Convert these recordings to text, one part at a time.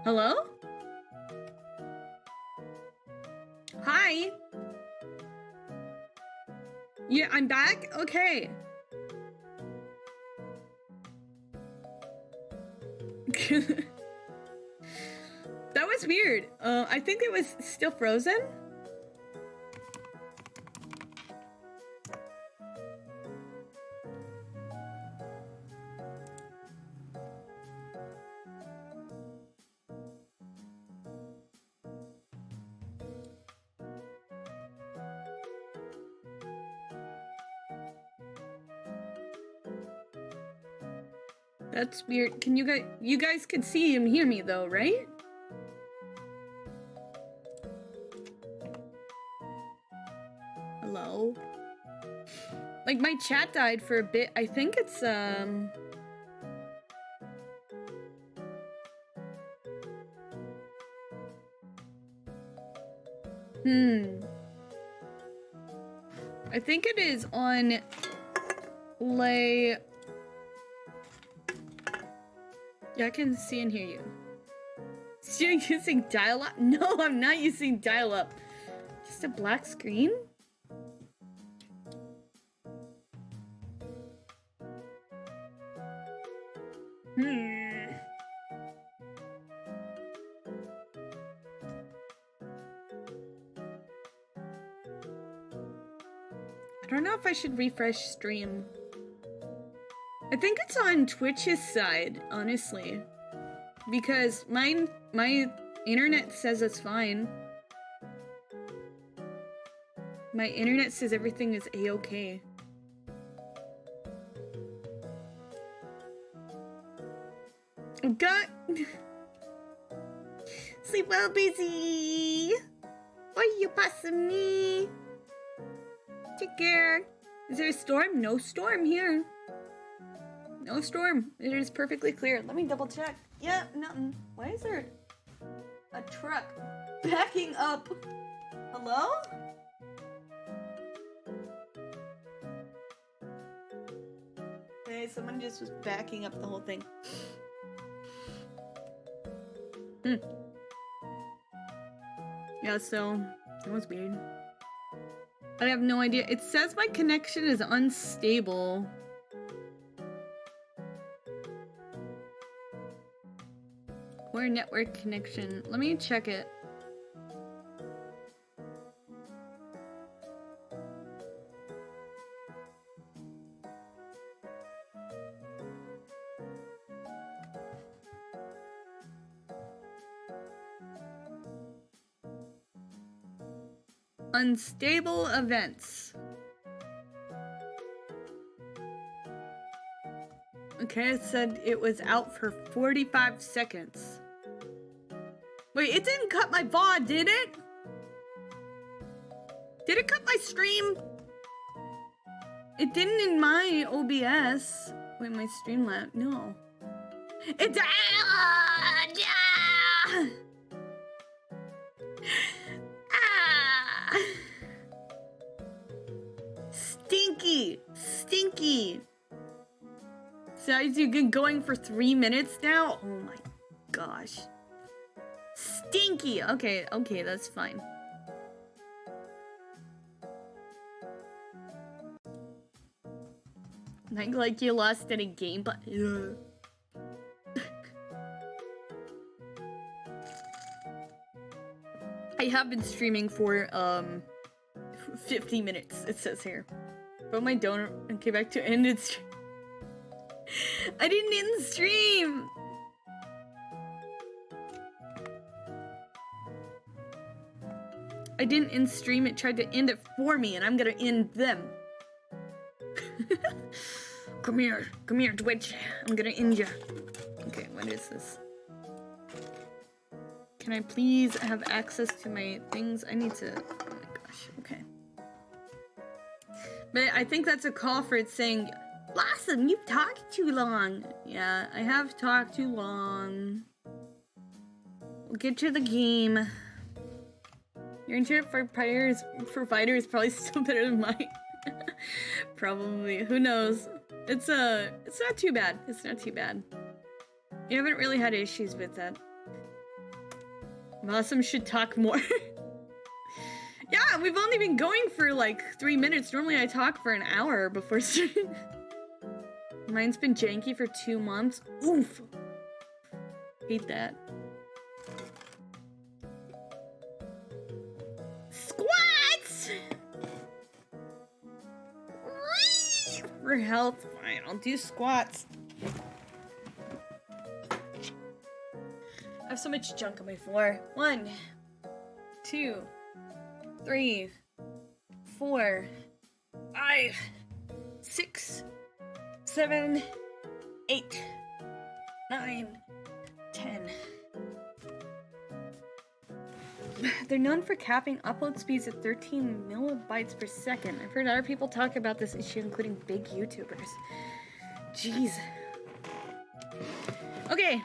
Hello? Hi. Yeah, I'm back? Okay. That was weird. I think it was still frozen. That's weird. Can you guys can see and hear me though, right? Hello? Like my chat died for a bit. I think it's I think it is on lay. Yeah, I can see and hear you. Still using dial-up? No, I'm not using dial-up. Just a black screen? I don't know if I should refresh stream. I think it's on Twitch's side, honestly. Because my internet says it's fine. My internet says everything is a-okay. Got sleep well, busy. Why you passing me? Take care. Is there a storm? No storm here. No storm. It is perfectly clear. Let me double check. Yeah, nothing. Why is there a truck backing up? Hello? Okay, someone just was backing up the whole thing. Yeah, so that was weird. I have no idea. It says my connection is unstable. Poor network connection. Let me check it. Unstable events. Okay, it said it was out for 45 seconds. Wait, it didn't cut my VOD, did it? Did it cut my stream? It didn't in my OBS. Wait, my Streamlabs? No. It did! Stinky! Stinky! So you've been going for 3 minutes now? Oh my gosh. Stinky! Okay, that's fine. Like you lost any game, but... I have been streaming for, 50 minutes, it says here. But my donor came back to end its stream. I didn't end the stream! I didn't end stream, it tried to end it for me, and I'm gonna end them. Come here, Twitch. I'm gonna end ya. Okay, what is this? Can I please have access to my things? I need to... Oh my gosh, okay. But I think that's a call for it saying, Blossom, you've talked too long. Yeah, I have talked too long. We'll get to the game. Your internet provider is probably still better than mine. Probably. Who knows? It's not too bad. It's not too bad. You haven't really had issues with that. Opossum should talk more. Yeah, we've only been going for like 3 minutes. Normally I talk for an hour before starting. Mine's been janky for 2 months. Oof. Hate that. Squats! For health, fine. I'll do squats. I have so much junk on my floor. 1, 2, 3, 4, 5, 6, 7, 8, 9, 10. They're known for capping upload speeds at 13 millibytes per second. I've heard other people talk about this issue, including big YouTubers. Jeez. Okay.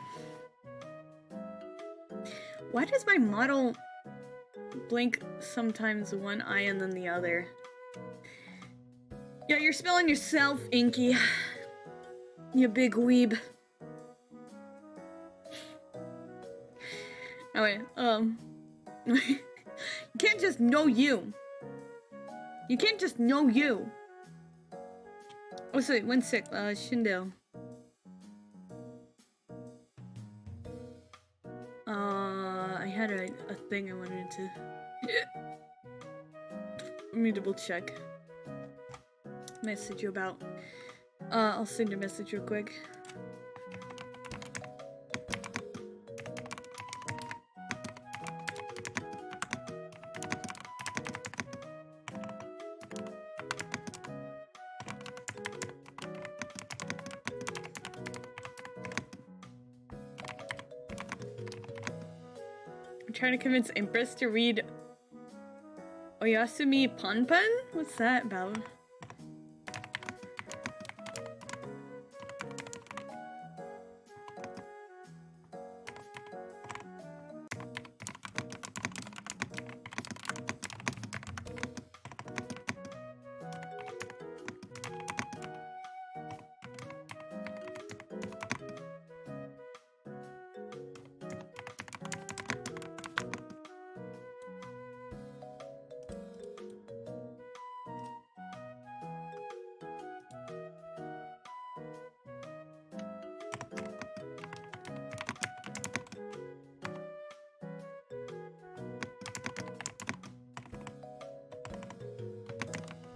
Why does my model blink sometimes one eye and then the other? Yeah, you're spelling yourself, Inky. You big weeb. Oh wait, you can't just know you. You can't just know you. Oh, sorry, one sec, Shindo. I had a thing I wanted to... Let me double check. Message you about. I'll send you a message real quick. I'm trying to convince Empress to read Oyasumi Ponpon? What's that about?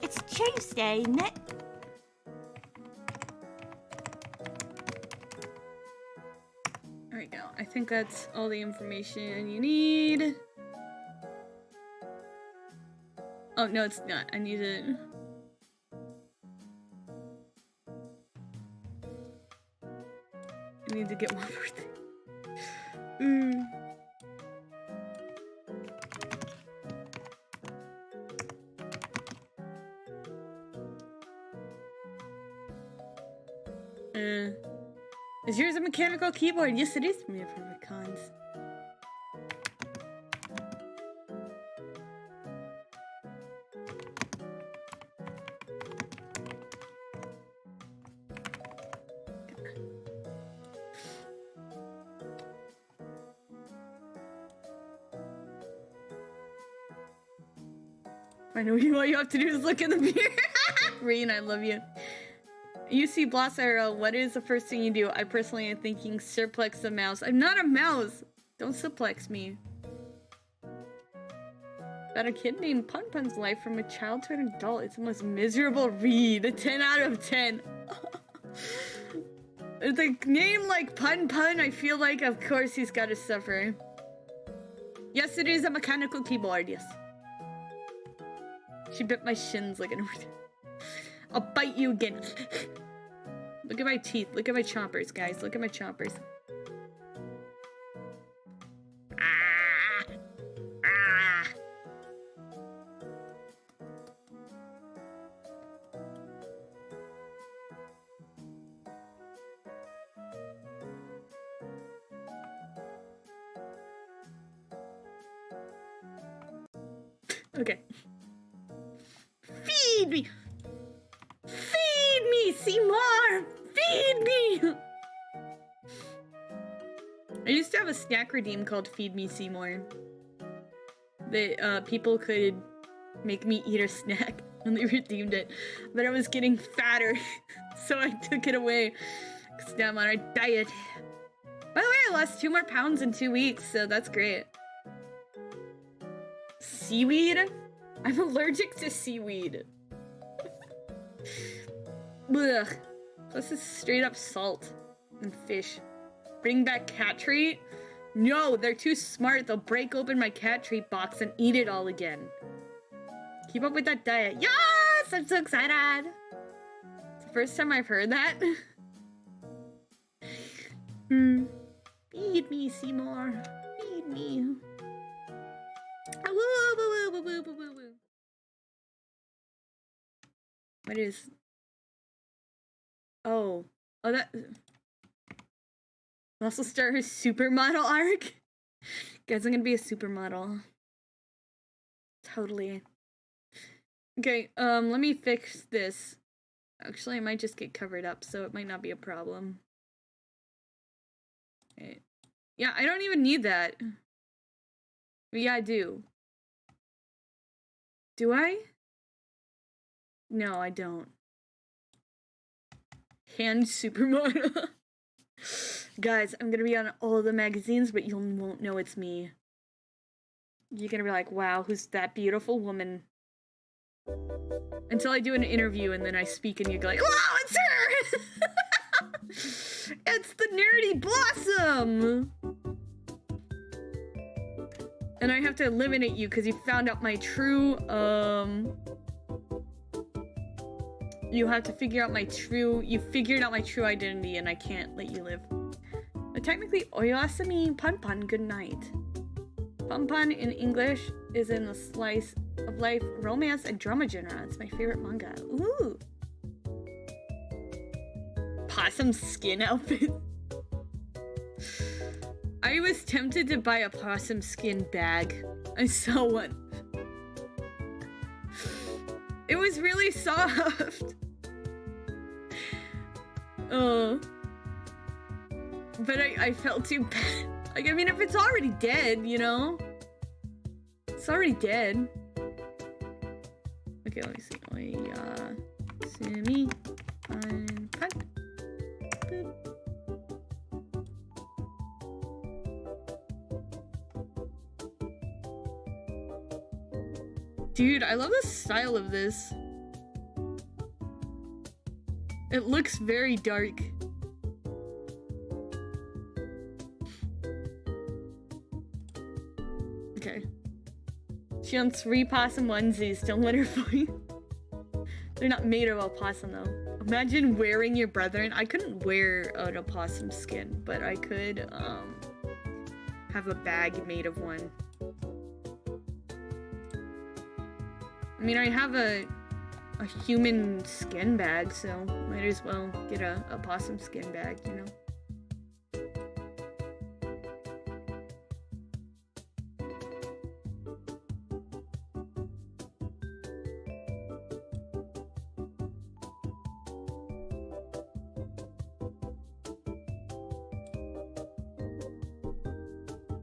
It's Tuesday, isn't it? There we go. I think that's all the information you need. Oh, no, it's not. I need it. I need to get one more thing. Is yours a mechanical keyboard? Yes, it is. Me for cons. I know all you have to do is look in the mirror. Reen, I love you. You see Blossarrow, what is the first thing you do? I personally am thinking suplex the mouse. I'm not a mouse! Don't suplex me. About a kid named Punpun's life from a child to an adult. It's the most miserable read. A 10 out of 10. With a name like Pun, I feel like of course he's gotta suffer. Yes, it is a mechanical keyboard, yes. She bit my shins like an... I'll bite you again. Look at my teeth. Look at my chompers, guys. Look at my chompers. Ah! Ah! Okay. Feed me! Feed me, Seymour! Feed me! I used to have a snack redeem called Feed Me Seymour. That people could make me eat a snack when they redeemed it. But I was getting fatter, so I took it away. Because now I'm on a diet. By the way, I lost 2 more pounds in 2 weeks, so that's great. Seaweed? I'm allergic to seaweed. Ugh. This is straight up salt and fish. Bring back cat treat? No, they're too smart. They'll break open my cat treat box and eat it all again. Keep up with that diet. Yes! I'm so excited. It's the first time I've heard that. Feed me, Seymour. Feed me. Ah, woo, woo, woo, woo, woo, woo, woo. What is... Oh, that... Also start her supermodel arc. Guys, I'm gonna be a supermodel. Totally. Okay, let me fix this. Actually, I might just get covered up, so it might not be a problem. Okay. Yeah, I don't even need that. But yeah, I do. Do I? No, I don't. Hand supermodel. Guys, I'm gonna be on all the magazines, but you won't know it's me. You're gonna be like, wow, who's that beautiful woman? Until I do an interview and then I speak and you go like, wow, it's her! It's the nerdy Blossom! And I have to eliminate you because you found out my true, you have to figure out my true, you figured out my true identity and I can't let you live. But technically, oyasumi pan good night. Pan in English is in the slice of life, romance, and drama genre. It's my favorite manga. Ooh! Possum skin outfit. I was tempted to buy a possum skin bag. I saw one. It was really soft. But I felt too bad. Like, I mean, if it's already dead, you know? It's already dead. Okay, let me see. Sumi pan. Boop. Dude, I love the style of this. It looks very dark. Okay. She owns 3 possum onesies. Don't let her fight. They're not made of opossum though. Imagine wearing your brethren. I couldn't wear an opossum skin, but I could have a bag made of one. I mean, I have a human skin bag, so might as well get a possum skin bag, you know?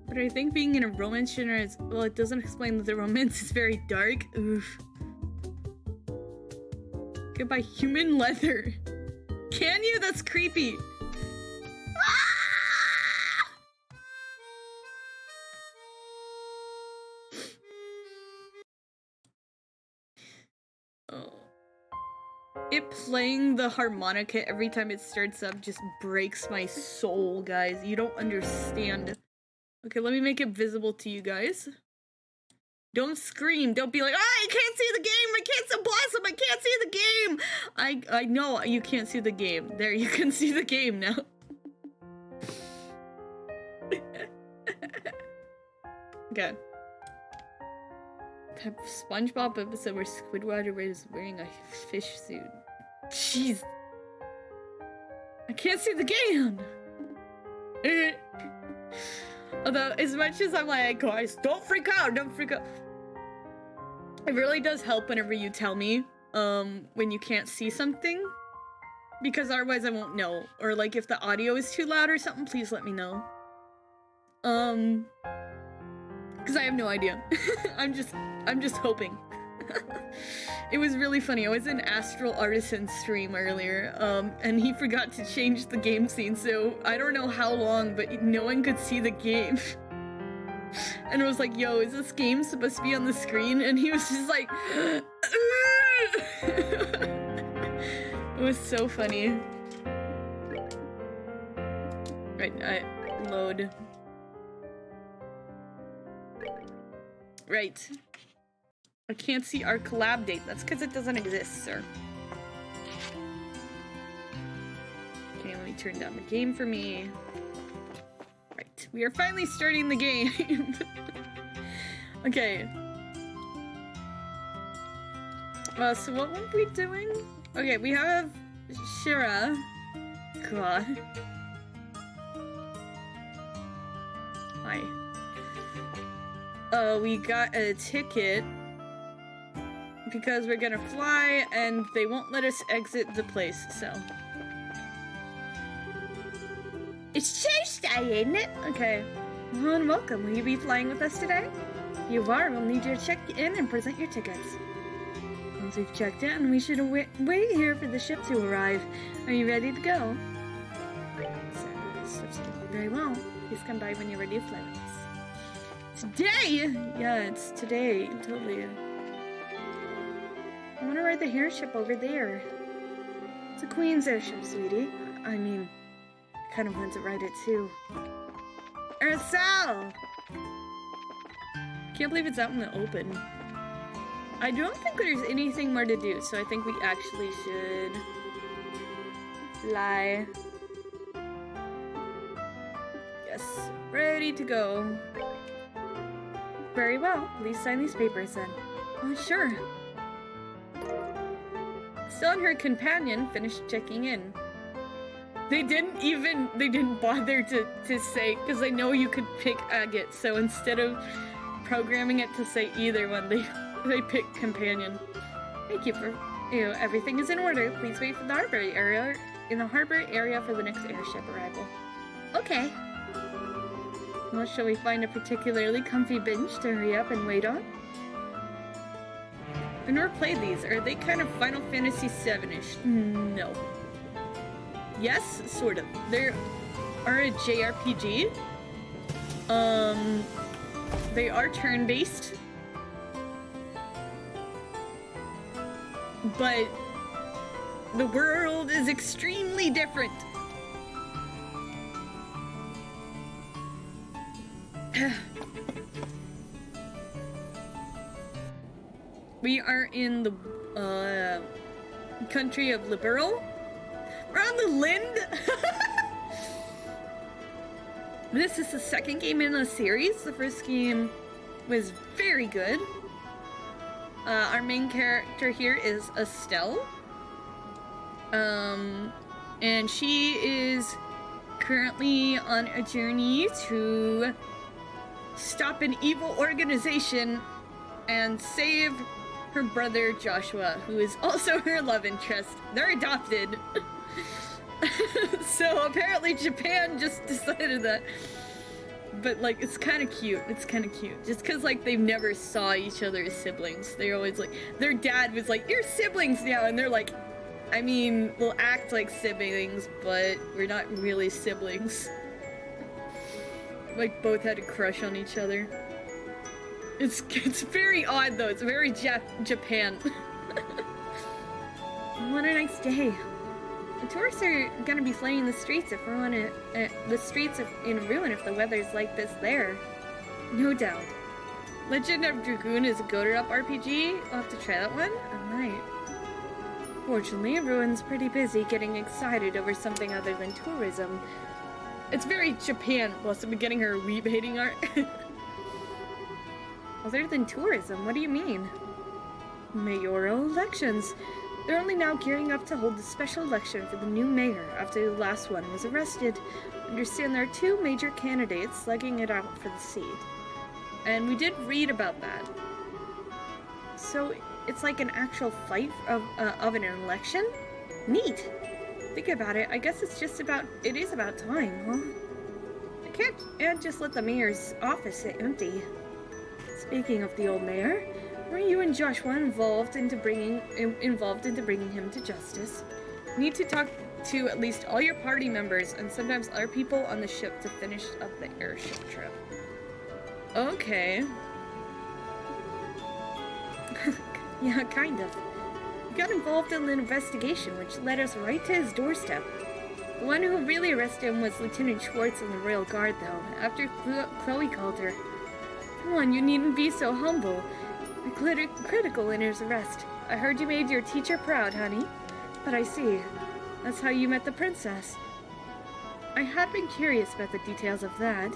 But I think being in a romance genre is, well, it doesn't explain that the romance is very dark. Oof. Could buy human leather. Can you? That's creepy. Ah! Oh. It playing the harmonica every time it starts up just breaks my soul, guys. You don't understand. Okay, let me make it visible to you guys. Don't scream. Don't be like, oh, I can't see the game. I can't see Blossom. I can't see the game. I know you can't see the game. There, you can see the game now. Okay. That SpongeBob episode where Squidward is wearing a fish suit. Jeez. I can't see the game. Although, as much as I'm like, guys, don't freak out, don't freak out. It really does help whenever you tell me, when you can't see something. Because otherwise I won't know. Or like, if the audio is too loud or something, please let me know. Because I have no idea. I'm just hoping. It was really funny. I was in Astral Artisan's stream earlier, and he forgot to change the game scene, so I don't know how long, but no one could see the game. And I was like, yo, is this game supposed to be on the screen? And he was just like, it was so funny. Right, load. Right. I can't see our collab date. That's because it doesn't exist, sir. Okay, let me turn down the game for me. Right. We are finally starting the game. Okay. So what were we doing? Okay, we have Shira. God. Hi. We got a ticket because we're gonna fly and they won't let us exit the place, so. It's Tuesday, isn't it? Okay. Hello and welcome. Will you be flying with us today? If you are, we'll need you to check in and present your tickets. Once we've checked in, we should wait here for the ship to arrive. Are you ready to go? Very well. Please come by when you're ready to fly with us. Today? Yeah, it's today. Totally. I want to ride the airship over there. It's a Queen's airship, sweetie. I mean, I kind of want to ride it too. Ursel! Can't believe it's out in the open. I don't think there's anything more to do, so I think we actually should fly. Yes, ready to go. Very well. Please sign these papers then. Oh, sure. Still and her companion finished checking in. They didn't bother to say, because they know you could pick agate, so instead of programming it to say either one, they picked companion. Thank you for, everything is in order. Please wait for the harbor area for the next airship arrival. Okay. Well, shall we find a particularly comfy bench to hurry up and wait on? I've never played these. Are they kind of Final Fantasy VII-ish? No. Yes, sort of. They are a JRPG. They are turn-based. But the world is extremely different. We are in the country of Liberal. We're on the Lind. This is the second game in the series. The first game was very good. Our main character here is Estelle. And she is currently on a journey to stop an evil organization and save her brother Joshua, who is also her love interest. They're adopted. So apparently Japan just decided that. But like, it's kind of cute. It's kind of cute. Just because like they've never saw each other as siblings. They're always like, their dad was like, you're siblings now. And they're like, I mean, we'll act like siblings, but we're not really siblings. Like, both had a crush on each other. It's very odd, though. It's very Japan. What a nice day. The tourists are gonna be flaying the streets in ruin if the weather's like this there. No doubt. Legend of Dragoon is a goated-up RPG. I'll have to try that one. I might. Fortunately, Ruin's pretty busy getting excited over something other than tourism. It's very Japan. Plus, I'm getting her weeb-hating art. Other than tourism, what do you mean? Mayoral elections. They're only now gearing up to hold a special election for the new mayor after the last one was arrested. I understand there are two major candidates slugging it out for the seat. And we did read about that. So it's like an actual fight of an election? Neat! Think about it, I guess it is about time, huh? can't just let the mayor's office sit empty. Speaking of the old mayor, were you and Joshua involved into bringing him to justice? Need to talk to at least all your party members and sometimes other people on the ship to finish up the airship trip. Okay. Yeah, kind of. We got involved in an investigation which led us right to his doorstep. The one who really arrested him was Lieutenant Schwartz in the Royal Guard, though, after Chloe called her. Come on, you needn't be so humble. We're critical in his arrest. I heard you made your teacher proud, honey. But I see. That's how you met the princess. I had been curious about the details of that.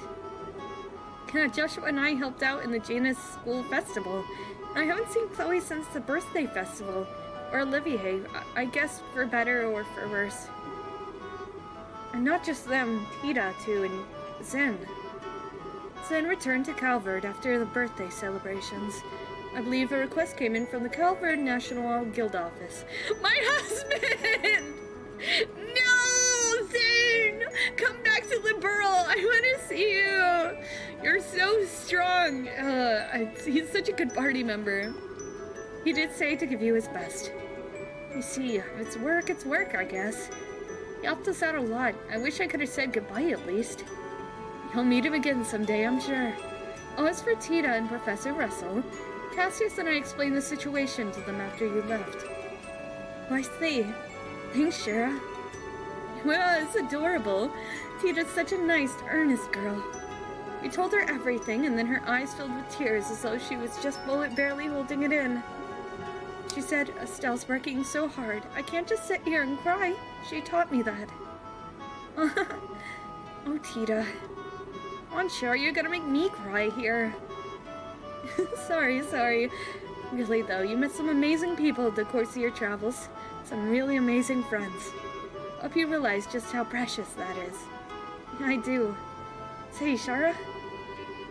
Joshua and I helped out in the Janus School Festival. I haven't seen Chloe since the birthday festival. Or Olivier, I guess for better or for worse. And not just them, Tita too, and Zen. Zen returned to Calvard after the birthday celebrations. I believe a request came in from the Calvard National Guild office. My husband! No, Zen! Come back to Liberal! I want to see you! You're so strong! He's such a good party member. He did say to give you his best. You see, it's work, I guess. He helped us out a lot. I wish I could have said goodbye at least. You'll meet him again someday, I'm sure. Oh, as for Tita and Professor Russell, Cassius and I explained the situation to them after you left. Oh, I see. Thanks, Shara. Well, it's adorable. Tita's such a nice, earnest girl. We told her everything, and then her eyes filled with tears as though she was just barely holding it in. She said, Estelle's working so hard. I can't just sit here and cry. She taught me that. Oh, Tita. I'm sure you're gonna make me cry here. Sorry. Really, though, you met some amazing people at the course of your travels. Some really amazing friends. Hope you realize just how precious that is. I do. Say, Shara,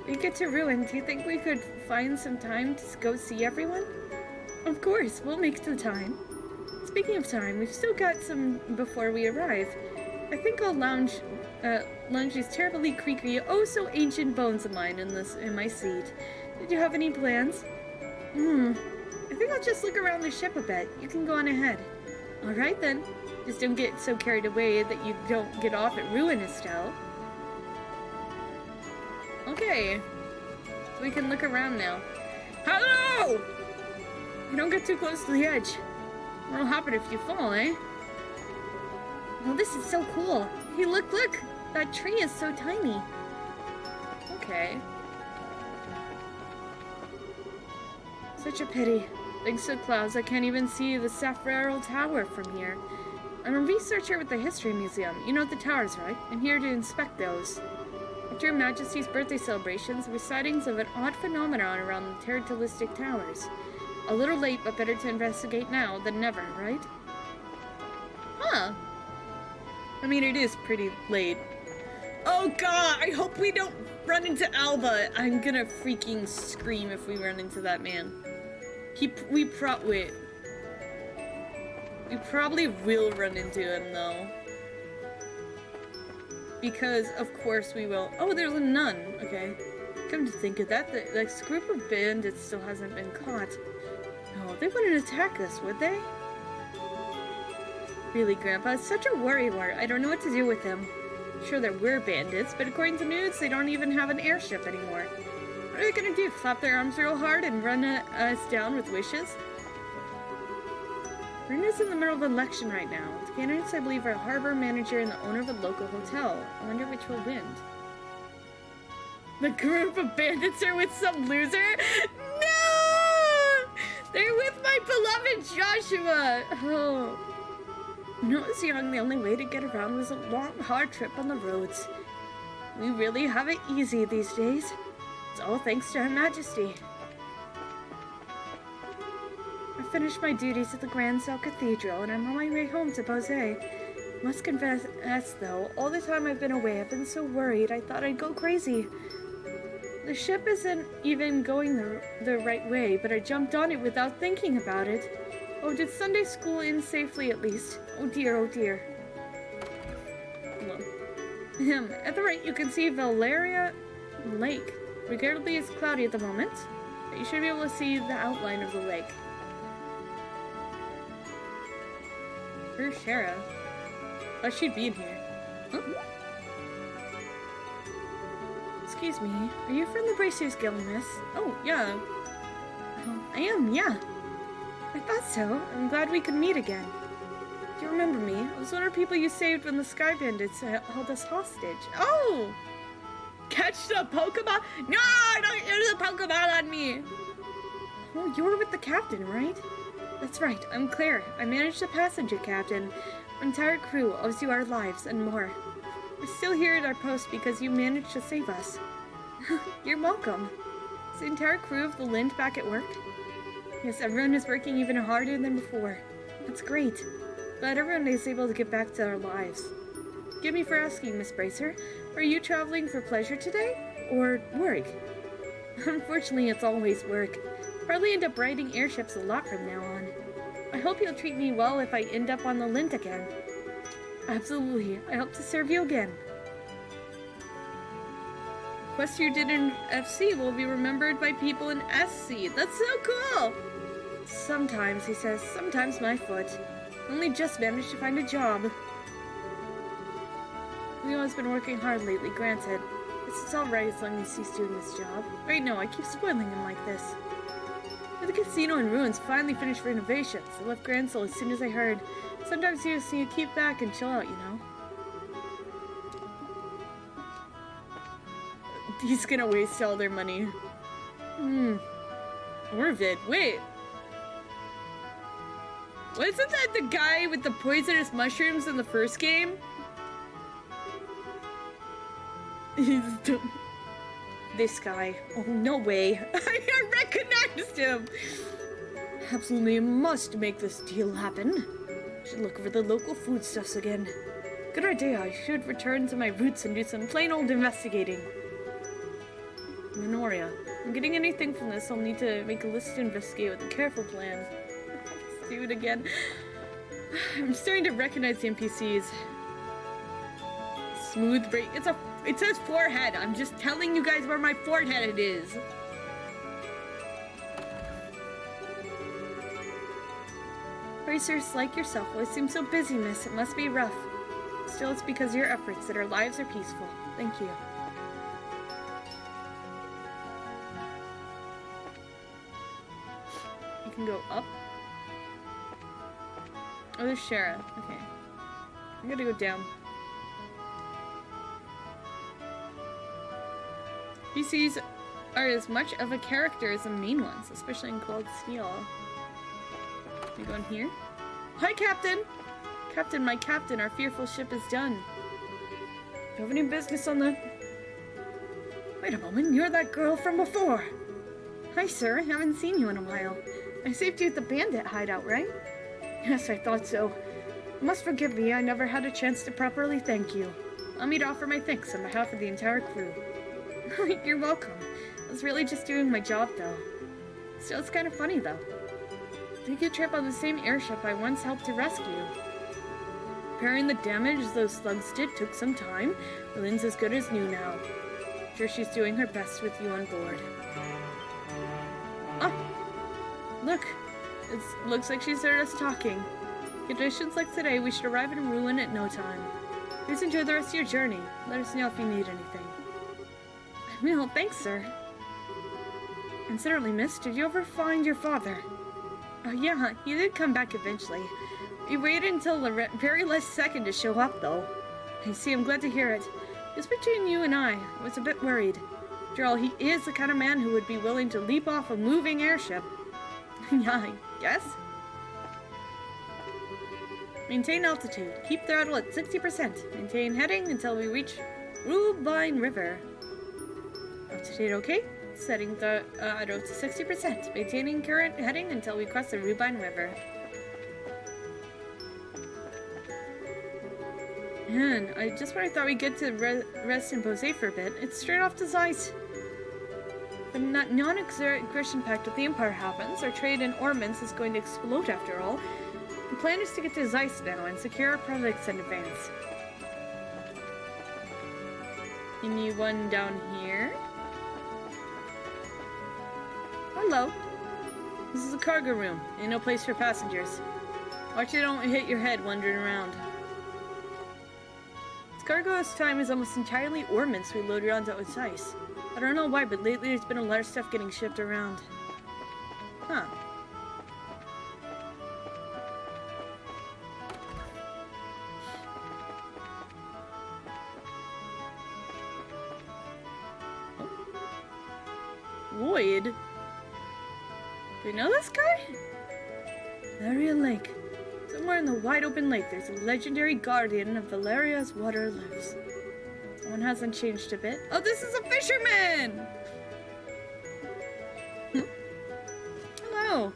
we get to Ruin. Do you think we could find some time to go see everyone? Of course, we'll make the time. Speaking of time, we've still got some before we arrive. I think I'll lounge these terribly creaky, oh so ancient bones of mine in my seat. Did you have any plans? I think I'll just look around the ship a bit. You can go on ahead. Alright then. Just don't get so carried away that you don't get off at Ruin, Estelle. Okay. So we can look around now. Hello! You don't get too close to the edge. What'll happen if you fall, eh? Oh, this is so cool. Hey, look! That tree is so tiny. Okay. Such a pity. Thanks to clouds, I can't even see the Safrero Tower from here. I'm a researcher with the History Museum. You know the towers, right? I'm here to inspect those. After Her Majesty's birthday celebrations, there were sightings of an odd phenomenon around the Territolistic Towers. A little late, but better to investigate now than never, right? Huh. I mean, it is pretty late. Oh god, I hope we don't run into Alba. I'm gonna freaking scream if we run into that man. We probably will run into him, though. Because, of course, we will. Oh, there's a nun. Okay. Come to think of that, this group of bandits still hasn't been caught. No, they wouldn't attack us, would they? Really, Grandpa, it's such a worrywart. I don't know what to do with him. Sure, there were bandits, but according to news, they don't even have an airship anymore. What are they gonna do? Flap their arms real hard and run us down with wishes? Rena's in the middle of an election right now. The candidates, I believe, are a harbor manager and the owner of a local hotel. I wonder which will win. The group of bandits are with some loser? No! They're with my beloved Joshua! Oh. When I was young, the only way to get around was a long, hard trip on the roads. We really have it easy these days. It's all thanks to Her Majesty. I finished my duties at the Grand Cell Cathedral, and I'm on my way home to Bose. Must confess, though, all the time I've been away, I've been so worried I thought I'd go crazy. The ship isn't even going the right way, but I jumped on it without thinking about it. Oh, did Sunday school end safely at least? Oh dear, oh dear. Hold on. At the right, you can see Valeria Lake. Regardless, it's cloudy at the moment, but you should be able to see the outline of the lake. Where's Shara? Oh, she'd be in here. Huh? Excuse me, are you from the Bracers Guild, miss? Oh, yeah. Oh, I am, yeah. I thought so. I'm glad we could meet again. Do you remember me? I was one of the people you saved when the Sky Bandits held us hostage. Oh! Catch the Pokemon? No! Don't use the Pokemon on me! Oh, you were with the captain, right? That's right. I'm Claire. I manage the passenger captain. Our entire crew owes you our lives and more. We're still here at our post because you managed to save us. You're welcome. Is the entire crew of the Lind back at work? Yes, everyone is working even harder than before. That's great. Glad everyone is able to get back to their lives. Forgive me for asking, Miss Bracer. Are you traveling for pleasure today? Or work? Unfortunately, it's always work. Probably end up riding airships a lot from now on. I hope you'll treat me well if I end up on the Lind again. Absolutely. I hope to serve you again. Quests you did in FC will be remembered by people in SC. That's so cool! Sometimes, he says, sometimes my foot. Only just managed to find a job. Leo has been working hard lately, granted. It's alright as long as he's doing this job. Right now, I keep spoiling him like this. The casino in ruins finally finished renovations. I left Gransel as soon as I heard. Sometimes you just need to keep back and chill out, you know? He's gonna waste all their money. Orvid, wait. Wasn't that the guy with the poisonous mushrooms in the first game? He's dumb. This guy. Oh, no way. I recognized him! Absolutely must make this deal happen. Should look over the local foodstuffs again. Good idea. I should return to my roots and do some plain old investigating. Minoria. I'm getting anything from this, I'll need to make a list to investigate with a careful plan. Let's do it again. I'm starting to recognize the NPCs. Smooth break. It says forehead. I'm just telling you guys where my forehead is. Racers like yourself always seem so busy, miss. It must be rough. Still, it's because of your efforts that our lives are peaceful. Thank you. You can go up. Oh, there's Shara. Okay. I'm gonna go down. PCs are as much of a character as the main ones, especially in Cold Steel. We go in here. Hi, Captain! Captain, my captain, our fearful ship is done. Do you have any business on the... Wait a moment, you're that girl from before! Hi, sir, I haven't seen you in a while. I saved you at the bandit hideout, right? Yes, I thought so. You must forgive me, I never had a chance to properly thank you. Allow me to offer my thanks on behalf of the entire crew. You're welcome. I was really just doing my job, though. Still, it's kind of funny, though. Take a trip on the same airship I once helped to rescue. Repairing the damage those slugs did took some time. Lynn's as good as new now. I'm sure she's doing her best with you on board. Ah! Look! It looks like she's heard us talking. Conditions like today, we should arrive in ruin at no time. Please enjoy the rest of your journey. Let us know if you need anything. Well, thanks, sir. Incidentally, miss, did you ever find your father? Oh, yeah, he did come back eventually. He waited until the very last second to show up, though. I see, I'm glad to hear it. Just between you and I was a bit worried. After all, he is the kind of man who would be willing to leap off a moving airship. Yeah, I guess. Maintain altitude. Keep throttle at 60%. Maintain heading until we reach Rubine River. Altitude okay? Setting the auto to 60%. Maintaining current heading until we cross the Rubine River. Man, just when I thought we'd get to rest in Posey for a bit, it's straight off to Zeiss. The non-aggression pact with the Empire happens. Our trade in ornaments is going to explode after all. The plan is to get to Zeiss now and secure our products in advance. You need one down here. Hello. This is a cargo room. Ain't no place for passengers. Watch you don't hit your head wandering around. This cargo's time is almost entirely ornaments we loaded onto its ice. I don't know why, but lately there's been a lot of stuff getting shipped around. Huh. Lloyd? Do you know this guy? Valeria Lake. Somewhere in the wide open lake, there's a legendary guardian of Valeria's water lives. One hasn't changed a bit. Oh, this is a fisherman! Hello.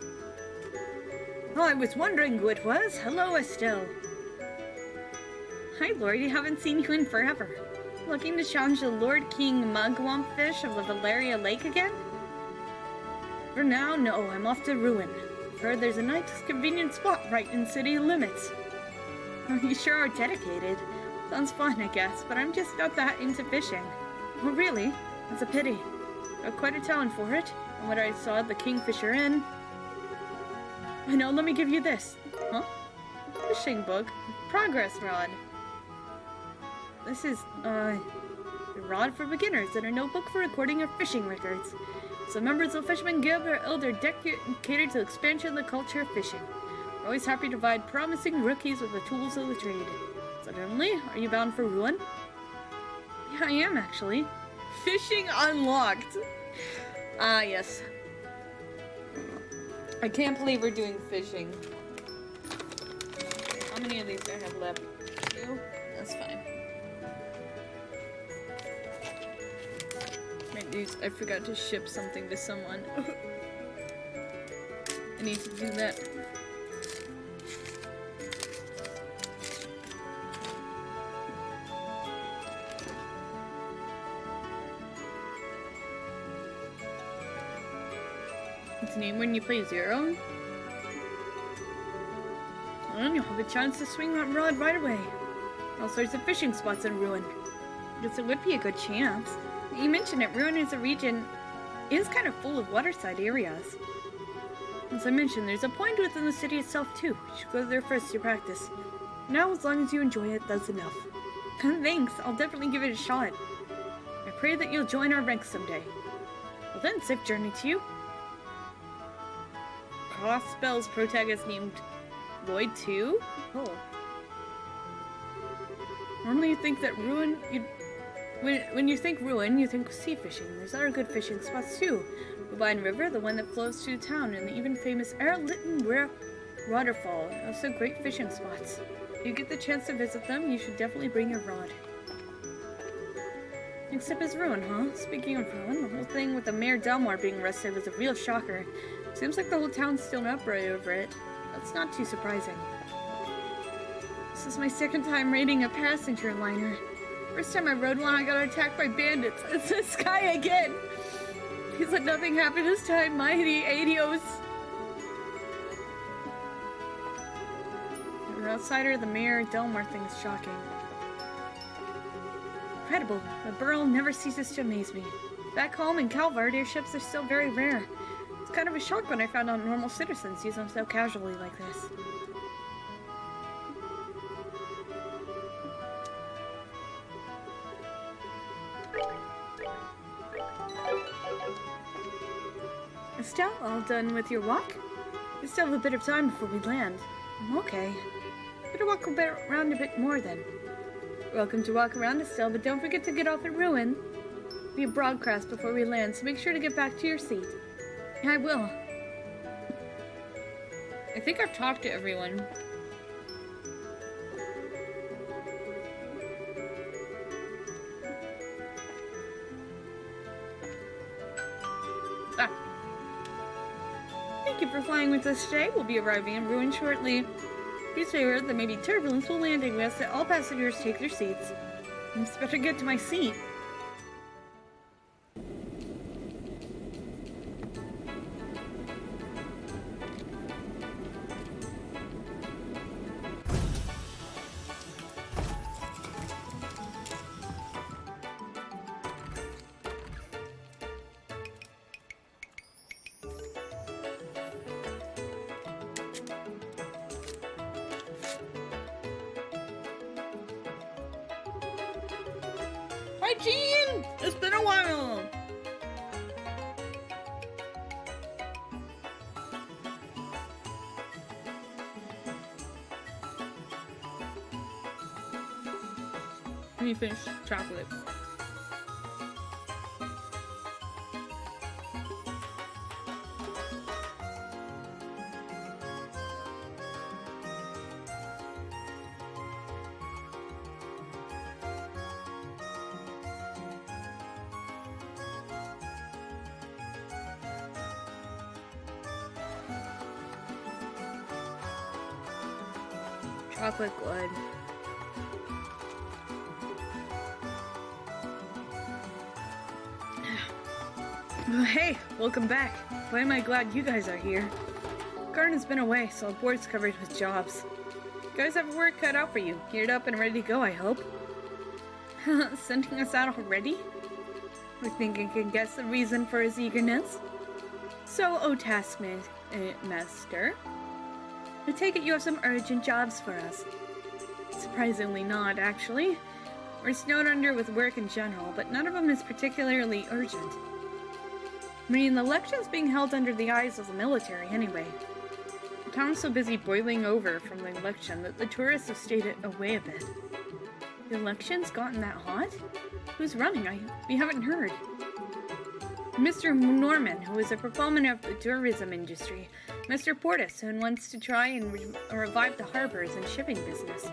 Oh, I was wondering who it was. Hello, Estelle. Hi, Lord. I haven't seen you in forever. Looking to challenge the Lord King Mugwump fish of the Valeria Lake again? For now, no. I'm off to Ruin. Heard there's a nice convenient spot right in city limits. Oh, you sure are dedicated. Sounds fun, I guess, but I'm just not that into fishing. Oh, really? That's a pity. Got quite a talent for it, and what I saw at the Kingfisher Inn. I know, let me give you this. Huh? Fishing book? Progress rod. This is, a rod for beginners and a notebook for recording your fishing records. So members of the Fisherman Guild are elder dedicated to the expansion of the culture of fishing. We're always happy to provide promising rookies with the tools of the trade. Suddenly, are you bound for Ruin? Yeah, I am actually. Fishing unlocked! Ah, yes. I can't believe we're doing fishing. How many of these do I have left? 2? That's fine. Wait, dude, I forgot to ship something to someone. I need to do that. Its name when you play Zero? Well, you'll have a chance to swing that rod right away. All sorts of fishing spots in Ruin. Guess it would be a good chance. You mentioned it, Ruin is a region is kind of full of waterside areas. As I mentioned, there's a point within the city itself too. You should go there first to practice. Now, as long as you enjoy it, that's enough. Thanks, I'll definitely give it a shot. I pray that you'll join our ranks someday. Well then, safe journey to you. Cross spells protagonist named Lloyd too? Oh. Normally you think that Ruin, when you think Ruin, you think sea fishing. There's other good fishing spots too. Bovine River, the one that flows through town, and the even famous Erlitten Waterfall. Also great fishing spots. If you get the chance to visit them, you should definitely bring your rod. Next up is Ruin, huh? Speaking of Ruin, the whole thing with the Mayor Delmar being arrested was a real shocker. Seems like the whole town's still in uproar over it. That's not too surprising. This is my second time raiding a passenger liner. First time I rode one, I got attacked by bandits. It's this guy again! He said nothing happened this time, mighty adios. The outsider, the Mayor Delmar thing is shocking. Incredible. The borough never ceases to amaze me. Back home in Calvard, airships are still very rare. It's kind of a shock when I found out normal citizens use them so casually like this. Estelle, all done with your walk? We still have a bit of time before we land. Okay. Better walk around a bit more then. Welcome to walk around, Estelle, but don't forget to get off at Ruin. It'll be a broadcast before we land, so make sure to get back to your seat. Yeah, I will. I think I've talked to everyone. Thank you for flying with us today. We'll be arriving in Ruin shortly. Please be aware there may be turbulence while landing. We ask that all passengers take their seats. I just better get to my seat. Hi, Jean! It's been a while! Let me finish chocolate. Chocolate good. Hey, welcome back. Boy, am I glad you guys are here. Garden's been away, so our board's covered with jobs. You guys have work cut out for you. Geared up and ready to go, I hope. Sending us out already? I think I can guess the reason for his eagerness. So, Taskmaster, I take it you have some urgent jobs for us. Surprisingly not, actually. We're snowed under with work in general, but none of them is particularly urgent. I mean, the election's being held under the eyes of the military anyway. The town's so busy boiling over from the election that the tourists have stayed away a bit. The election's gotten that hot? Who's running? We haven't heard. Mr. Norman, who is a proponent of the tourism industry. Mr. Portis, who wants to try and revive the harbors and shipping business.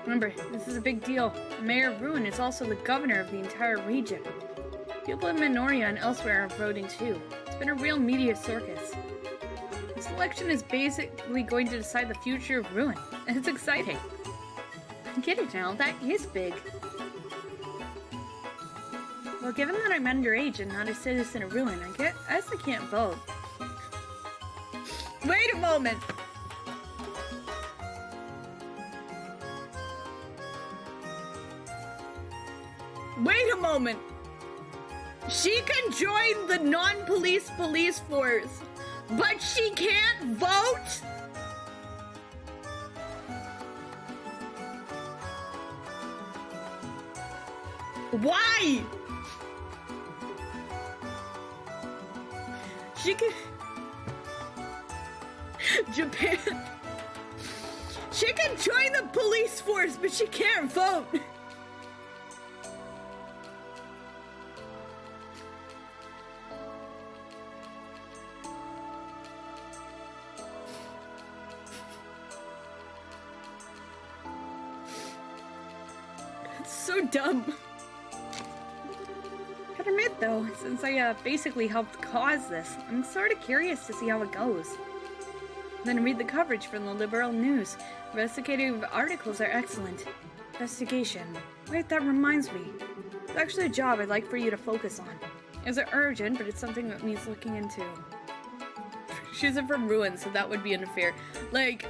Remember, this is a big deal. The mayor of Ruin is also the governor of the entire region. People in Minoria and elsewhere are voting too. It's been a real media circus. This election is basically going to decide the future of Ruin, and it's exciting. I get it now, that is big. Well, given that I'm underage and not a citizen of Ruin, I guess I can't vote. Wait a moment! Wait a moment! She can join the non-police police force, but she can't vote? Why? She can... Japan... She can join the police force, but she can't vote. It's so dumb. Gotta admit though, since I basically helped cause this, I'm sort of curious to see how it goes. Then read the coverage from the liberal news. Investigative articles are excellent. Investigation. Wait, that reminds me. It's actually a job I'd like for you to focus on. It's urgent, but it's something that needs looking into. She isn't from Ruin, so that would be unfair. Like,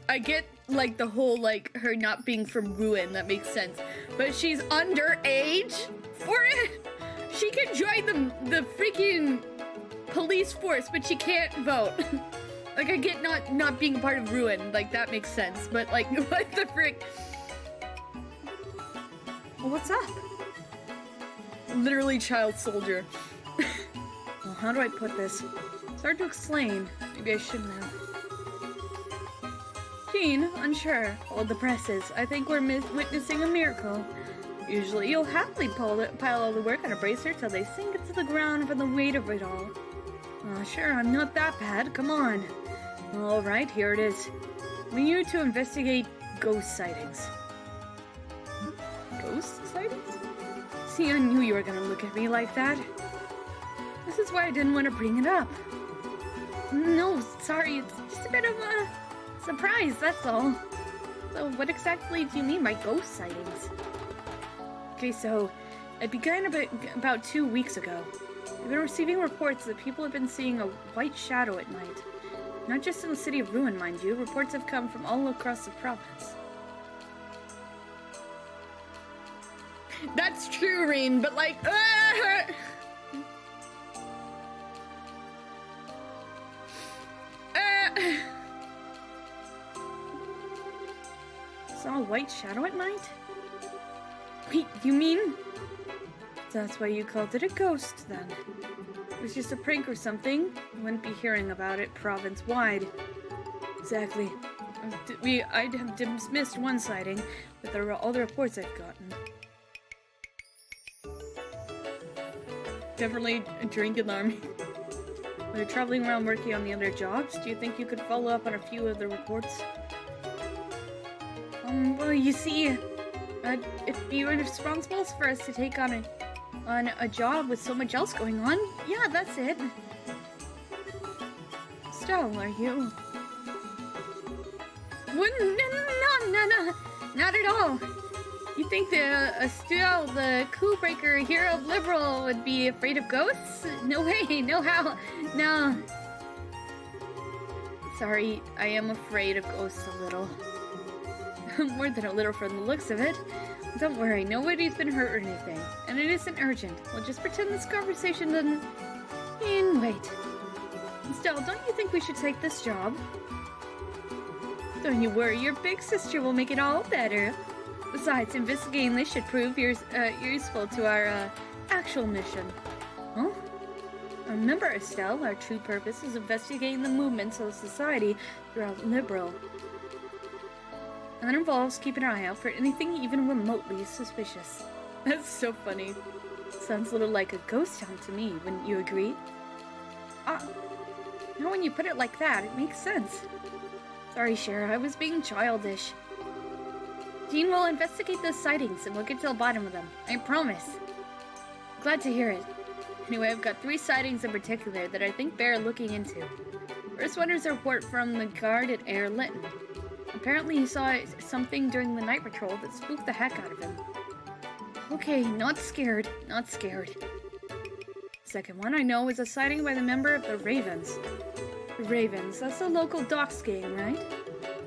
I get, like, the whole, like, her not being from Ruin, that makes sense. But she's underage for it? She can join the freaking police force, but she can't vote. Like, I get not being a part of Ruin, like, that makes sense. But, like, what the frick? Well, what's up? Literally child soldier. Well, how do I put this? It's hard to explain. Maybe I shouldn't have. Jean, unsure. Hold the presses. I think we're witnessing a miracle. Usually you'll happily pile all the work on a bracer till they sink into the ground from the weight of it all. Sure, I'm not that bad. Come on. Alright, here it is. We need to investigate ghost sightings. Ghost sightings? See, I knew you were gonna look at me like that. This is why I didn't want to bring it up. No, sorry, it's just a bit of a surprise, that's all. So what exactly do you mean by ghost sightings? Okay, so it began about 2 weeks ago. We've been receiving reports that people have been seeing a white shadow at night. Not just in the city of Ruin, mind you. Reports have come from all across the province. That's true, Reen, but like... Saw a white shadow at night? Wait, you mean? That's why you called it a ghost, then. It was just a prank or something. You wouldn't be hearing about it province-wide. Exactly. I have dismissed one sighting, but there are all the reports I've gotten. Definitely a drink alarm. When you're traveling around working on the other jobs, do you think you could follow up on a few of the reports? Well, you see, if you were responsible for us to take on a job with so much else going on, yeah, that's it. Stella, are you? No, not at all. You think Estelle, the coup breaker, hero of liberal, would be afraid of ghosts? No way, no how, no. Sorry, I am afraid of ghosts a little. More than a little from the looks of it. Don't worry, nobody's been hurt or anything. And it isn't urgent. We'll just pretend this conversation doesn't... And wait. Estelle, don't you think we should take this job? Don't you worry, your big sister will make it all better. Besides, investigating this should prove useful to our actual mission. Huh? Remember, Estelle, our true purpose is investigating the movements of society throughout Liberal. And that involves keeping an eye out for anything even remotely suspicious. That's so funny. Sounds a little like a ghost town to me, wouldn't you agree? Now when you put it like that, it makes sense. Sorry, Cher, I was being childish. Jean will investigate those sightings and we'll get to the bottom of them. I promise. Glad to hear it. Anyway, I've got 3 sightings in particular that I think bear looking into. First one is a report from the guard at Air Lytton. Apparently he saw something during the night patrol that spooked the heck out of him. Okay, not scared. Second one I know is a sighting by the member of the Ravens. The Ravens, that's a local docks gang, right?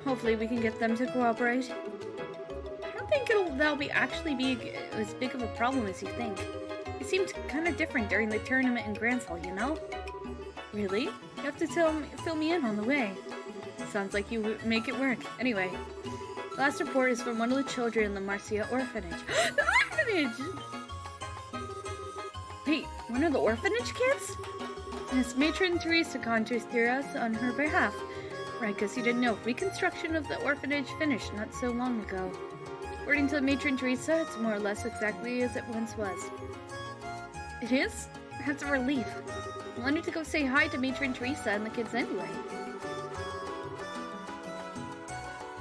Hopefully we can get them to cooperate. I don't think that'll actually be as big of a problem as you think. It seemed kind of different during the tournament in Granthal, you know? Really? You have to fill me in on the way. Sounds like you make it work. Anyway, the last report is from one of the children in the Marcia orphanage. The orphanage! Wait, one of the orphanage kids? Yes, Matron Teresa contacted us on her behalf. Right, because you didn't know, reconstruction of the orphanage finished not so long ago. According to Matron Teresa, it's more or less exactly as it once was. It is? That's a relief. I wanted to go say hi to Matron Teresa and the kids anyway.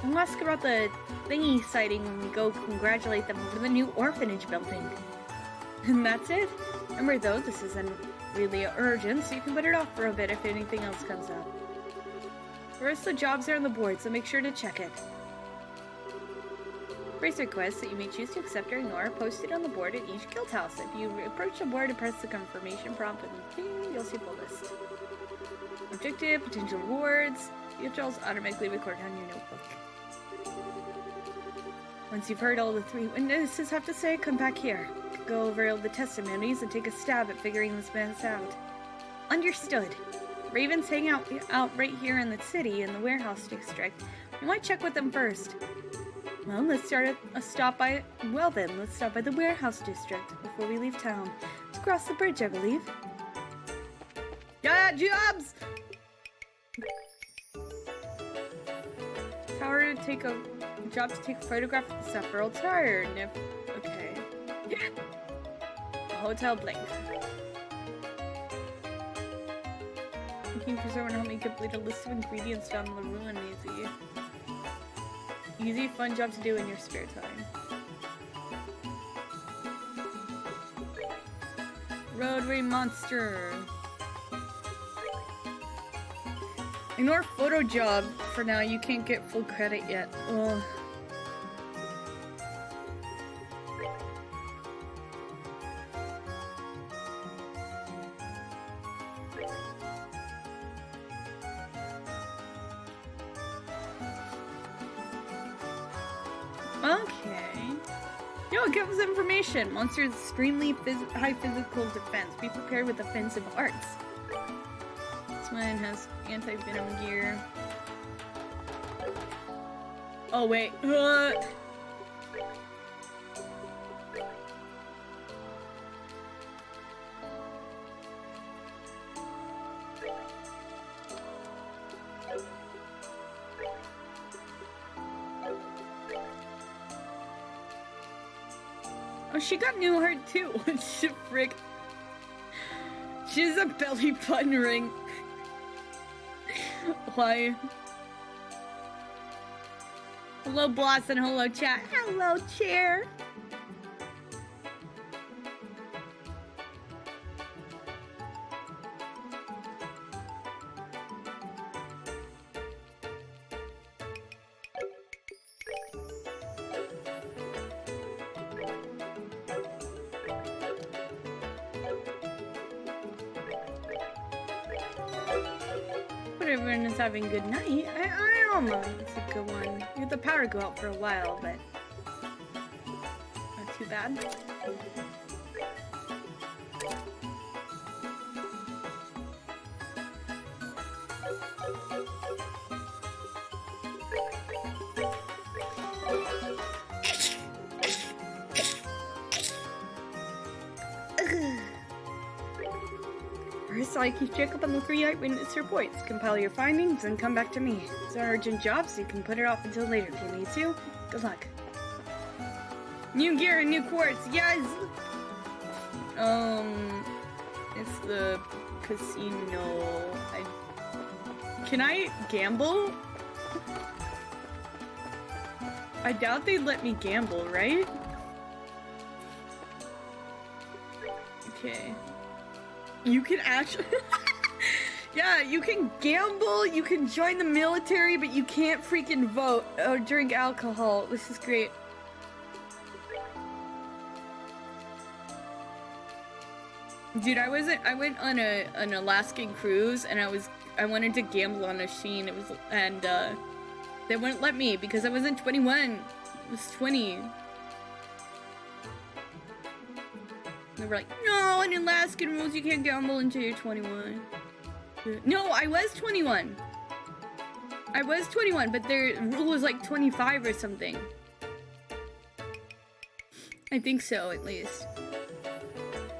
I'll ask about the thingy sighting when we go congratulate them over the new orphanage building. And that's it. Remember though, this isn't really urgent, so you can put it off for a bit if anything else comes up. The rest of the jobs are on the board, so make sure to check it. Race requests that you may choose to accept or ignore are posted on the board at each guild house. If you approach the board and press the confirmation prompt and ding, you'll see the list. Objective, potential rewards, details automatically recorded on your notebook. Once you've heard all the 3 witnesses have to say, come back here. Go over all the testimonies and take a stab at figuring this mess out. Understood. Ravens hang out right here in the city in the warehouse district. We might check with them first. Well, let's stop by the warehouse district before we leave town. It's across the bridge, I believe. Yeah, jobs! Tower to take a job to take a photograph of the sufferer tired. Okay. Yeah. Hotel blank. Looking for someone to help me complete a list of ingredients found in the ruin. Easy, fun job to do in your spare time. Roadway monster. Ignore photo job for now. You can't get full credit yet. Ugh. Okay. Yo, it gives information. Monsters extremely high physical defense. Be prepared with offensive arts. This one has anti-venom gear. Oh wait. she got new heart too. Shit, frick. She has a belly button ring. Why? Hello, Blossom. Hello, chat. Hello, chair. Everyone is having a good night. I almost. It's a good one. You had the power go out for a while, but not too bad. First, I keep check up on the 3 eyewitness reports, compile your findings, and come back to me. It's an urgent job, so you can put it off until later if you need to. Good luck. New gear and new quartz, yes! It's the casino. Can I gamble? I doubt they'd let me gamble, right? Okay. You can actually... Yeah, you can gamble, you can join the military, but you can't freaking vote or drink alcohol. This is great. Dude, I went on an Alaskan cruise and I wanted to gamble on a machine. It was, and they wouldn't let me because I wasn't 21. I was 20. They were like, no, in Alaskan rules you can't gamble until you're 21. No, I was 21. I was 21, but their rule was like 25 or something. I think so, at least.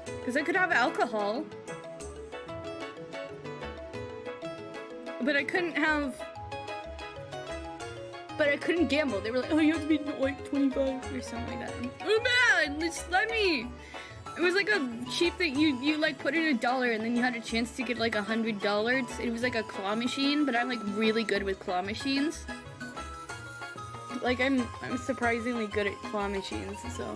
Because I could have alcohol. But I couldn't have... But I couldn't gamble. They were like, oh, you have to be like 25 or something like that. Oh man, just let me... It was like a cheap that you like put in $1 and then you had a chance to get like $100. It was like a claw machine, but I'm like really good with claw machines. Like I'm surprisingly good at claw machines, so.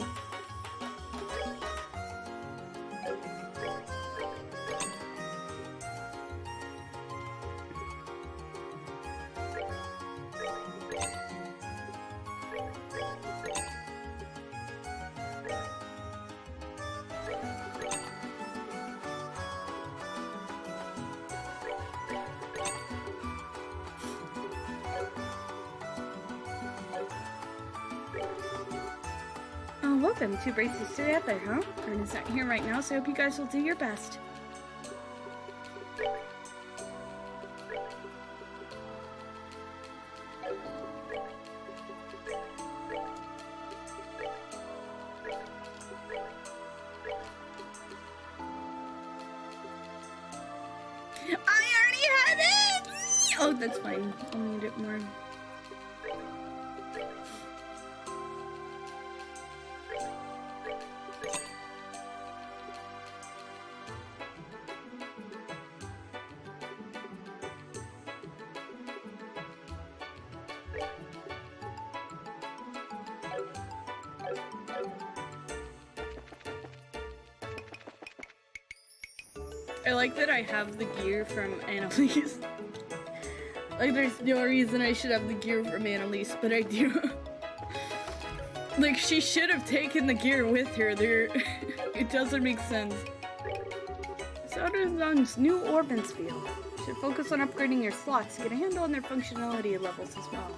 Welcome to Braces together, huh? Ernest's not here right now, so I hope you guys will do your best. I already have it! Oh, that's fine. I'll need it more. I like that I have the gear from Annalise. Like, there's no reason I should have the gear from Annalise, but I do. Like, she should have taken the gear with her. It doesn't make sense. Soda's new Orbance field. You should focus on upgrading your slots to get a handle on their functionality levels as well.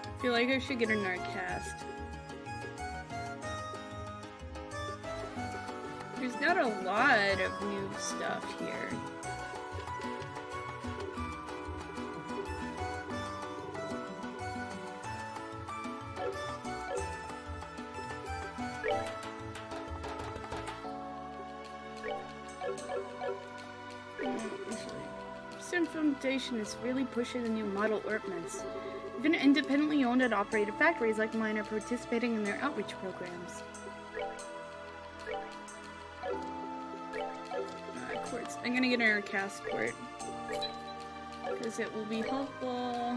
I feel like I should get a Narcast. There's not a lot of new stuff here. This implementation is really pushing the new model ordinance. Even independently owned and operated factories like mine are participating in their outreach programs. Quartz. I'm gonna get an cast quart. Because it will be helpful.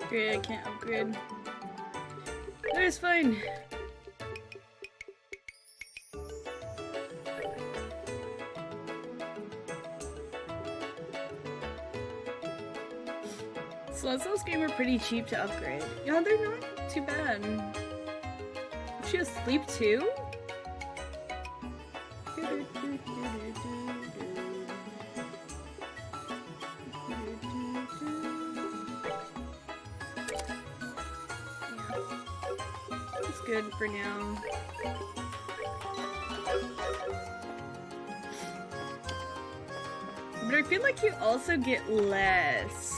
Great, I can't upgrade. That is fine. Slots this game are pretty cheap to upgrade. Yeah, they're not too bad. Is she asleep too? It's good for now. But I feel like you also get less.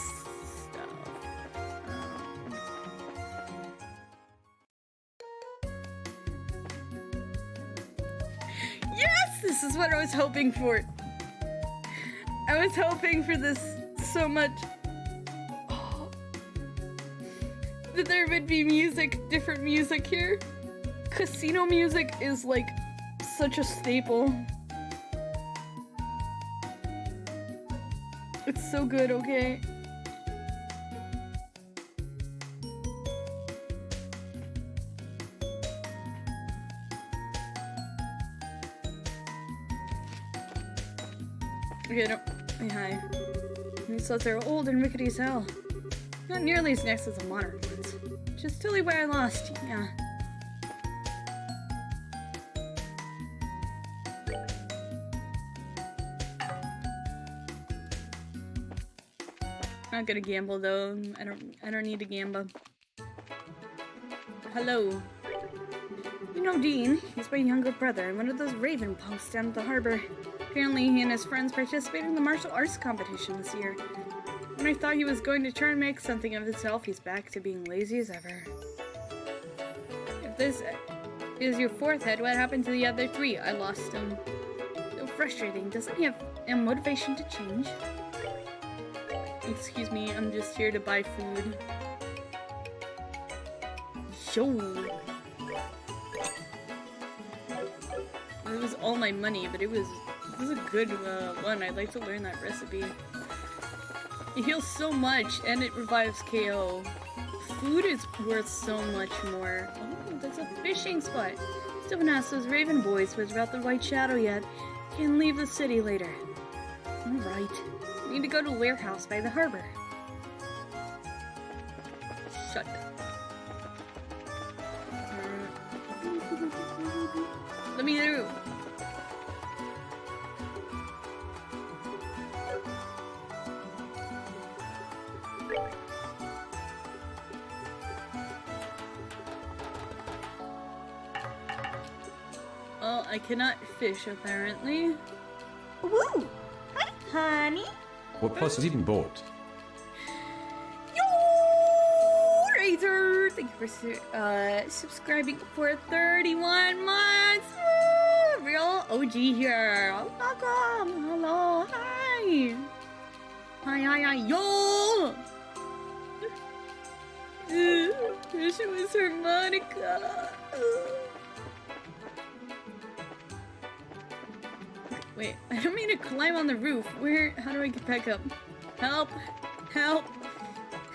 This is what I was hoping for. I was hoping for this so much. That there would be music, different music here. Casino music is like such a staple. It's so good, okay? Okay, no. Hey, hi. These slots are old and rickety as hell. Not nearly as nice as the modern ones. Just totally where I lost, yeah. Not gonna gamble though. I don't need to gamble. Hello. You know Dean, he's my younger brother and one of those raven punks down at the harbor. Apparently he and his friends participated in the martial arts competition this year. When I thought he was going to try and make something of himself, he's back to being lazy as ever. If this is your fourth head, what happened to the other three? I lost him. So frustrating. Doesn't he have a motivation to change? Excuse me, I'm just here to buy food. Yo! It was all my money, but it was a good one. I'd like to learn that recipe. It heals so much, and it revives KO. Food is worth so much more. Oh, that's a fishing spot. Still haven't asked those Raven boys what's about the White Shadow yet. Can leave the city later. Alright. We need to go to the warehouse by the harbor. Shut up. Let me through. Well, I cannot fish apparently. Woo! Hi, honey. What plus is even bought? Yo, Razor! Thank you for subscribing for 31 months. Woo! Real OG here. Welcome. Hello. Hi. Hi. Yo. Wish it was harmonica. Wait, I don't mean to climb on the roof. How do I get back up? Help! Help!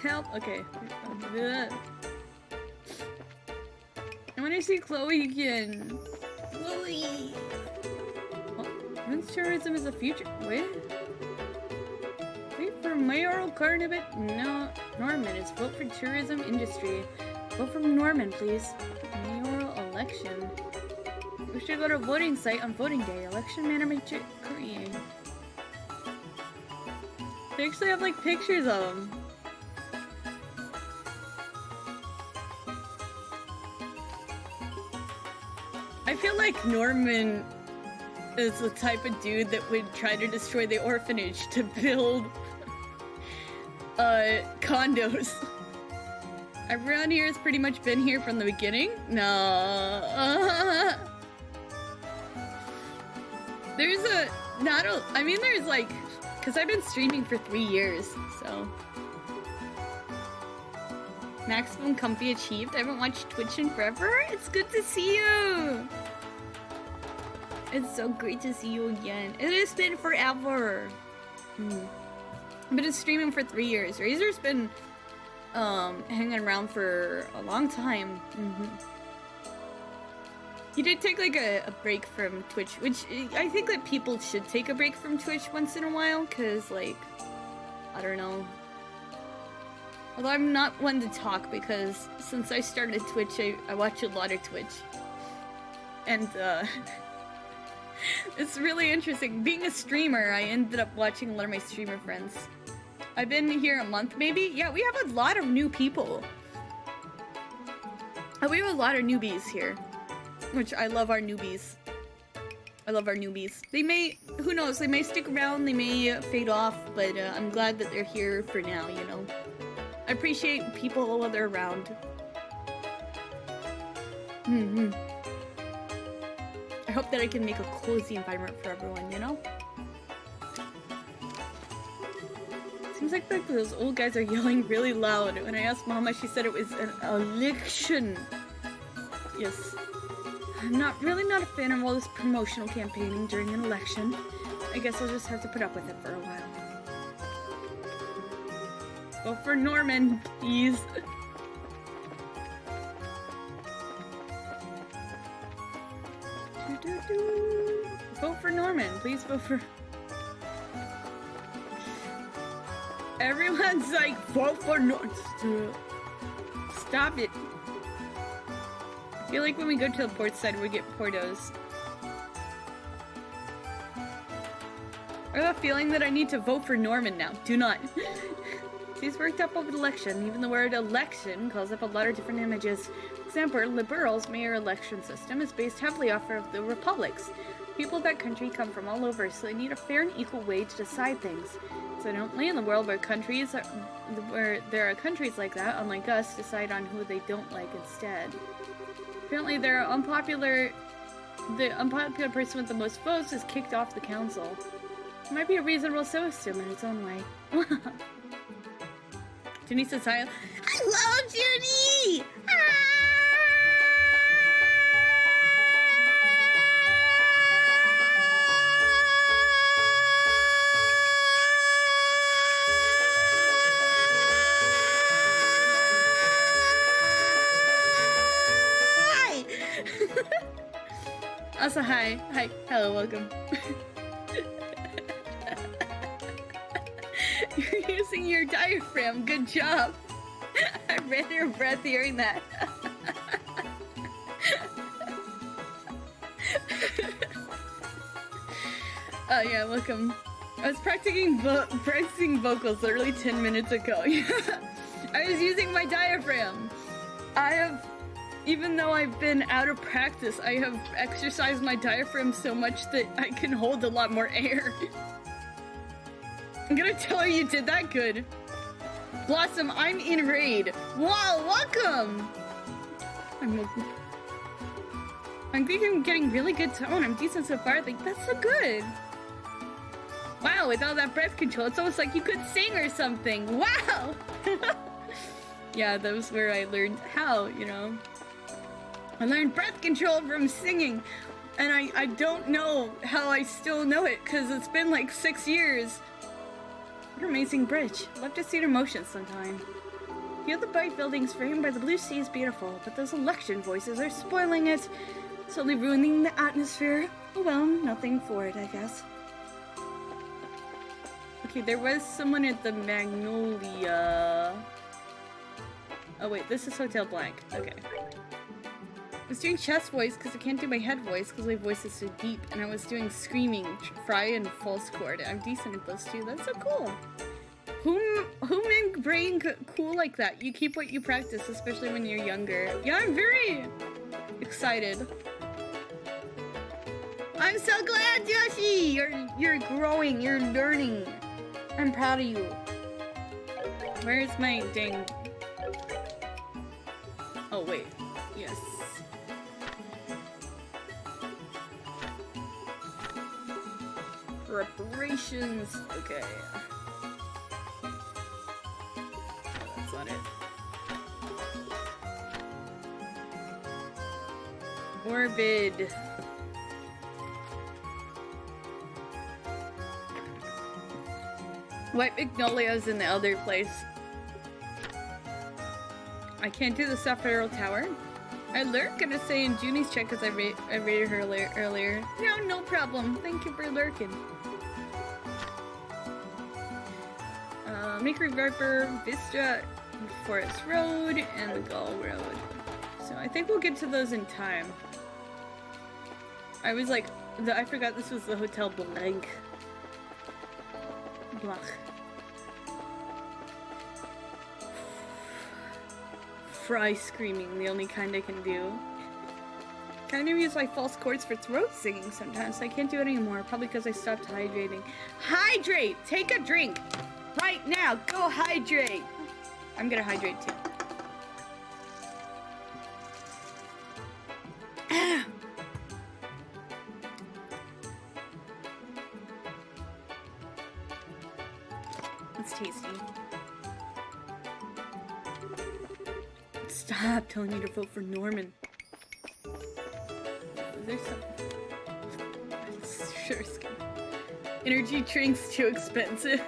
Help! Okay. I want to see Chloe again. Chloe! Oh, when's tourism is the future? Wait for mayoral candidate? No, Norman. It's vote for tourism industry. Vote for Norman, please. Mayoral election. We should go to a voting site on voting day. Election management Korean. They actually have like pictures of them. I feel like Norman is the type of dude that would try to destroy the orphanage to build condos. Everyone here has pretty much been here from the beginning? No. There's there's like, because I've been streaming for 3 years, so. Maximum comfy achieved. I haven't watched Twitch in forever. It's good to see you. It's so great to see you again. It has been forever. I've been streaming for 3 years. Razor's been hanging around for a long time. He did take like a break from Twitch, which I think that people should take a break from Twitch once in a while, because like, I don't know. Although I'm not one to talk, because since I started Twitch, I watch a lot of Twitch. And it's really interesting. Being a streamer, I ended up watching a lot of my streamer friends. I've been here a month maybe. Yeah, we have a lot of new people. We have a lot of newbies here. Which I love our newbies. I love our newbies. They may, who knows, they may stick around, they may fade off, but I'm glad that they're here for now, you know. I appreciate people while they're around. I hope that I can make a cozy environment for everyone, you know? Seems like those old guys are yelling really loud. When I asked Mama, she said it was an election. Yes. I'm really not a fan of all this promotional campaigning during an election. I guess I'll just have to put up with it for a while. Vote for Norman, please. Vote for Norman, please vote for... Everyone's like, vote for Norman. Stop it. I feel like when we go to the port side, we get Portos. I have a feeling that I need to vote for Norman now. Do not. She's worked up over the election. Even the word election calls up a lot of different images. For example, Liberals' mayor election system is based heavily off of the republics. People of that country come from all over, so they need a fair and equal way to decide things. So only in the world where there are countries like that, unlike us, decide on who they don't like instead. Apparently, the unpopular person with the most votes is kicked off the council. It might be a reasonable system in its own way. Junie says hi. I love Junie! Also, hi. Hi. Hello, welcome. You're using your diaphragm. Good job. I ran your breath hearing that. Oh, yeah, welcome. I was practicing vocals literally 10 minutes ago. I was using my diaphragm. Even though I've been out of practice, I have exercised my diaphragm so much that I can hold a lot more air. I'm gonna tell her you did that good. Blossom, I'm in raid. Wow, welcome! I think I'm getting really good tone. I'm decent so far. Like, that's so good. Wow, with all that breath control, it's almost like you could sing or something. Wow! Yeah, that was where I learned how, you know. I learned breath control from singing, and I don't know how I still know it, because it's been like 6 years. What an amazing bridge. I'd love to see it in motion sometime. The other bright buildings framed by the blue sea is beautiful, but those election voices are spoiling it. It's only ruining the atmosphere. Oh well, nothing for it, I guess. Okay, there was someone at the Magnolia. Oh wait, this is Hotel Blank. Okay. I was doing chest voice because I can't do my head voice because my voice is so deep, and I was doing screaming, fry, and false chord. I'm decent at those two. That's so cool. Who made brain cool like that? You keep what you practice, especially when you're younger. Yeah, I'm very excited. I'm so glad, Yoshi! You're growing, you're learning. I'm proud of you. Where's my dang... Oh, wait. Yes. Reparations. Okay. That's not it. Orbid. White Magnolia's in the other place. I can't do the Sapphire Tower. I lurk, gonna say in Junie's check because I rated her earlier. No problem. Thank you for lurking. Maker Viper, Vista, Forest Road, and the Gull Road. So I think we'll get to those in time. I was like, I forgot this was the Hotel Blanc. Blanc. Fry screaming, the only kind I can do. Kind of use like false chords for throat singing sometimes. I can't do it anymore, probably because I stopped hydrating. Hydrate! Take a drink! Right now! Go hydrate! I'm gonna hydrate too. It's tasty. Stop telling me to vote for Norman. There's some... Sure, skin. Energy drinks too expensive.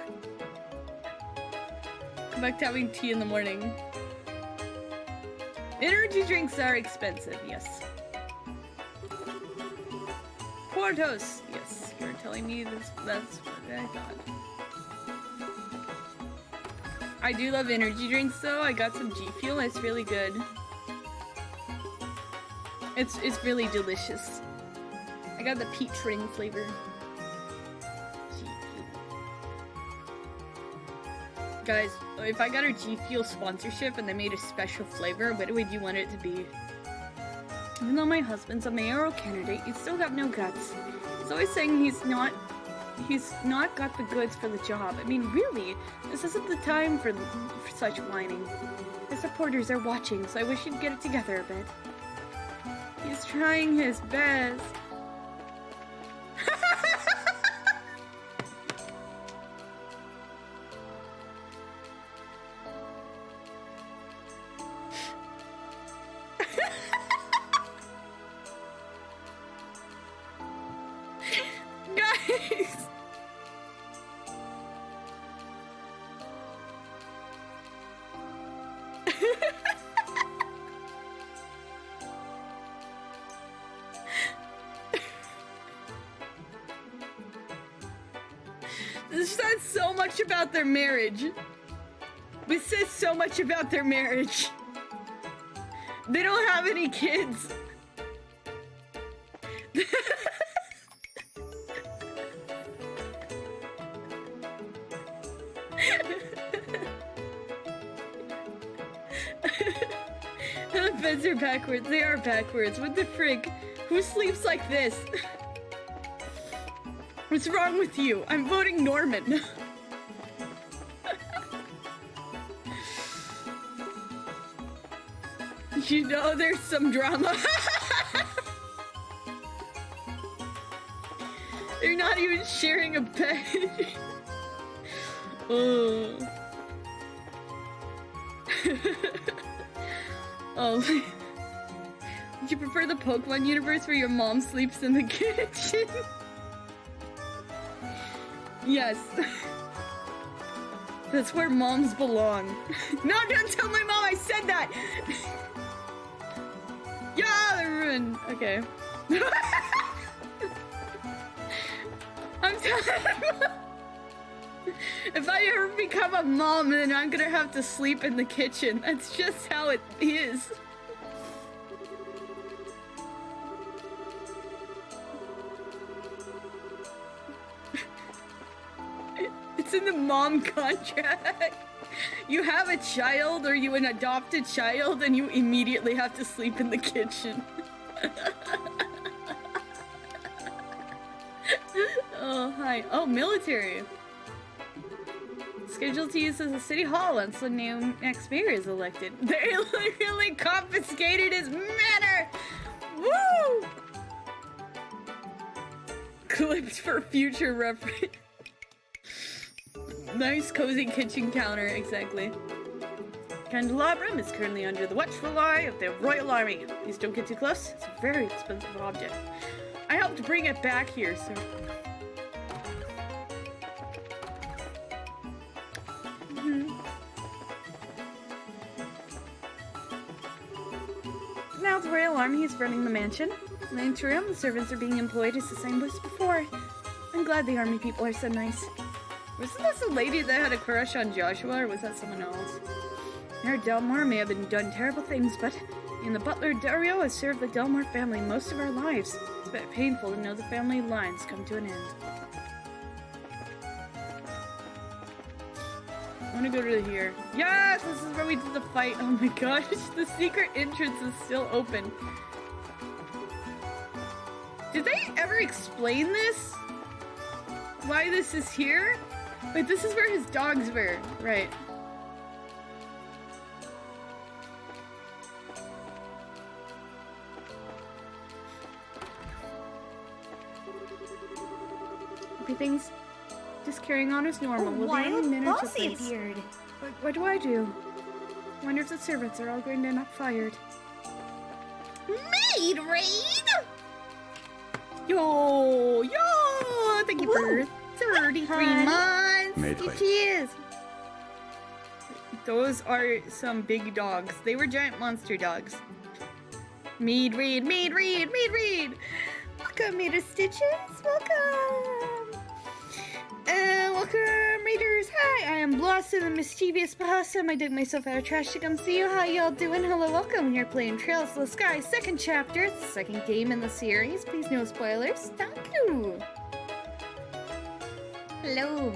Go back to having tea in the morning. Energy drinks are expensive, yes. Portos! Yes, you're telling me this, that's what I thought. I do love energy drinks though. I got some G Fuel, it's really good. It's really delicious. I got the peach ring flavor. Guys, if I got a G Fuel sponsorship and they made a special flavor, what would you want it to be? Even though my husband's a mayoral candidate, he's still got no guts. He's always saying he's not got the goods for the job. I mean, really, this isn't the time for such whining. His supporters are watching, so I wish he'd get it together a bit. He's trying his best. Guys! This says so much about their marriage. This says so much about their marriage. They don't have any kids. The beds are backwards. They are backwards. What the frick? Who sleeps like this? What's wrong with you? I'm voting Norman. You know there's some drama. They're not even sharing a bed. Oh. Oh. Would you prefer the Pokemon universe where your mom sleeps in the kitchen? Yes. That's where moms belong. No, don't tell my mom I said that! Yeah, they're ruined. Okay. I'm telling you. If I ever become a mom, then I'm gonna have to sleep in the kitchen. That's just how it is. It's in the mom contract. You have a child or you an adopted child and you immediately have to sleep in the kitchen. hi. Oh, military. Scheduled to use as a city hall once the new next mayor is elected. They literally confiscated his manor! Woo! Clipped for future reference. Nice cozy kitchen counter, exactly. Candelabrum is currently under the watchful eye of the Royal Army. Please don't get too close. It's a very expensive object. I helped bring it back here, so... Now the Royal Army is running the mansion. In the interim, the servants are being employed as the same as before. I'm glad the army people are so nice. Wasn't this a lady that had a crush on Joshua, or was that someone else? Mayor Delmar may have been done terrible things, but in the butler Dario has served the Delmar family most of our lives. It's a bit painful to know the family lines come to an end. I want to go to here. Yes, this is where we did the fight. Oh my gosh, the secret entrance is still open. Did they ever explain this? Why this is here? Wait, this is where his dogs were. Right. Everything's just carrying on as normal. We'll be any minute to Bossy appeared. What do I do? Wonder if the servants are all going to end up fired. Maid raid! Yo! Thank you for 33 months! Maid raid. Cheers! Those are some big dogs. They were giant monster dogs. Mead read! Welcome, Mater Stitches! Welcome! Welcome, readers! Hi, I am Blossom, the mischievous Opossum. I dug myself out of trash to come see you. How y'all doing? Hello, welcome. We're playing Trails to the Sky, second chapter. It's the second game in the series. Please no spoilers. Thank you. Hello.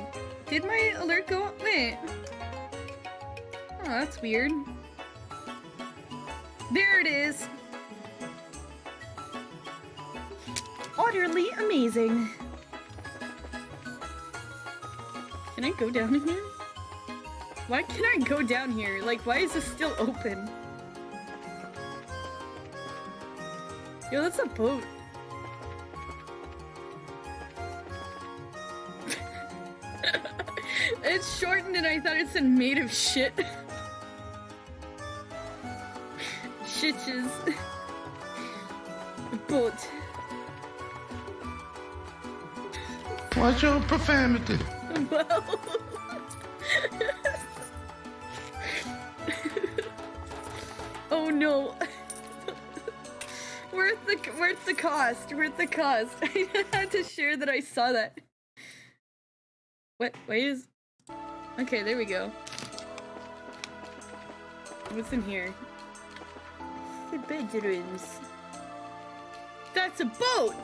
Did my alert go up? Wait. Oh, that's weird. There it is. Utterly amazing. Can I go down here? Why can I go down here? Like, why is this still open? Yo, that's a boat. It's shortened and I thought it said made of shit. Shitches. Boat. What's your profanity? Well. Oh no. Worth the cost. Worth the cost. I had to share that I saw that. What? Wait, is... Okay, there we go. What's in here? The bedrooms. That's a boat!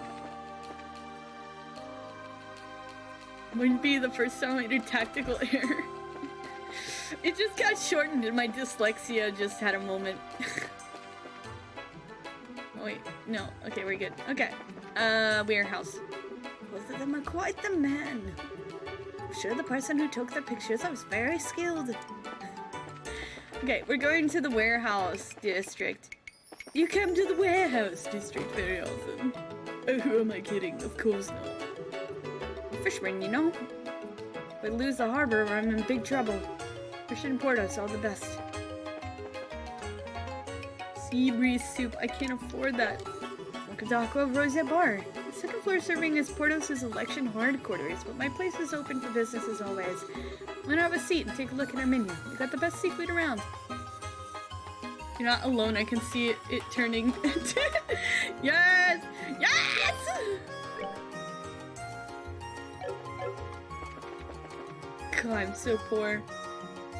Wouldn't be the first time I did tactical error. It just got shortened and my dyslexia just had a moment. Oh, wait, no. Okay, we're good. Okay. Warehouse. Both of them are quite the men. I'm sure the person who took the pictures was very skilled. Okay, we're going to the warehouse district. You come to the warehouse district very often. Oh, who am I kidding? Of course not. Fisherman, you know? If we lose the harbor, I'm in big trouble. Fish and Portos, all the best. Sea breeze soup, I can't afford that. Wakadako Rosette Bar. The second floor serving as Portos' election headquarters, but my place is open for business as always. Why not have a seat and take a look at our menu? We got the best seafood around. You're not alone, I can see it turning. Yes! Yes! God, I'm so poor.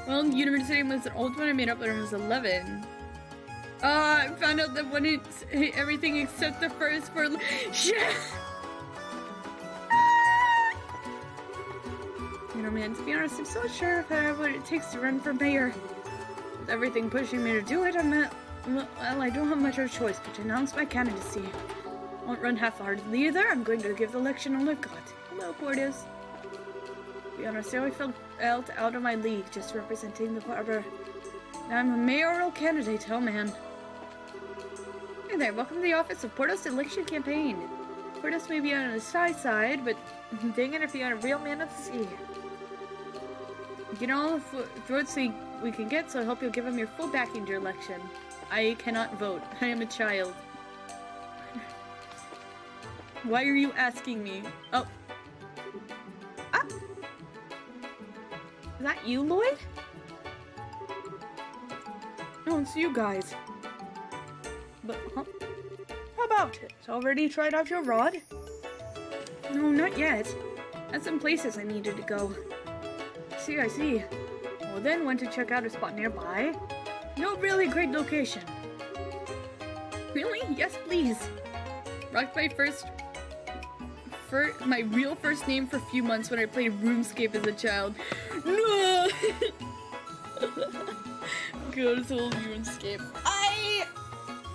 Well, university was an old one I made up when I was 11. I found out that when it's everything except the first for shit. You know, man, to be honest, I'm so sure if I have what it takes to run for mayor. With everything pushing me to do it, well, I don't have much of a choice but to announce my candidacy. I won't run half-heartedly either. I'm going to give the election all I've got. Hello, Portis. To be honest, I always felt out of my league just representing the harbor. Now I'm a mayoral candidate, oh man. Hey there, welcome to the office of Portis election campaign. Portis may be on his side, but dang it if you're a real man of the sea. You know, votes we can get, so I hope you'll give him your full backing to your election. I cannot vote. I am a child. Why are you asking me? Oh. Ah! Is that you, Lloyd? No, it's you guys. But, huh? How about it? Already tried out your rod? No, not yet. Had some places I needed to go. I see. Well, then went to check out a spot nearby. No really great location. Really? Yes, please. Rocked my real first name for a few months when I played RuneScape as a child. No! Good old RuneScape. I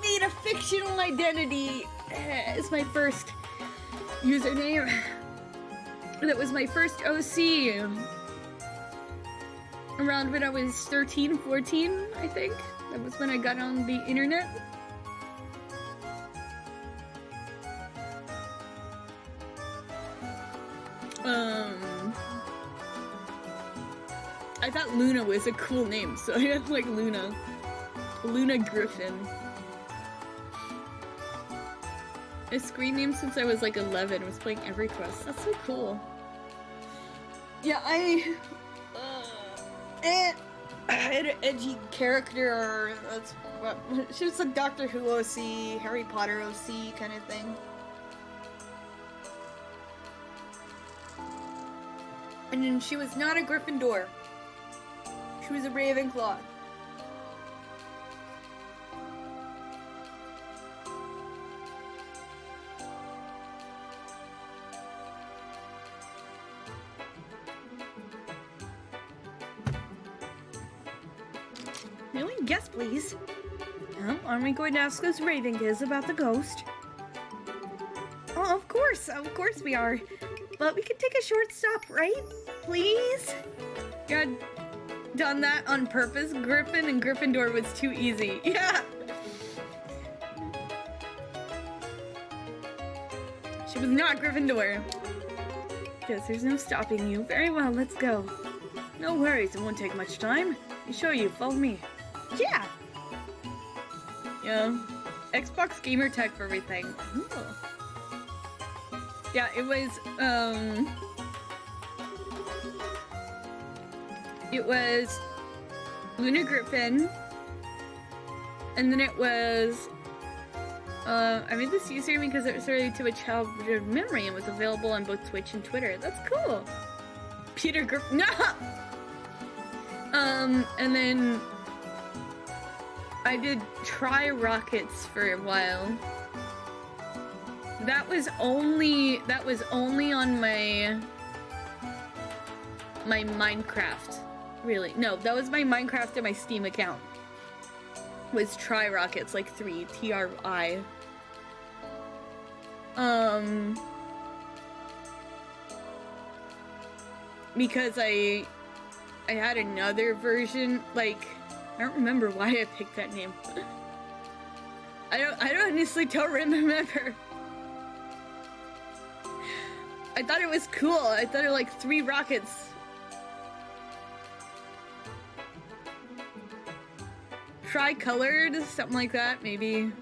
made a fictional identity as my first username. That was my first OC. Around when I was 13, 14, I think. That was when I got on the internet. I thought Luna was a cool name, so I had like Luna. Luna Griffin. I screen named since I was like 11, was playing EverQuest. That's so cool. Yeah, I had an edgy character. That's what she was a Doctor Who OC, Harry Potter OC kind of thing. And then she was not a Gryffindor. She was a Ravenclaw. Really? Yes, please. Well, aren't we going to ask those Raven kids about the ghost? Oh, of course we are. But we could take a short stop, right? Please? God, done that on purpose. Griffin and Gryffindor was too easy. Yeah. She was not Gryffindor. Guess there's no stopping you. Very well, let's go. No worries, it won't take much time. I'll show you, follow me. Yeah. Yeah. Xbox gamer tag for everything. Ooh. Yeah, it was Luna Griffin, and then it was I made this username because it was related to a childhood memory and was available on both Twitch and Twitter. That's cool. Peter Griffin. No. And then I did Try Rockets for a while. That was only on my Minecraft. Really? No, that was my Minecraft and my Steam account. Was Try Rockets, like 3 TRI. Because I had another version, like, I don't remember why I picked that name. I honestly don't remember. I thought it was cool. I thought it was like 3 rockets. Tri-colored, something like that, maybe.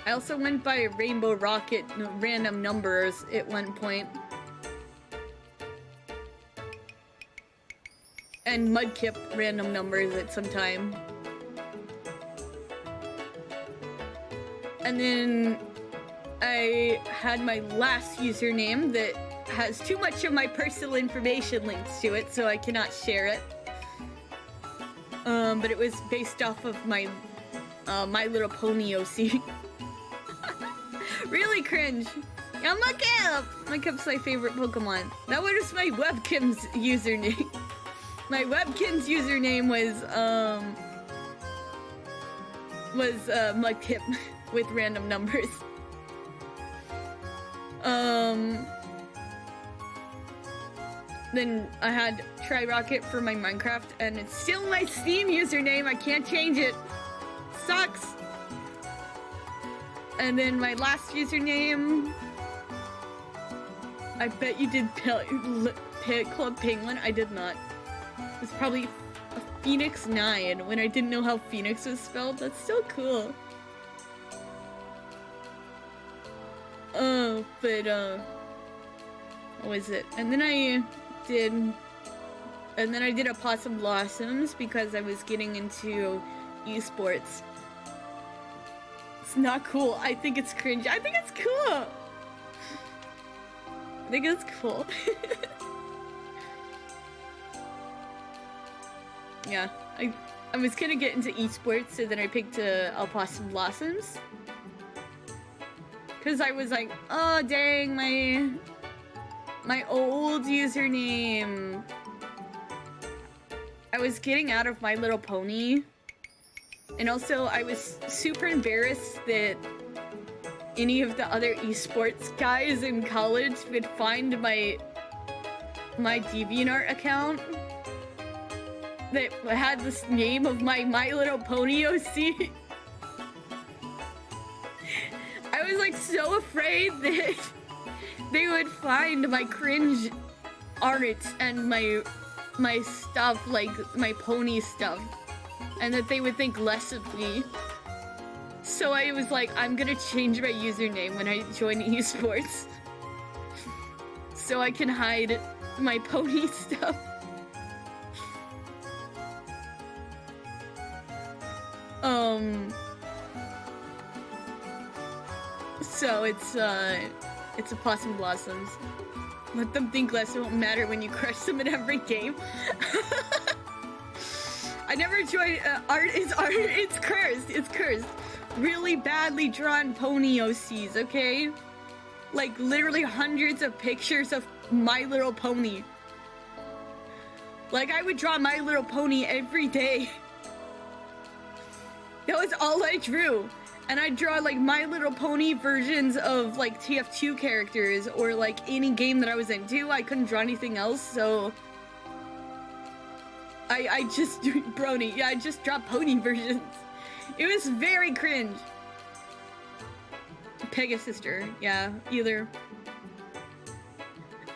I also went by Rainbow Rocket random numbers at one point. And Mudkip random numbers at some time. And then I had my last username that has too much of my personal information linked to it, so I cannot share it. But it was based off of my My Little Pony OC. Really cringe. Yeah, Mudkip! Mudkip's my favorite Pokemon. That was my webkim's username. My webkin's username was Mudkip with random numbers. then I had Try Rocket for my Minecraft, and it's still my Steam username. I can't change it. Sucks. And then my last username, I bet you did Club Penguin. I did not. It was probably Phoenix 9 when I didn't know how Phoenix was spelled. That's so cool. But what was it? And then I did Opossum Blossoms because I was getting into esports. It's not cool. I think it's cringe. I think it's cool. I think it's cool. Yeah, I was gonna get into esports, so then I picked Opossum Blossoms. Cause I was like, oh dang, my old username. I was getting out of My Little Pony. And also I was super embarrassed that any of the other esports guys in college would find my DeviantArt account that had this name of my Little Pony OC. I was like so afraid that they would find my cringe art and my stuff, like my pony stuff, and that they would think less of me. So I was like, I'm gonna change my username when I join esports so I can hide my pony stuff. So it's Opossum Blossoms. Let them think less, it won't matter when you crush them in every game. I never joined art, it's cursed. Really badly drawn pony OCs, okay? Like literally hundreds of pictures of My Little Pony. Like I would draw My Little Pony every day. That was all I drew. And I'd draw like My Little Pony versions of like TF2 characters or like any game that I was into. I couldn't draw anything else, so I just brony. Yeah, I just draw pony versions. It was very cringe. Pegasister, yeah, either.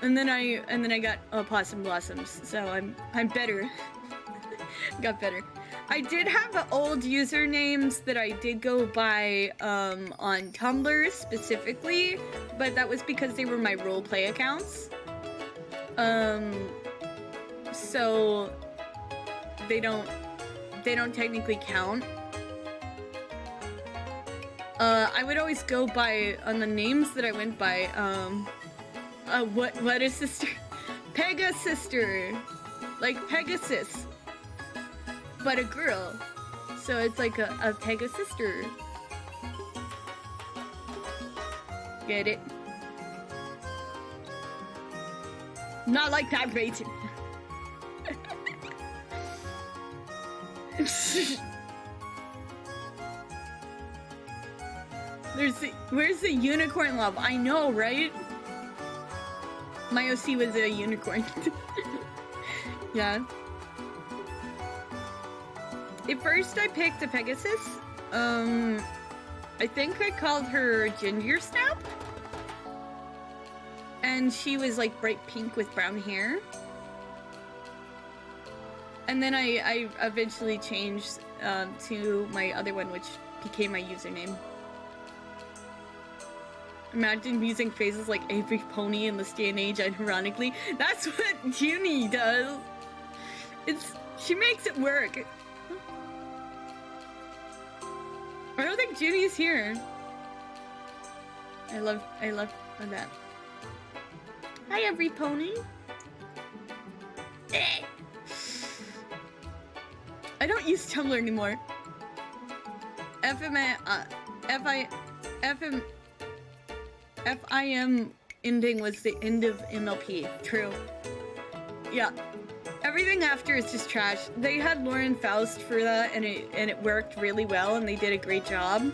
And then I got Opossum Blossoms, so I'm better. Got better. I did have old usernames that I did go by on Tumblr specifically, but that was because they were my roleplay accounts. So they don't technically count. I would always go by on the names that I went by. What is sister? Pegasister, like Pegasus, but a girl. So it's like a Pegasister. Get it? Not like that, Rachel. Where's the unicorn love? I know, right? My OC was a unicorn. Yeah. At first I picked a Pegasus. I think I called her Ginger Snap. And she was like bright pink with brown hair. And then I eventually changed to my other one, which became my username. Imagine using phrases like every pony in this day and age, ironically. That's what Junie does. She makes it work. I don't think Junie's here. I love that. Hi, every pony. I don't use Tumblr anymore. FIM ending was the end of MLP. True. Yeah. Everything after is just trash. They had Lauren Faust for that, and it worked really well, and they did a great job.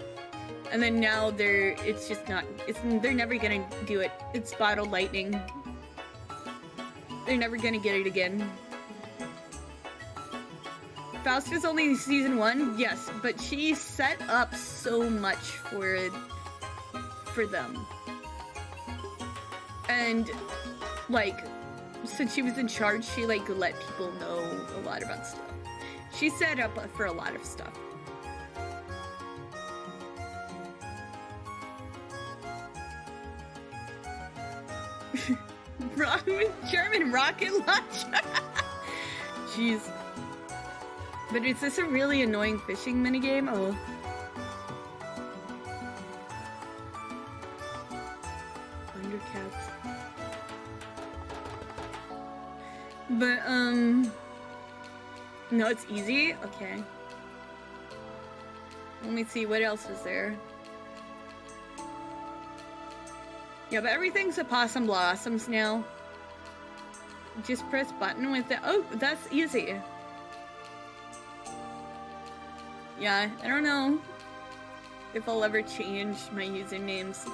And then now they're never gonna do it. It's Bottle Lightning. They're never gonna get it again. Faust was only season 1, yes, but she set up so much for them. And, like, since she was in charge, she, like, let people know a lot about stuff. She set up for a lot of stuff. German rocket launcher. Jeez. But is this a really annoying fishing minigame? Oh. Thundercats. But, no, it's easy? Okay. Let me see, what else was there? Yeah, but everything's Opossum Blossoms now. Just press button with it. Oh, that's easy. Yeah, I don't know if I'll ever change my usernames.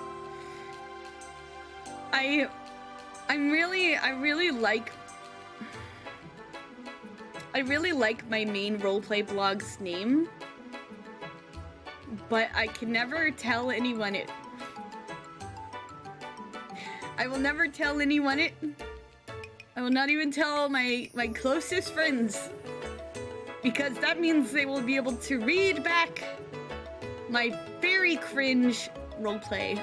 I really like my main roleplay blog's name, but I can never tell anyone it. I will never tell anyone it. I will not even tell my closest friends, because that means they will be able to read back my very cringe roleplay.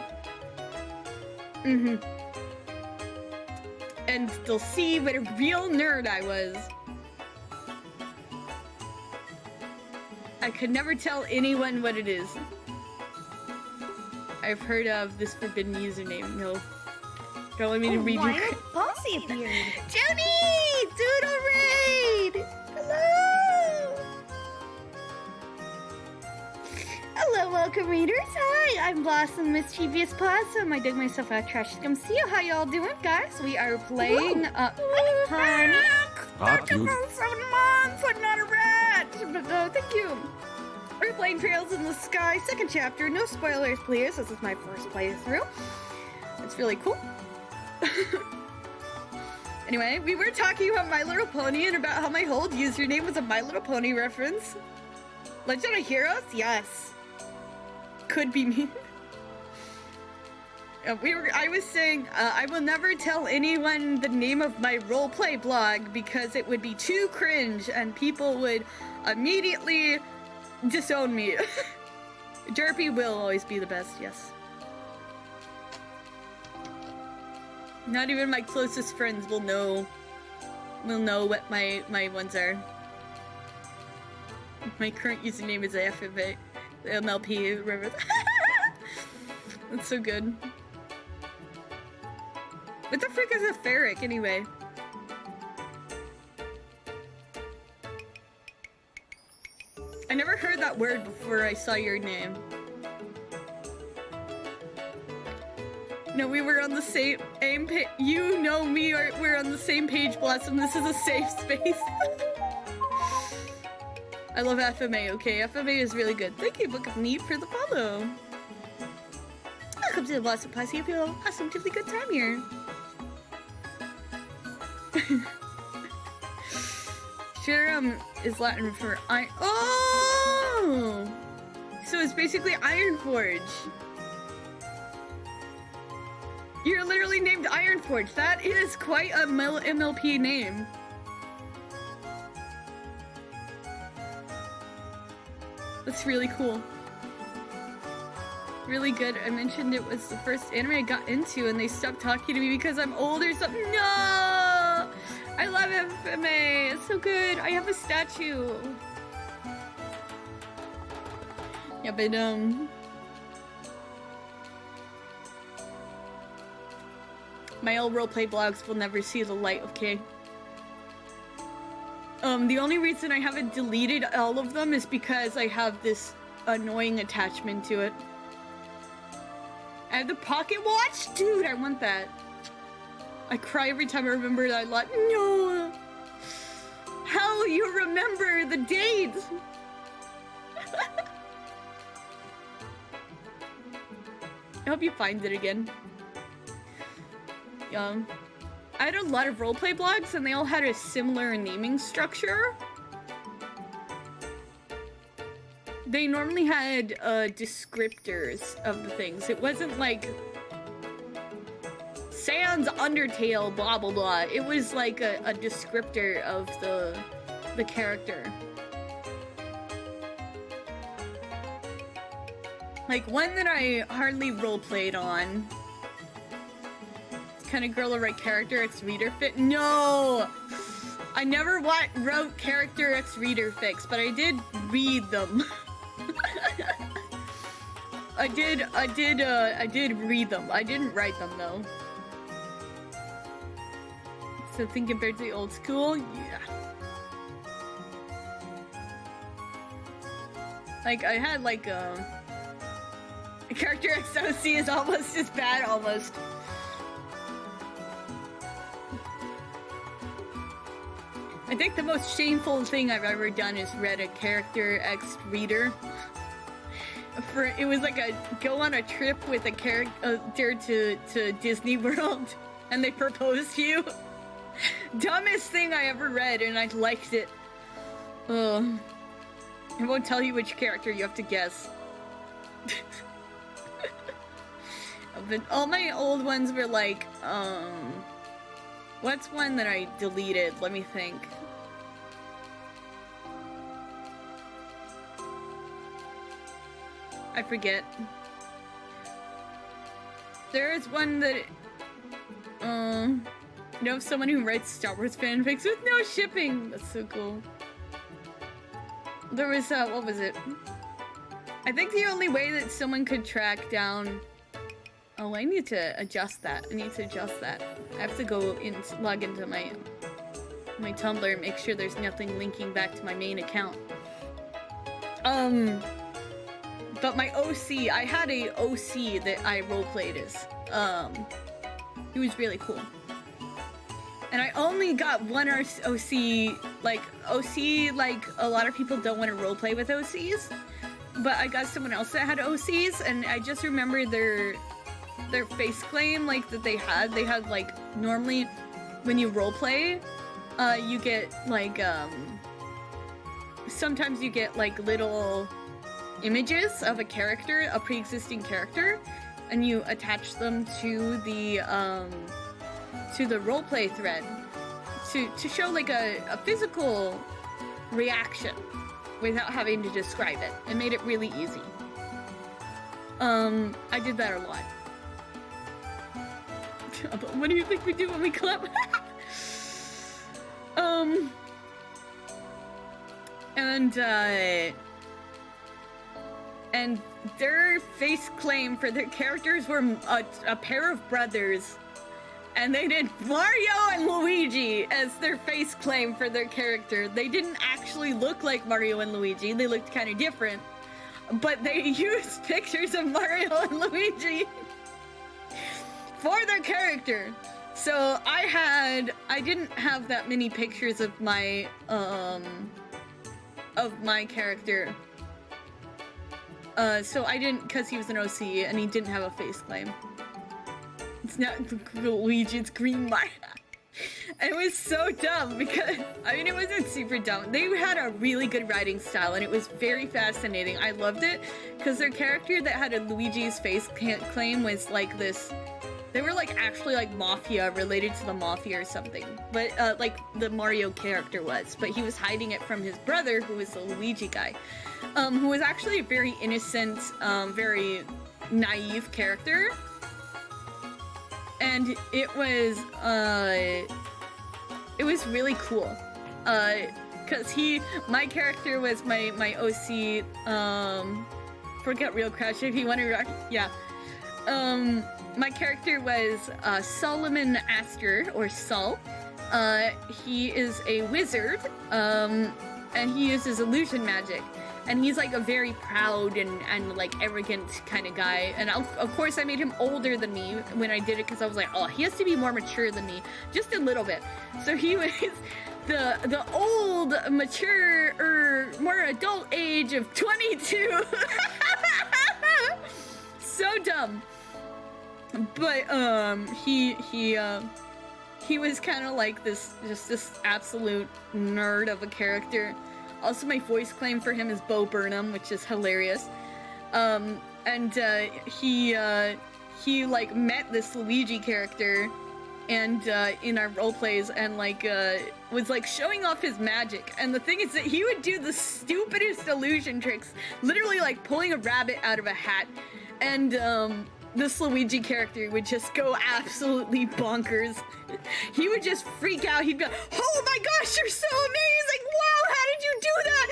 And they'll see what a real nerd I was. I could never tell anyone what it is. I've heard of this forbidden username. No. Don't want me to read wild you. Bossy appeared. Junie! Doodle Raid! Hello! Hello, welcome readers. Hi, I'm Blossom, mischievous Possum. I dug myself out of trash to come see you. How y'all doing, guys? We are playing, Honey. Ah, dude. 7 months! I'm not a rat! But, thank you. We're playing Trails in the Sky, 2nd chapter. No spoilers, please. This is my first playthrough. It's really cool. Anyway, we were talking about My Little Pony and about how my whole username was a My Little Pony reference. Legend of Heroes? Yes. Could be me. I was saying, I will never tell anyone the name of my roleplay blog because it would be too cringe and people would immediately disown me. Derpy will always be the best, yes. Not even my closest friends will know what my ones are. My current username is AFMA, MLP, remember? That's so good. What the frick is a ferric, anyway? I never heard that word before I saw your name. No, we were on the same page. You know me, we're on the same page, Blossom. This is a safe space. I love FMA, okay? FMA is really good. Thank you, Book of Neat, for the follow. Welcome to the Blossom Posse. I feel awesome, really good time here. Sharum is Latin for iron. Oh! So it's basically Ironforge. You're literally named Ironforge. That is quite a MLP name. That's really cool. Really good. I mentioned it was the first anime I got into and they stopped talking to me because I'm old or something. No! I love FMA. It's so good. I have a statue. Yeah, but my old roleplay blogs will never see the light, okay? The only reason I haven't deleted all of them is because I have this annoying attachment to it. I have the pocket watch? Dude, I want that. I cry every time I remember that. I'm like, no! How you remember the date? I hope you find it again. I had a lot of roleplay blogs, and they all had a similar naming structure. They normally had descriptors of the things. It wasn't like Sans Undertale blah blah blah. It was like a descriptor of the character. Like one that I hardly roleplayed on. Kind of girl to write character X reader fit. No! I never wrote character X reader fics, but I did read them. I did read them. I didn't write them though. So think compared to the old school, yeah. Like I had like character XOC is almost as bad almost. I think the most shameful thing I've ever done is read a character X reader. It was like a go on a trip with a character to Disney World, and they proposed to you. Dumbest thing I ever read, and I liked it. I won't tell you which character, you have to guess. But all my old ones were like, what's one that I deleted? Let me think. I forget. There is one that, you know, someone who writes Star Wars fanfics with no shipping. That's so cool. There was, what was it? I think the only way that someone could track down... Oh, I need to adjust that. I need to adjust that. I have to go in, log into my Tumblr and make sure there's nothing linking back to my main account. But my OC, I had a OC that I roleplayed as. He was really cool. And I only got one OC, like, a lot of people don't want to roleplay with OCs. But I got someone else that had OCs, and I just remember their face claim, like, that they had. They had, like, normally, when you roleplay, you get, like, sometimes you get, like, little images of a character, a pre-existing character, and you attach them to the roleplay thread to show like a physical reaction without having to describe it. It made it really easy. I did that a lot. But what do you think we do when we clap? And their face claim for their characters were a pair of brothers. And they did Mario and Luigi as their face claim for their character. They didn't actually look like Mario and Luigi. They looked kind of different. But they used pictures of Mario and Luigi for their character. So I didn't have that many pictures of my character. So I didn't, because he was an OC and he didn't have a face claim. It's not Luigi, it's Green Mario. And it was so dumb because, I mean, it wasn't super dumb. They had a really good writing style and it was very fascinating. I loved it because their character that had a Luigi's face claim was like this. They were like actually like mafia, related to the mafia or something. But like the Mario character was. But he was hiding it from his brother, who was the Luigi guy. Who was actually a very innocent, very naive character. And it was really cool. Cause my character was my OC, forget Real Crash if you want to, yeah. My character was Solomon Aster, or Sol. He is a wizard, and he uses illusion magic. And he's like a very proud and like arrogant kind of guy. And of course I made him older than me when I did it because I was like, oh, he has to be more mature than me. Just a little bit. So he was the old, mature, or more adult age of 22. So dumb. But he he was kind of like this absolute nerd of a character. Also, my voice claim for him is Bo Burnham, which is hilarious. He like met this Luigi character, and in our role plays, and like was like showing off his magic. And the thing is that he would do the stupidest illusion tricks, literally like pulling a rabbit out of a hat, and this Luigi character would just go absolutely bonkers. He would just freak out. He'd go, "Oh my gosh, you're so amazing! Wow, how did you do that?"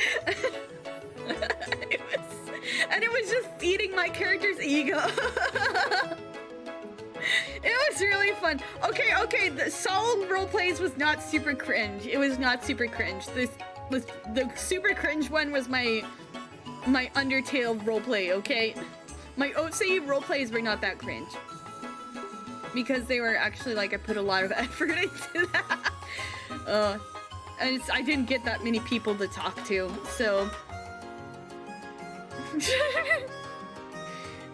It was just feeding my character's ego. It was really fun. Okay, the solo roleplays was not super cringe. It was not super cringe. The super cringe one was my Undertale roleplay, okay? My OC roleplays were not that cringe. Because they were actually, like, I put a lot of effort into that. And I didn't get that many people to talk to, so...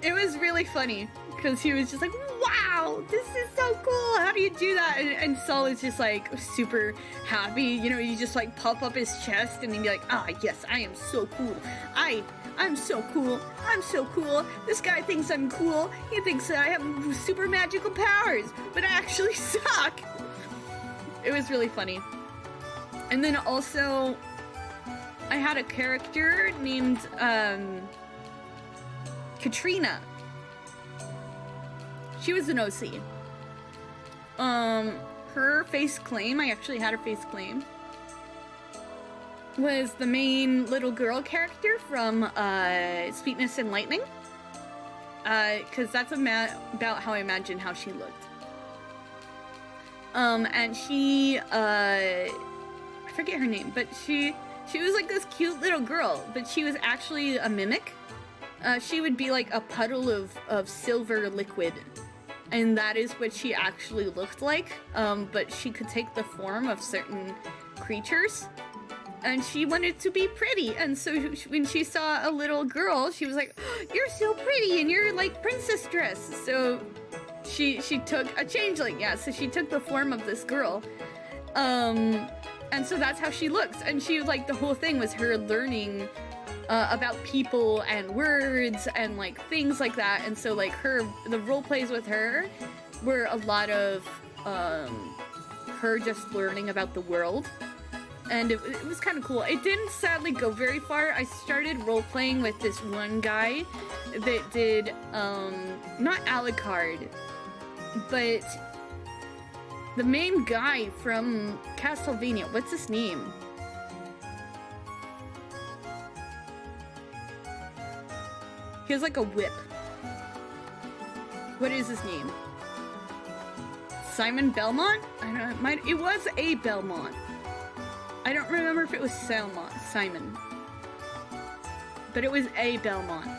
It was really funny, because he was just like, "Wow, this is so cool, how do you do that?" And Saul is just like super happy, you know, you just like puff up his chest and he'd be like, "Ah, yes, I am so cool. I'm so cool. I'm so cool. This guy thinks I'm cool. He thinks that I have super magical powers, but I actually suck." It was really funny. And then also, I had a character named, Katrina. She was an OC. Her face claim, I actually had her face claim, was the main little girl character from Sweetness and Lightning. Because that's about how I imagine how she looked. And she, I forget her name, but she was like this cute little girl, but she was actually a mimic. She would be like a puddle of silver liquid. And that is what she actually looked like. But she could take the form of certain creatures. And she wanted to be pretty. And so when she saw a little girl, she was like, "Oh, you're so pretty and you're like princess dress." So she took a changeling, yeah. So she took the form of this girl. And so that's how she looks. And she was like, the whole thing was her learning about people and words and like things like that. And so like the role plays with her were a lot of her just learning about the world. And it was kind of cool. It didn't sadly go very far. I started role playing with this one guy that did not Alucard, but the main guy from Castlevania. What's his name? He has like a whip. What is his name? Simon Belmont? I don't know. It was a Belmont. I don't remember if it was Simon. But it was a Belmont.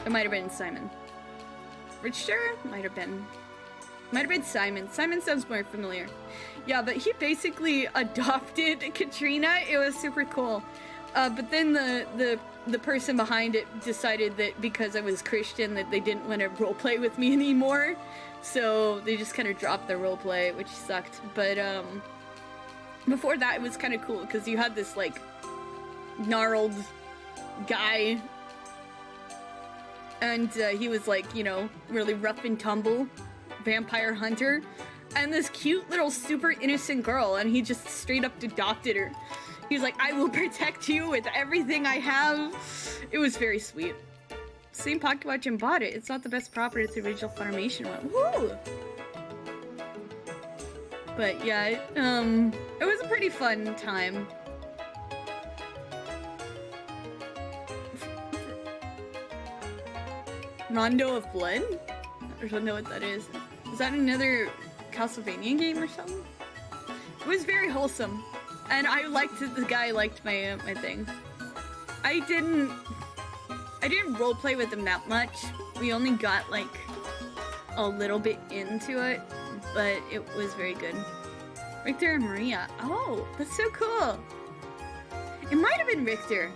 It might have been Simon. Richter? Might have been Simon. Simon sounds more familiar. Yeah, but he basically adopted Katrina. It was super cool. But then the person behind it decided that because I was Christian that they didn't want to roleplay with me anymore. So they just kind of dropped their roleplay, which sucked. But before that, it was kind of cool because you had this like gnarled guy, and he was like, you know, really rough and tumble vampire hunter, and this cute little super innocent girl, and he just straight up adopted her. He's like, "I will protect you with everything I have." It was very sweet. Same Pocket Watch and bought it. It's not the best property, it's the original Funimation one. Woo! But yeah, it was a pretty fun time. Rondo of Blood? I don't know what that is. Is that another Castlevania game or something? It was very wholesome. And I liked that the guy liked my thing. I didn't roleplay with him that much. We only got like a little bit into it, but it was very good. Richter and Maria. Oh, that's so cool. It might have been Richter.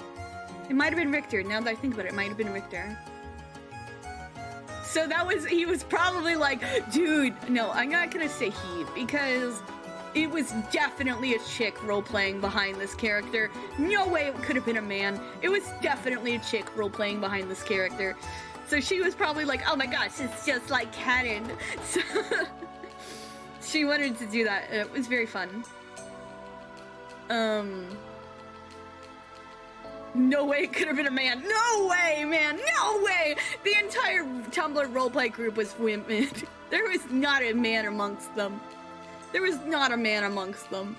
Now that I think about it, it might have been Richter. So he was probably like, dude, no, I'm not gonna say he, because it was definitely a chick role-playing behind this character. No way it could have been a man. It was definitely a chick role-playing behind this character. So she was probably like, oh my gosh, it's just like canon. So she wanted to do that. It was very fun. No way it could have been a man. No way, man. No way. The entire Tumblr roleplay group was women. There was not a man amongst them. There was not a man amongst them.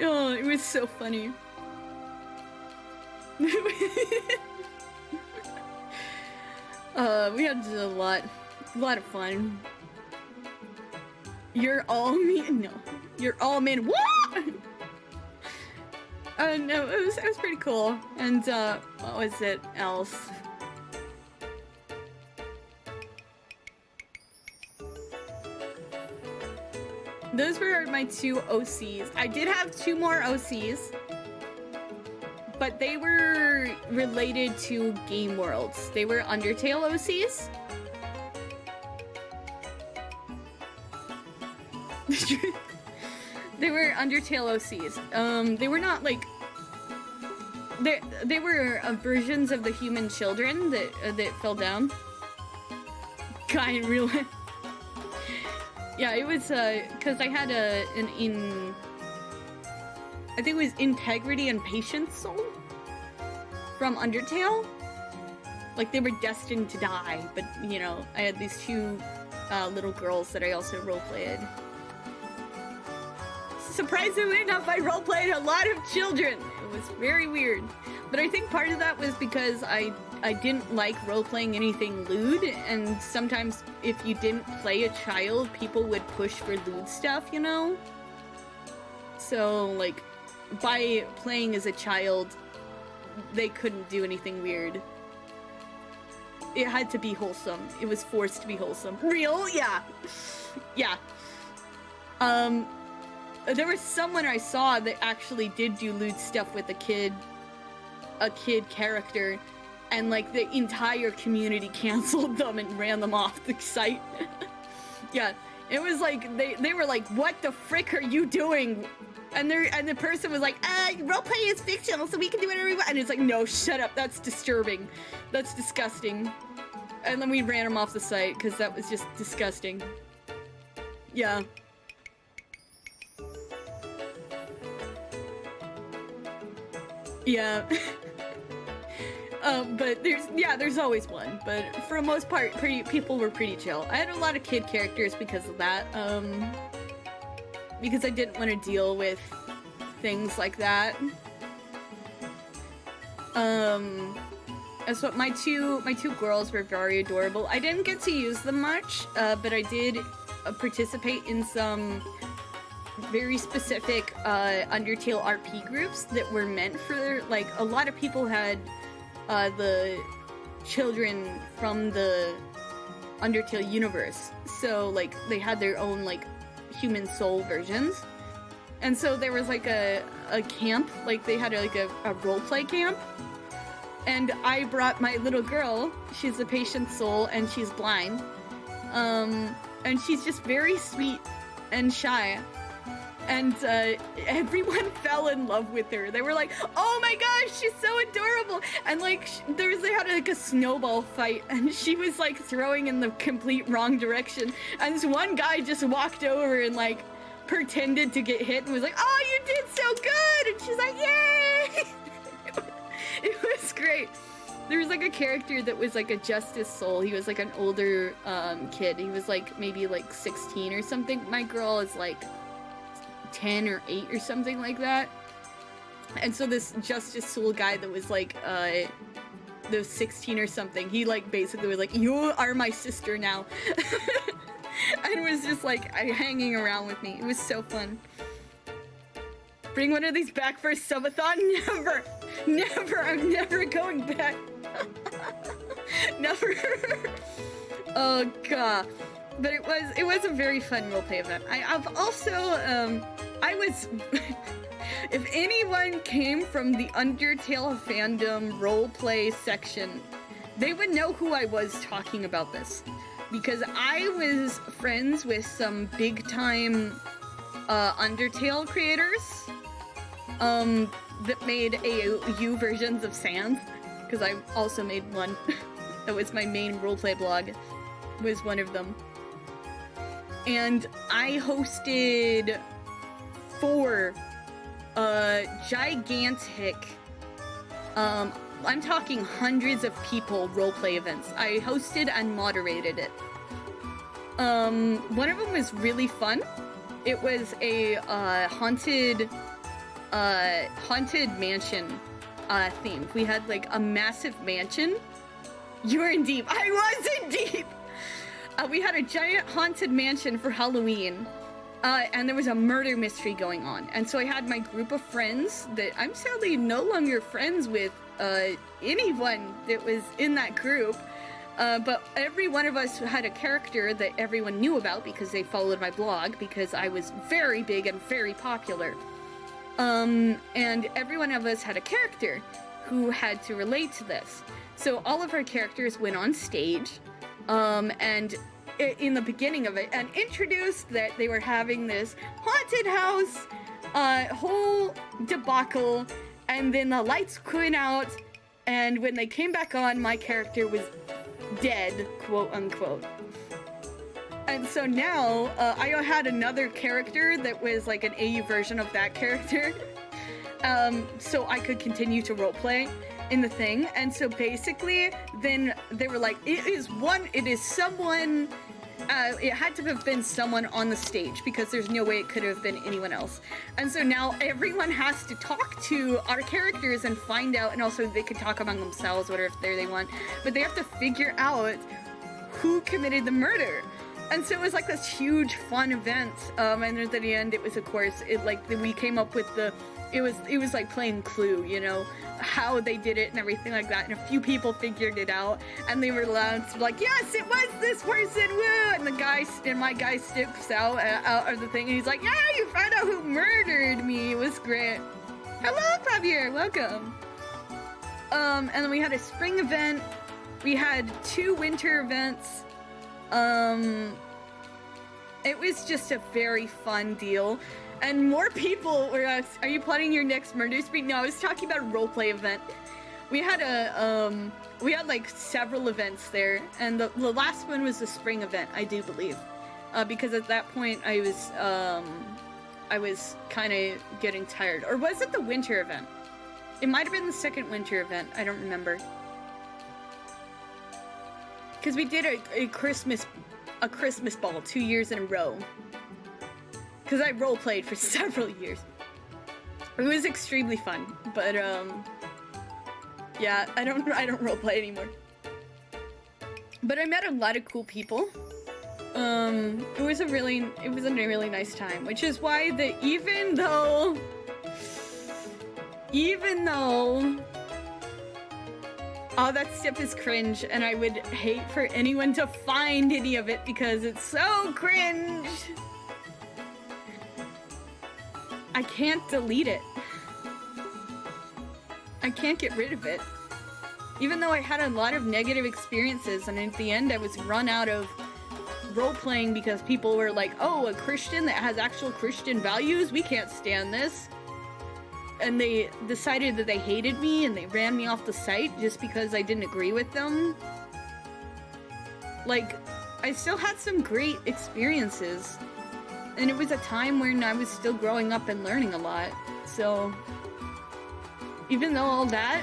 Oh, it was so funny. We had a lot of fun. You're all men. No, you're all men. What? No, it was pretty cool. And what was it else? Those were my 2 OCs. I did have 2 more OCs, but they were related to game worlds. They were Undertale OCs. They were Undertale OCs. They were not like... They were versions of the human children that fell down. Kind of real... Yeah, it was, because I had I think it was Integrity and Patience Soul from Undertale. Like, they were destined to die, but, you know, I had these 2 little girls that I also roleplayed. Surprisingly enough, I roleplayed a lot of children. It was very weird. But I think part of that was because I didn't like role-playing anything lewd, and sometimes if you didn't play a child, people would push for lewd stuff, you know? So, like, by playing as a child, they couldn't do anything weird. It had to be wholesome. It was forced to be wholesome. Real? Yeah. Yeah. There was someone I saw that actually did do lewd stuff with a kid character, and like the entire community canceled them and ran them off the site. Yeah, it was like they were like, "What the frick are you doing?" And the person was like, "Roleplay is fictional, so we can do whatever we want." And it's like, "No, shut up. That's disturbing. That's disgusting." And then we ran them off the site because that was just disgusting. Yeah. Yeah. But there's always one, but for the most part, people were pretty chill. I had a lot of kid characters because of that, because I didn't want to deal with things like that. So my two girls were very adorable. I didn't get to use them much, but I did participate in some very specific Undertale RP groups that were meant for, like, a lot of people had the children from the Undertale universe, so like they had their own like human soul versions, and so there was like a camp, like they had like a roleplay camp, and I brought my little girl. She's a patient soul and she's blind, and she's just very sweet and shy. And everyone fell in love with her. They were like, "Oh my gosh, she's so adorable!" And like, they had like a snowball fight, and she was like throwing in the complete wrong direction. And this one guy just walked over and like pretended to get hit and was like, "Oh, you did so good!" And she's like, "Yay!" It was great. There was like a character that was like a justice soul. He was like an older kid. He was like maybe like 16 or something. My girl is like 10 or 8 or something like that. And so this Justice Soul guy that was like the 16 or something, he like basically was like, "You are my sister now." And was just like hanging around with me. It was so fun. Bring one of these back for a subathon? Never! Never! I'm never going back. Never. Oh god. But it was a very fun roleplay event. I've also, I was, if anyone came from the Undertale fandom roleplay section, they would know who I was talking about this. Because I was friends with some big-time Undertale creators that made AU versions of Sans. Because I also made one. That was my main roleplay blog. Was one of them. And I hosted 4 gigantic, I'm talking hundreds of people roleplay events. I hosted and moderated it. One of them was really fun. It was a haunted mansion theme. We had like a massive mansion. You were in deep. I was in deep. We had a giant haunted mansion for Halloween. And there was a murder mystery going on. And so I had my group of friends that I'm sadly no longer friends with anyone that was in that group. But every one of us had a character that everyone knew about because they followed my blog because I was very big and very popular. And every one of us had a character who had to relate to this. So all of our characters went on stage and in the beginning of it and introduced that they were having this haunted house whole debacle, and then the lights went out, and when they came back on, my character was dead, quote unquote. And so now I had another character that was like an AU version of that character, so I could continue to roleplay in the thing. And so basically then they were like, it is someone, it had to have been someone on the stage because there's no way it could have been anyone else. And so now everyone has to talk to our characters and find out, and also they can talk among themselves, whatever they want, but they have to figure out who committed the murder. And so it was like this huge fun event. And at the end it was, of course, we came up with it was like playing Clue, you know, how they did it and everything like that. And a few people figured it out, and they were allowed to be like, yes, it was this person, woo! And my guy sticks out of the thing, and he's like, yeah, you found out who murdered me. It was great. Hello, Javier, welcome. And then we had a spring event. We had 2 winter events. It was just a very fun deal. And more people were asked, are you planning your next murder spree? No, I was talking about a roleplay event. We had like several events there, and the last one was the spring event, I do believe. Because at that point I was kind of getting tired. Or was it the winter event? It might have been the second winter event, I don't remember. Because we did a Christmas ball 2 years in a row. Because I roleplayed for several years. It was extremely fun, but yeah, I don't roleplay anymore. But I met a lot of cool people. It was a really nice time, which is why even though all that stuff is cringe, and I would hate for anyone to find any of it because it's so cringe, I can't delete it. I can't get rid of it. Even though I had a lot of negative experiences, and at the end I was run out of role-playing because people were like, oh, a Christian that has actual Christian values? We can't stand this. And they decided that they hated me and they ran me off the site just because I didn't agree with them. Like, I still had some great experiences. And it was a time when I was still growing up and learning a lot. So, even though all that,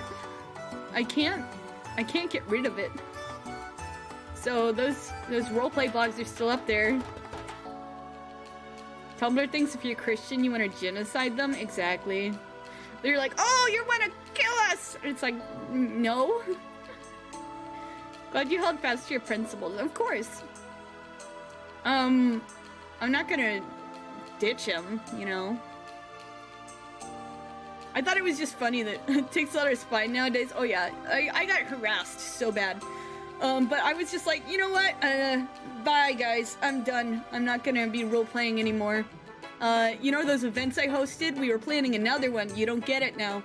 I can't get rid of it. So those roleplay blogs are still up there. Tumblr thinks if you're Christian, you want to genocide them? Exactly. They're like, oh, you want to kill us! It's like, no. Glad you held fast to your principles. Of course. I'm not gonna ditch him, you know. I thought it was just funny that it takes a lot of spine nowadays. Oh yeah, I got harassed so bad. But I was just like, you know what? Bye guys, I'm done. I'm not gonna be role-playing anymore. You know those events I hosted? We were planning another one. You don't get it now.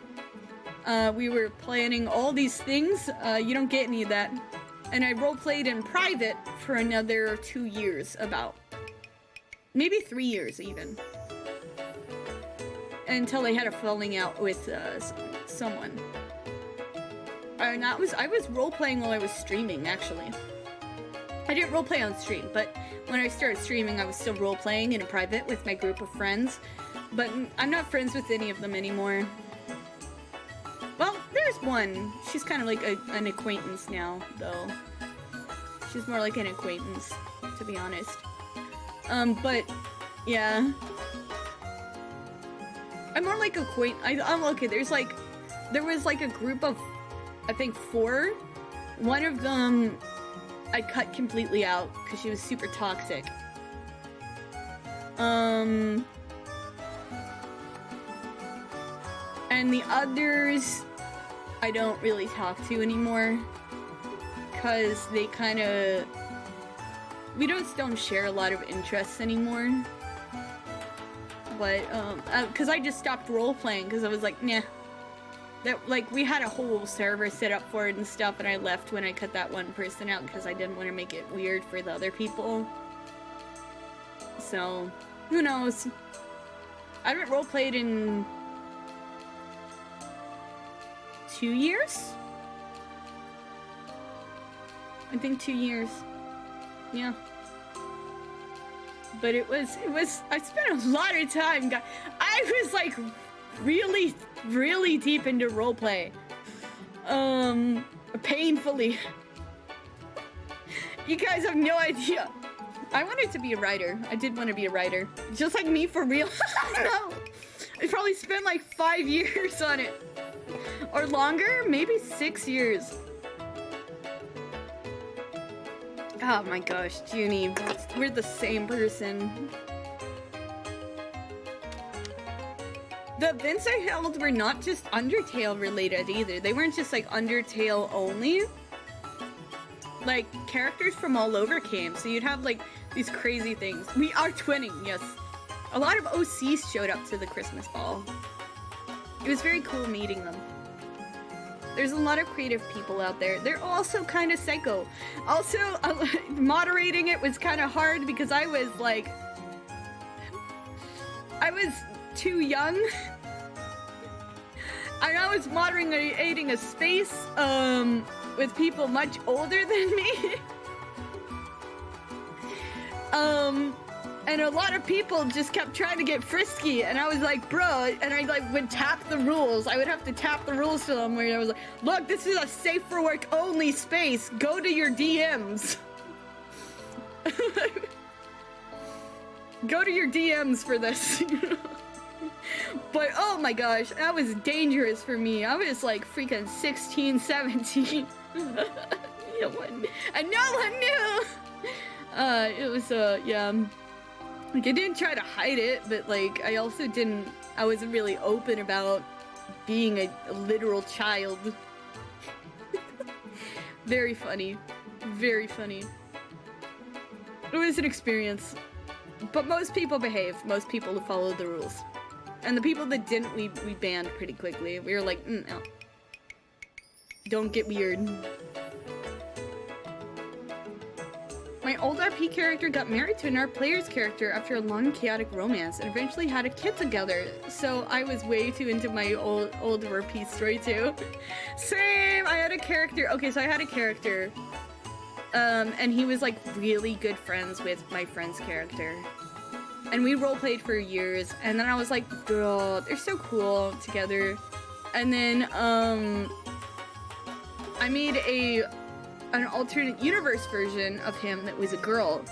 We were planning all these things. You don't get any of that. And I roleplayed in private for another 2 years, about. Maybe 3 years, even. Until I had a falling out with someone. And I was roleplaying while I was streaming, actually. I didn't roleplay on stream, but when I started streaming, I was still roleplaying in private with my group of friends. But I'm not friends with any of them anymore. Well, there's one. She's kind of like an acquaintance now, though. She's more like an acquaintance, to be honest. But, yeah. I'm more like I'm okay, there was like a group of, I think 4. One of them I cut completely out because she was super toxic. And the others I don't really talk to anymore because they kind of, we don't share a lot of interests anymore. But because I just stopped role playing because I was like, nah. That, like, we had a whole server set up for it and stuff, and I left when I cut that one person out because I didn't want to make it weird for the other people. So, who knows? I haven't roleplayed in 2 years? I think 2 years. Yeah. But it was, I spent a lot of time, guys. I was like really deep into roleplay. Painfully. You guys have no idea. I wanted to be a writer. I did want to be a writer. Just like me, for real. No. I probably spent like 5 years on it. Or longer, maybe 6 years. Oh my gosh, Junie, we're the same person. The events I held were not just Undertale related either. They weren't just like Undertale only. Like, characters from all over came, so you'd have like these crazy things. We are twinning, yes. A lot of OCs showed up to the Christmas ball. It was very cool meeting them. There's a lot of creative people out there. They're also kind of psycho. Also, moderating it was kind of hard because I was like, I was too young. And I was moderating a space with people much older than me. And a lot of people just kept trying to get frisky, and I was like, bro, and I like would tap the rules. I would have to tap the rules to them where I was like, look, this is a safe for work only space. Go to your DMs. Go to your DMs for this. But oh my gosh, that was dangerous for me. I was like freaking 16, 17. And no one knew. It was, yeah. Like, I didn't try to hide it, but, like, I also I wasn't really open about being a literal child. Very funny. Very funny. It was an experience. But most people behaved. Most people followed the rules. And the people that didn't, we banned pretty quickly. We were like, no. Don't get weird. My old RP character got married to an our player's character after a long chaotic romance and eventually had a kid together. So I was way too into my old RP story too. Same! I had a character. Okay, so I had a character. And he was like really good friends with my friend's character. And we roleplayed for years. And then I was like, bro, they're so cool together. And then, I made an alternate universe version of him that was a girl,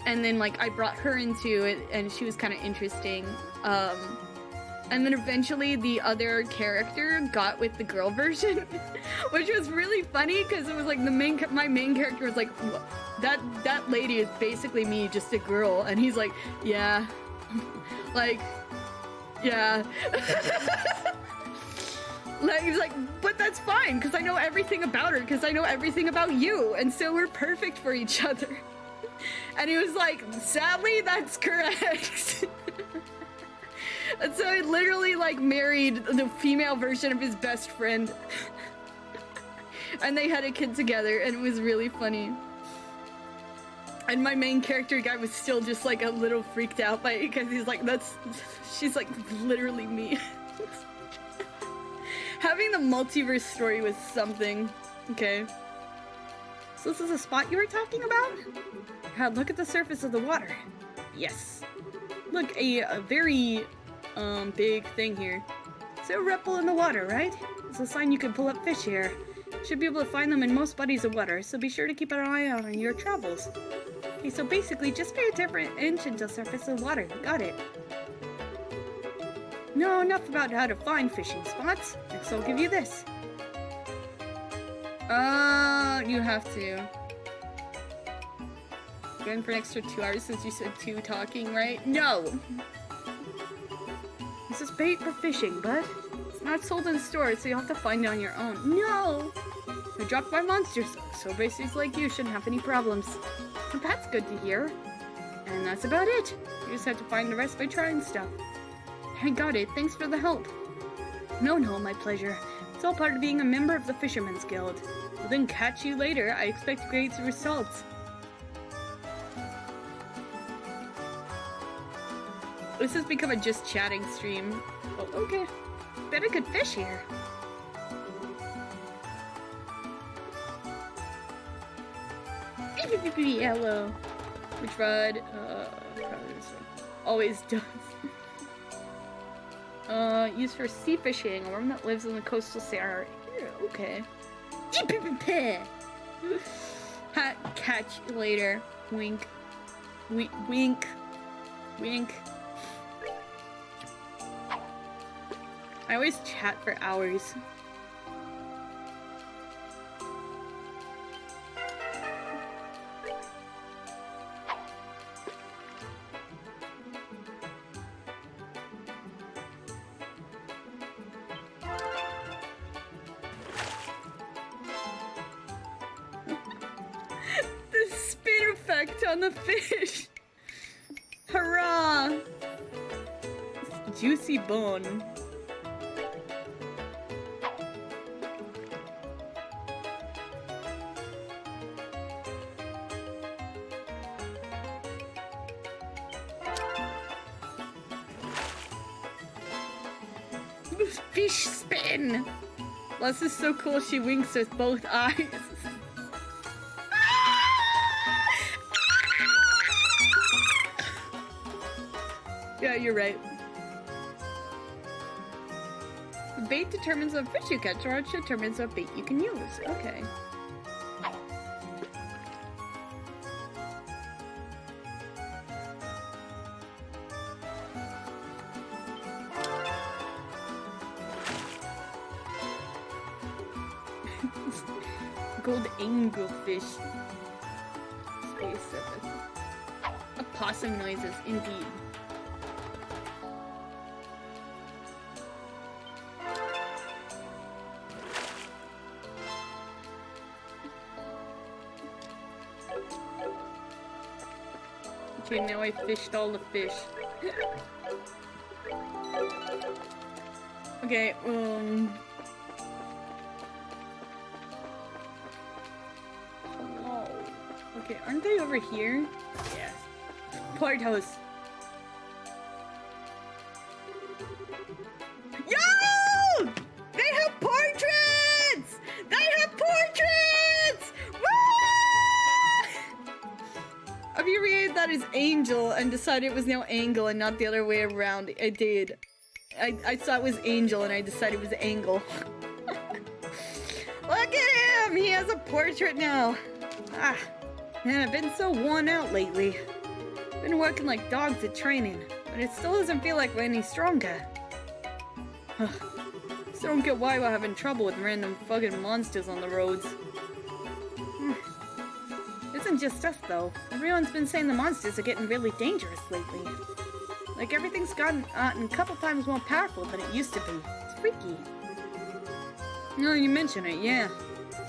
and then like I brought her into it and she was kind of interesting, and then eventually the other character got with the girl version, which was really funny because it was like my main character was like, that lady is basically me, just a girl, and he's like, yeah. Like, yeah. Like, he's like, but that's fine, because I know everything about her, because I know everything about you, and so we're perfect for each other. And he was like, sadly, that's correct. And so I literally, like married the female version of his best friend. And they had a kid together, and it was really funny. And my main character guy was still just like a little freaked out by it because he's like, she's like literally me. Having the multiverse story was something. Okay. So this is a spot you were talking about? God, look at the surface of the water. Yes. Look, a very big thing here. So a ripple in the water, right? It's a sign you can pull up fish here. Should be able to find them in most bodies of water, so be sure to keep an eye out on your travels. Okay, so basically, just pay attention to the surface of the water. Got it. No, enough about how to find fishing spots. Next, I'll give you this. You have to. Going for an extra 2 hours since you said 2 talking, right? No! This is bait for fishing, but it's not sold in stores, so you'll have to find it on your own. No! They're dropped by monsters, so basics like you shouldn't have any problems. But that's good to hear. And that's about it. You just have to find the rest by trying stuff. I got it. Thanks for the help. No, my pleasure. It's all part of being a member of the Fisherman's Guild. We'll then catch you later. I expect great results. This has become a just chatting stream. Oh, okay. Bet I could fish here. Hello. Which rod? Probably this one. Always does. Used for sea fishing. A worm that lives in the coastal Sahara. Yeah, okay. Catch you later. Wink. Wink. Wink. I always chat for hours. The spin effect on the fish. Hurrah! Juicy bone. Fish spin! Well, this is so cool, she winks with both eyes. Yeah, you're right. The bait determines what fish you catch, or it determines what bait you can use. Okay. Gold angelfish. Space 7. Opossum noises, indeed. Okay, now I fished all the fish. Okay, okay, aren't they over here? Yes. Porthouse. Yo! They have portraits! They have portraits! Woo! Have you read that as Angel and decided it was now Angle and not the other way around? I did. I saw it was Angel and I decided it was Angle. Look at him! He has a portrait now. Ah, man, I've been so worn out lately. Been working like dogs at training, but it still doesn't feel like we're any stronger. Still don't get why we're having trouble with random fucking monsters on the roads. It isn't just us though. Everyone's been saying the monsters are getting really dangerous lately. Like everything's gotten a couple times more powerful than it used to be. It's freaky. No, you mention it, yeah.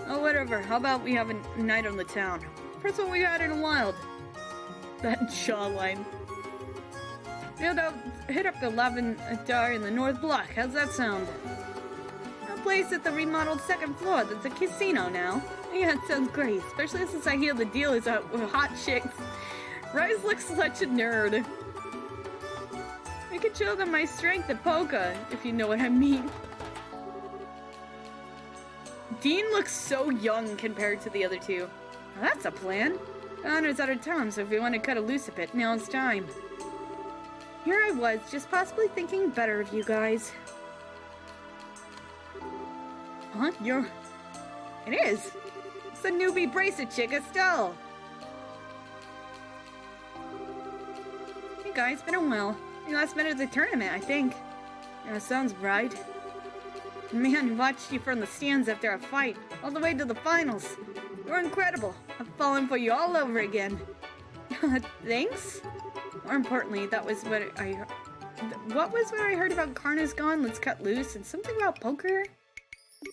Oh, whatever. How about we have a night on the town? First one we had in a while. That jawline. Hit up the Lavender in the North Block. How's that sound? A place at the remodeled second floor that's a casino now. Yeah, it sounds great, especially since I hear the deal is out with hot chicks. Rise looks such a nerd. I could show them my strength at poker, if you know what I mean. Dean looks so young compared to the other two. Well, that's a plan. Honor's out of town, so if we want to cut it loose a bit, now it's time. Here I was, just possibly thinking better of you guys. Huh? It is. It's the newbie bracelet chick, Estelle. Hey guys, been a while. You last met at the tournament, I think. Yeah, sounds right. Man, watched you from the stands after a fight, all the way to the finals. You were incredible. I've fallen for you all over again. Thanks? More importantly, that was what I heard. What was what I heard about Karna's gone, let's cut loose, and something about poker? Do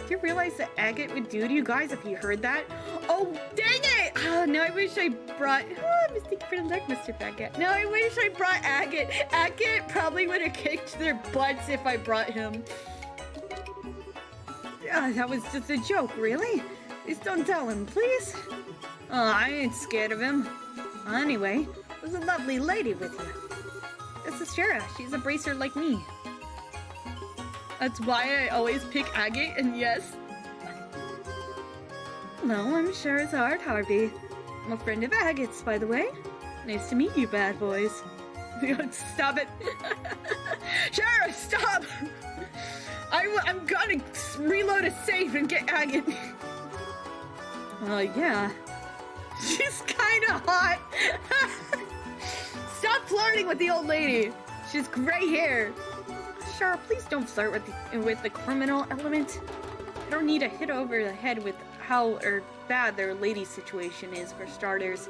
you realize that Agate would do to you guys if you heard that? Oh, dang it! Oh, now I wish I brought... Oh, mistake for the leg, Mr. Beckett. Now I wish I brought Agate. Agate probably would have kicked their butts if I brought him. That was just a joke, really? Please don't tell him, please. Oh, I ain't scared of him. Anyway, there's a lovely lady with you. This is Shara. She's a bracer like me. That's why I always pick Agate, and yes. Hello, I'm Shahrazad Harvey. I'm a friend of Agate's, by the way. Nice to meet you, bad boys. Stop it. Shara, stop! I'm gonna reload a save and get Agate. Yeah. She's kinda hot. Stop flirting with the old lady. She's gray hair. Shara, please don't flirt with the criminal element. I don't need a hit over the head with how bad their lady situation is, for starters.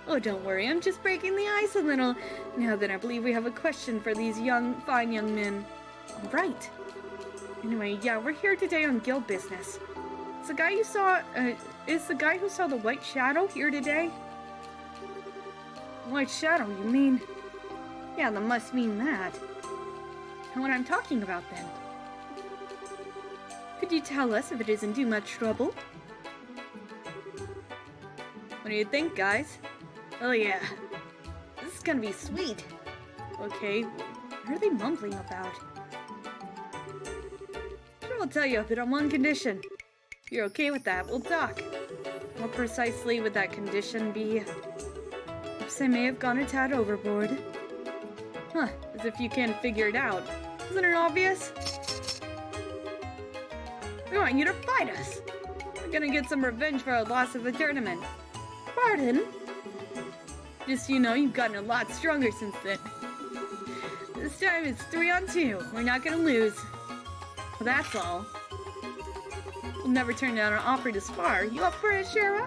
Oh, don't worry, I'm just breaking the ice a little. Now then, I believe we have a question for these fine young men. All right. Anyway, yeah, we're here today on guild business. Is the guy who saw the white shadow here today? White shadow, you mean? Yeah, that must mean that. And what I'm talking about, then. Could you tell us if it isn't too much trouble? What do you think, guys? Oh yeah. This is gonna be sweet. Okay, what are they mumbling about? Sure, I'll tell you, but on one condition. If you're okay with that, we'll talk. What precisely would that condition be? Perhaps I may have gone a tad overboard. Huh, as if you can't figure it out. Isn't it obvious? We want you to fight us. We're gonna get some revenge for our loss of the tournament. Pardon? Just so you know, you've gotten a lot stronger since then. This time it's 3-on-2. We're not gonna lose. Well, that's all. We'll never turn down an offer to spar. You up for it, Shara?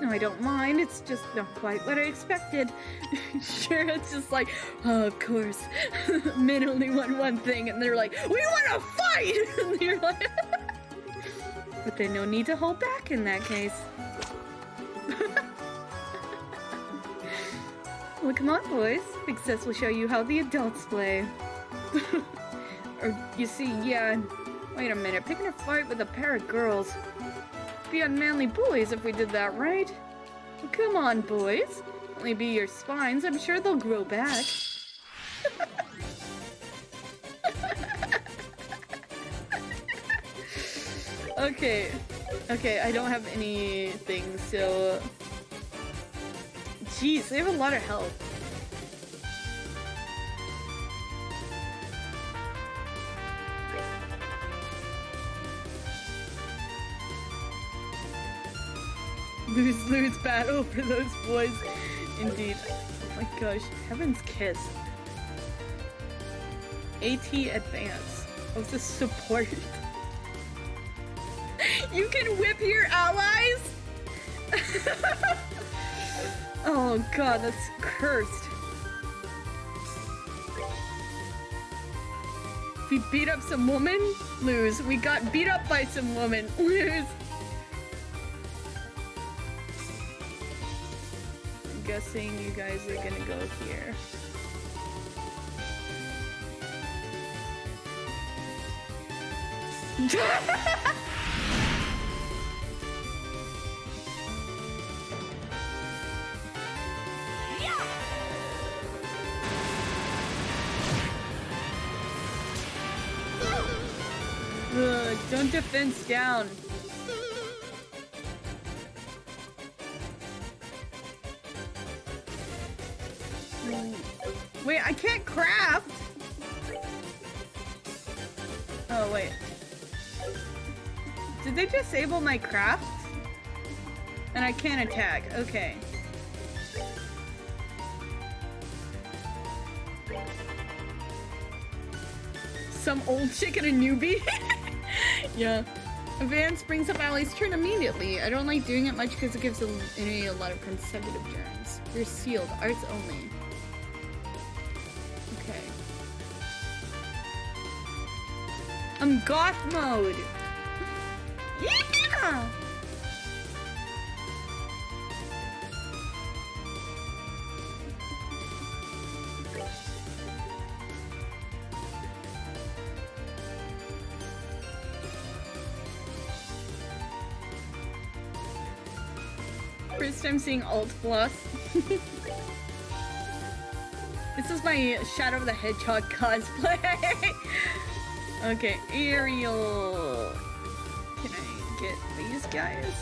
No, I don't mind. It's just not quite what I expected. Shara's just like, oh, of course. Men only want one thing, and they're like, we want to fight! And you're like, but there's no need to hold back in that case. Well, come on, boys. Big Sis will show you how the adults play. Or, you see, yeah. Wait a minute. Picking a fight with a pair of girls. Be unmanly bullies if we did that, right? Well, come on, boys. Only be your spines. I'm sure they'll grow back. Okay. Okay, I don't have anything, so... Jeez, they have a lot of health. Lose battle for those boys. Indeed. Oh my gosh. Heaven's kiss. AT advance. Oh, this support. You can whip your allies? Oh god, that's cursed. We beat up some woman? Lose. We got beat up by some woman. Lose. guessing you guys are gonna go here. Ugh, don't defense down. Wait, I can't craft! Oh, wait. Did they disable my craft? And I can't attack. Okay. Some old chick and a newbie? Yeah. Advance brings up allies turn immediately. I don't like doing it much because it gives the enemy a lot of consecutive turns. You're sealed. Arts only. Okay. I'm goth mode. Yeah! First time seeing alt plus. This is my Shadow the Hedgehog cosplay. Okay, Ariel. Can I get these guys?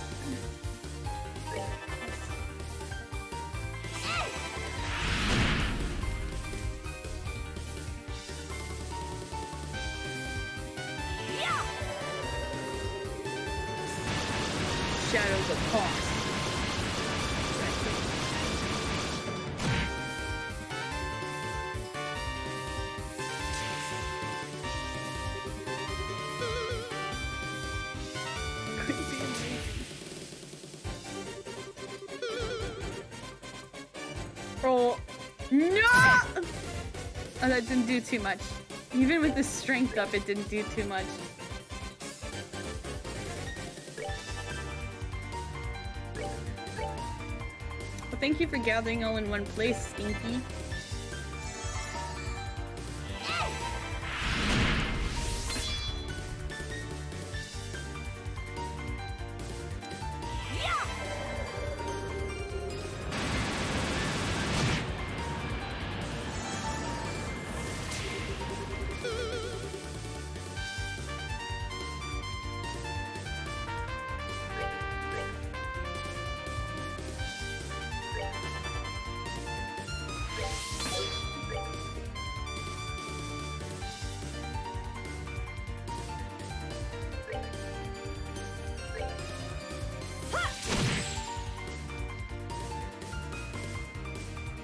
Shadows of Hawk. Oh, no! Oh, that didn't do too much. Even with the strength up, it didn't do too much. Well, thank you for gathering all in one place, Stinky.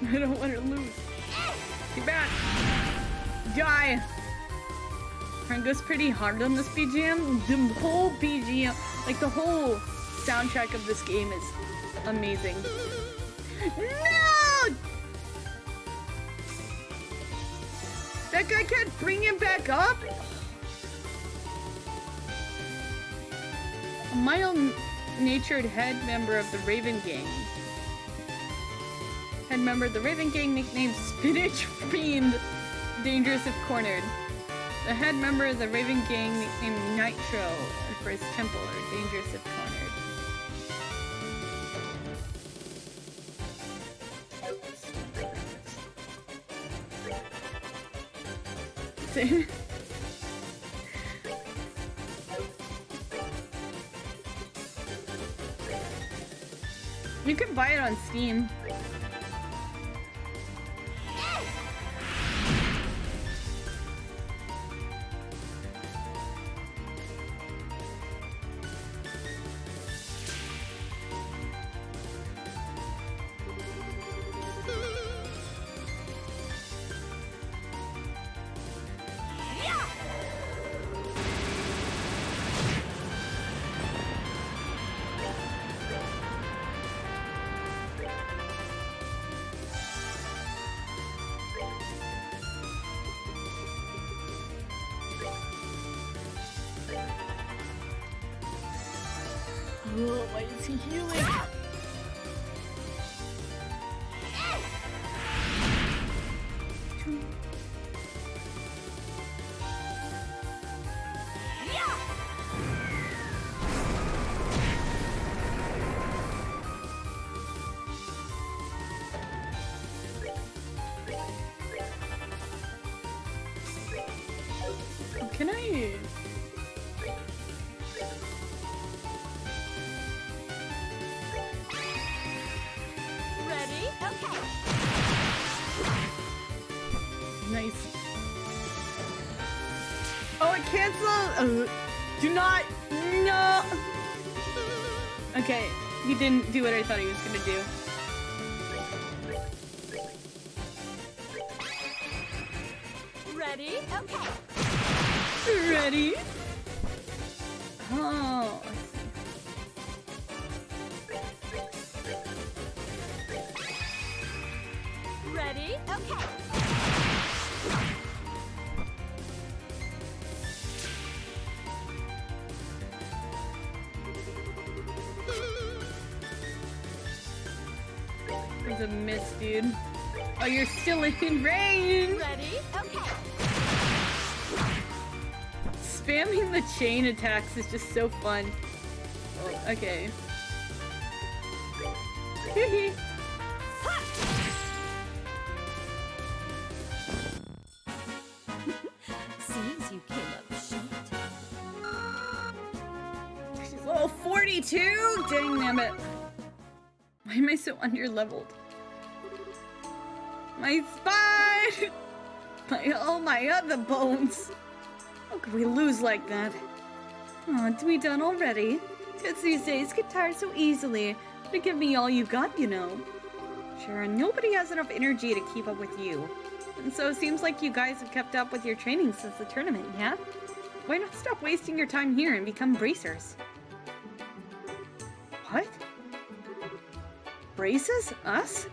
I don't want to lose. Get back! Die! Frank goes pretty hard on this BGM. The whole BGM, like the whole soundtrack of this game is amazing. No! That guy can't bring him back up? A mild-natured head member of the Raven Gang. Head member of the Raven Gang, nicknamed Spinach Fiend, dangerous if cornered. The head member of the Raven Gang, nicknamed Nitro, for his temple, or dangerous if cornered. You can buy it on Steam. Oh, why is he healing? Can I? Ready? Okay. Nice. Oh, it canceled! Do not! No! Okay, he didn't do what I thought he was gonna do. Ready? Okay. Ready? Oh. Ready? Okay. There's a miss, dude. Oh, you're still in range! Ready? Okay. Spamming the chain attacks is just so fun. Oh, okay. Hee Seems you came up short. She's level 42! Dang nabbit. Why am I so under-leveled? My spine! All my other bones! How could we lose like that? Aw, we done already? Kids these days get tired so easily. But give me all you got, you know. Sure, nobody has enough energy to keep up with you. And so it seems like you guys have kept up with your training since the tournament, yeah? Why not stop wasting your time here and become bracers? What? Braces? Us?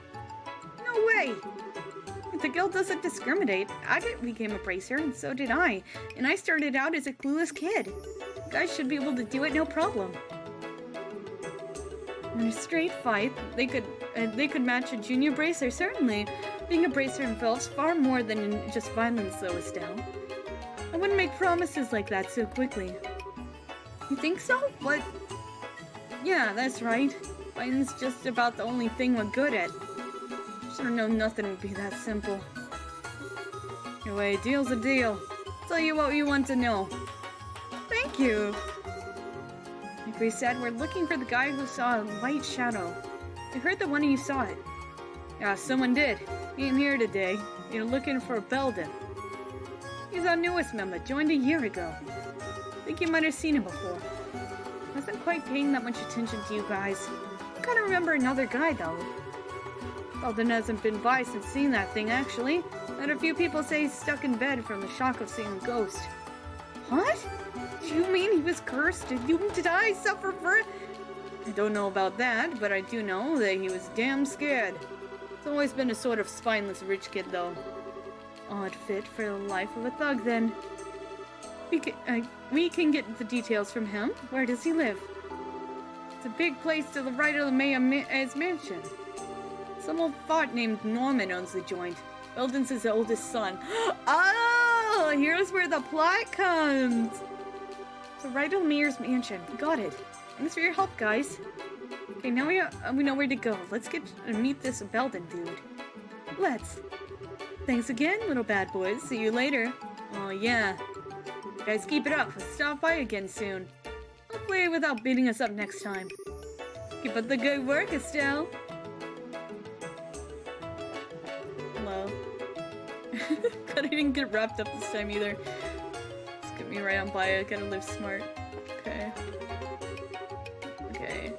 No way! The guild doesn't discriminate. I became a bracer, and so did I. And I started out as a clueless kid. You guys should be able to do it no problem. In a straight fight, they could match a junior bracer, certainly. Being a bracer involves far more than just violence, though, Estelle. I wouldn't make promises like that so quickly. You think so? What? Yeah, that's right. Fighting's just about the only thing we're good at. Should've known nothing would be that simple. Anyway, deal's a deal. Tell you what you want to know. Thank you. Like we said, we're looking for the guy who saw a white shadow. I heard that one of you saw it. Yeah, someone did. He ain't here today. You're looking for Belden. He's our newest member, joined a year ago. Think you might have seen him before. Wasn't quite paying that much attention to you guys. I kinda remember another guy, though. Belden hasn't been by since seeing that thing, actually. Had a few people say he's stuck in bed from the shock of seeing a ghost. What? Do you mean he was cursed? Did I suffer for it? I don't know about that, but I do know that he was damn scared. He's always been a sort of spineless rich kid, though. Odd fit for the life of a thug, then. We can get the details from him. Where does he live? It's a big place to the right of the mayor's mansion. Some old fart named Norman owns the joint. Belden's his oldest son. Oh, here's where the plot comes. So right of the mayor's mansion. Got it. Thanks for your help, guys. Okay, now we know where to go. Let's get to meet this Belden dude. Let's. Thanks again, little bad boys. See you later. Oh, yeah. Guys, keep it up. Let's stop by again soon. Hopefully without beating us up next time. Keep up the good work, Estelle. Hello. God, I didn't get wrapped up this time either. Just get me right on by it. Gotta live smart. Okay. Okay.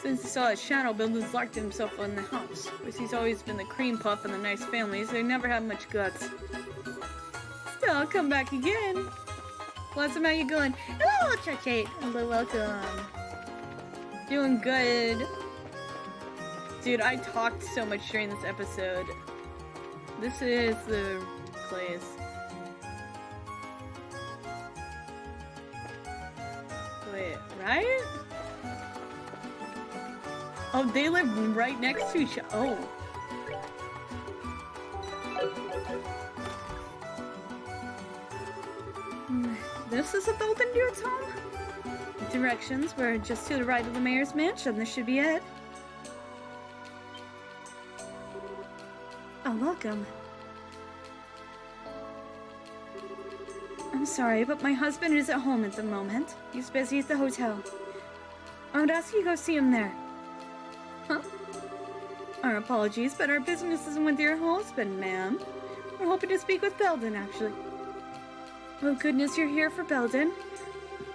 Since he saw a shadow, Belden's locked himself in the house. Because he's always been the cream puff in the nice families. They never have much guts. Still, I'll come back again. Blossom, how you going? Hello, Church-8. Hello, welcome. Doing good. Dude, I talked so much during this episode. This is the place. Wait, right? Oh, they live right next to each other. Oh. This is a Belden dude's home? Directions were just to the right of the mayor's mansion. This should be it. Oh, welcome. I'm sorry, but my husband is at home at the moment. He's busy at the hotel. I would ask you to go see him there. Huh? Our apologies, but our business isn't with your husband, ma'am. We're hoping to speak with Belden, actually. Oh goodness, you're here for Belden?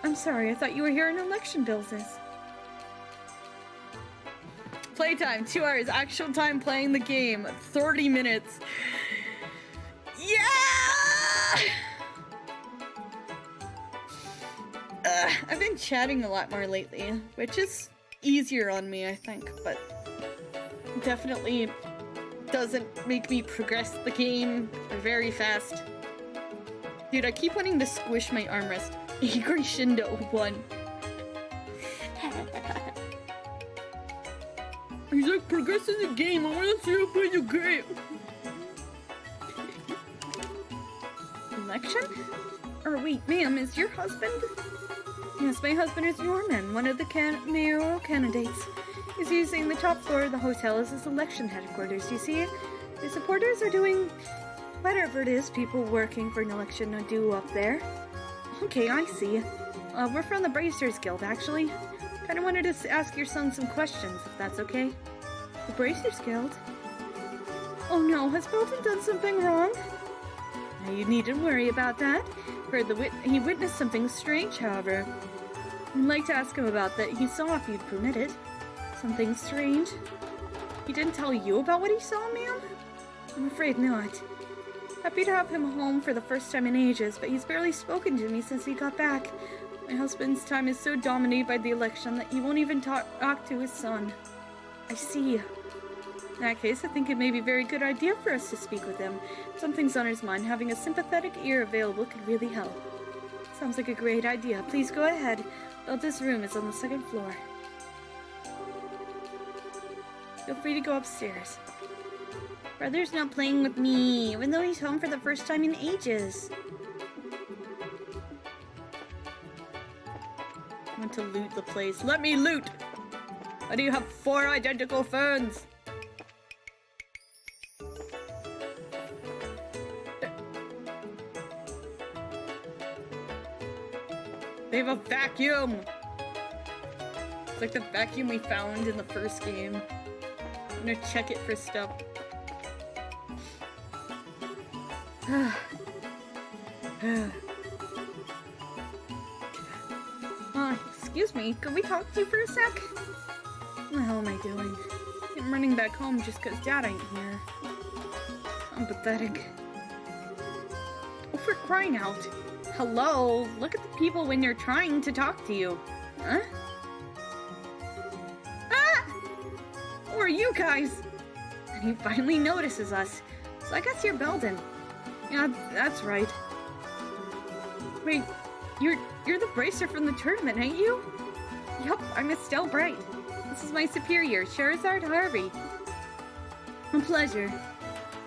I'm sorry, I thought you were here in election business. Playtime, 2 hours. Actual time playing the game, 30 minutes. Yeah! I've been chatting a lot more lately, which is easier on me, I think, but definitely doesn't make me progress the game very fast. Dude, I keep wanting to squish my armrest. Angry Shindo won. He's like, progress in the game. I want to see you play the game. Election? Or wait, ma'am, is your husband? Yes, my husband is Norman, one of the mayoral candidates. He's using the top floor of the hotel as his election headquarters, you see? The supporters are doing whatever it is people working for an election do up there. Okay, I see. We're from the Bracers Guild, actually. Kinda wanted to ask your son some questions, if that's okay. The Bracers Guild? Oh no, has Belden done something wrong? Now, you needn't worry about that. Heard he witnessed something strange, however. I'd like to ask him about that. He saw if you'd permit it. Something strange? He didn't tell you about what he saw, ma'am? I'm afraid not. Happy to have him home for the first time in ages, but he's barely spoken to me since he got back. My husband's time is so dominated by the election that he won't even talk to his son. I see. In that case, I think it may be a very good idea for us to speak with him. If something's on his mind, having a sympathetic ear available could really help. Sounds like a great idea. Please go ahead. Belden's room is on the 2nd floor. Feel free to go upstairs. Brother's not playing with me, even though he's home for the first time in ages. I want to loot the place. Let me loot! Why do you have 4 identical phones? They have a vacuum! It's like the vacuum we found in the first game. I'm gonna check it for stuff. Excuse me, could we talk to you for a sec? What the hell am I doing? I'm running back home just cause Dad ain't here. I'm pathetic. Oh, for crying out. Hello, look at the people when they're trying to talk to you. Huh? Ah! Who are you guys? And he finally notices us. So I guess you're Belden. Yeah, that's right. Wait, you're the bracer from the tournament, ain't you? Yup, I'm Estelle Bright. This is my superior, Sherazard Harvey. A pleasure.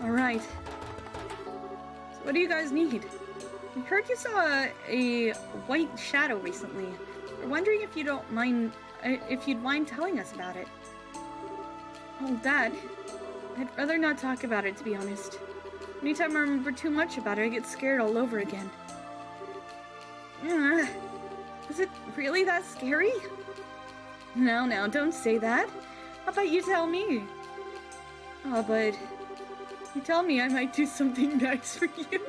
Alright. So what do you guys need? I heard you saw a white shadow recently. We're wondering if you'd mind telling us about it. Oh, that. I'd rather not talk about it, to be honest. Anytime I remember too much about it, I get scared all over again. Is it really that scary? No, don't say that. How about you tell me? Oh, but you tell me I might do something nice for you.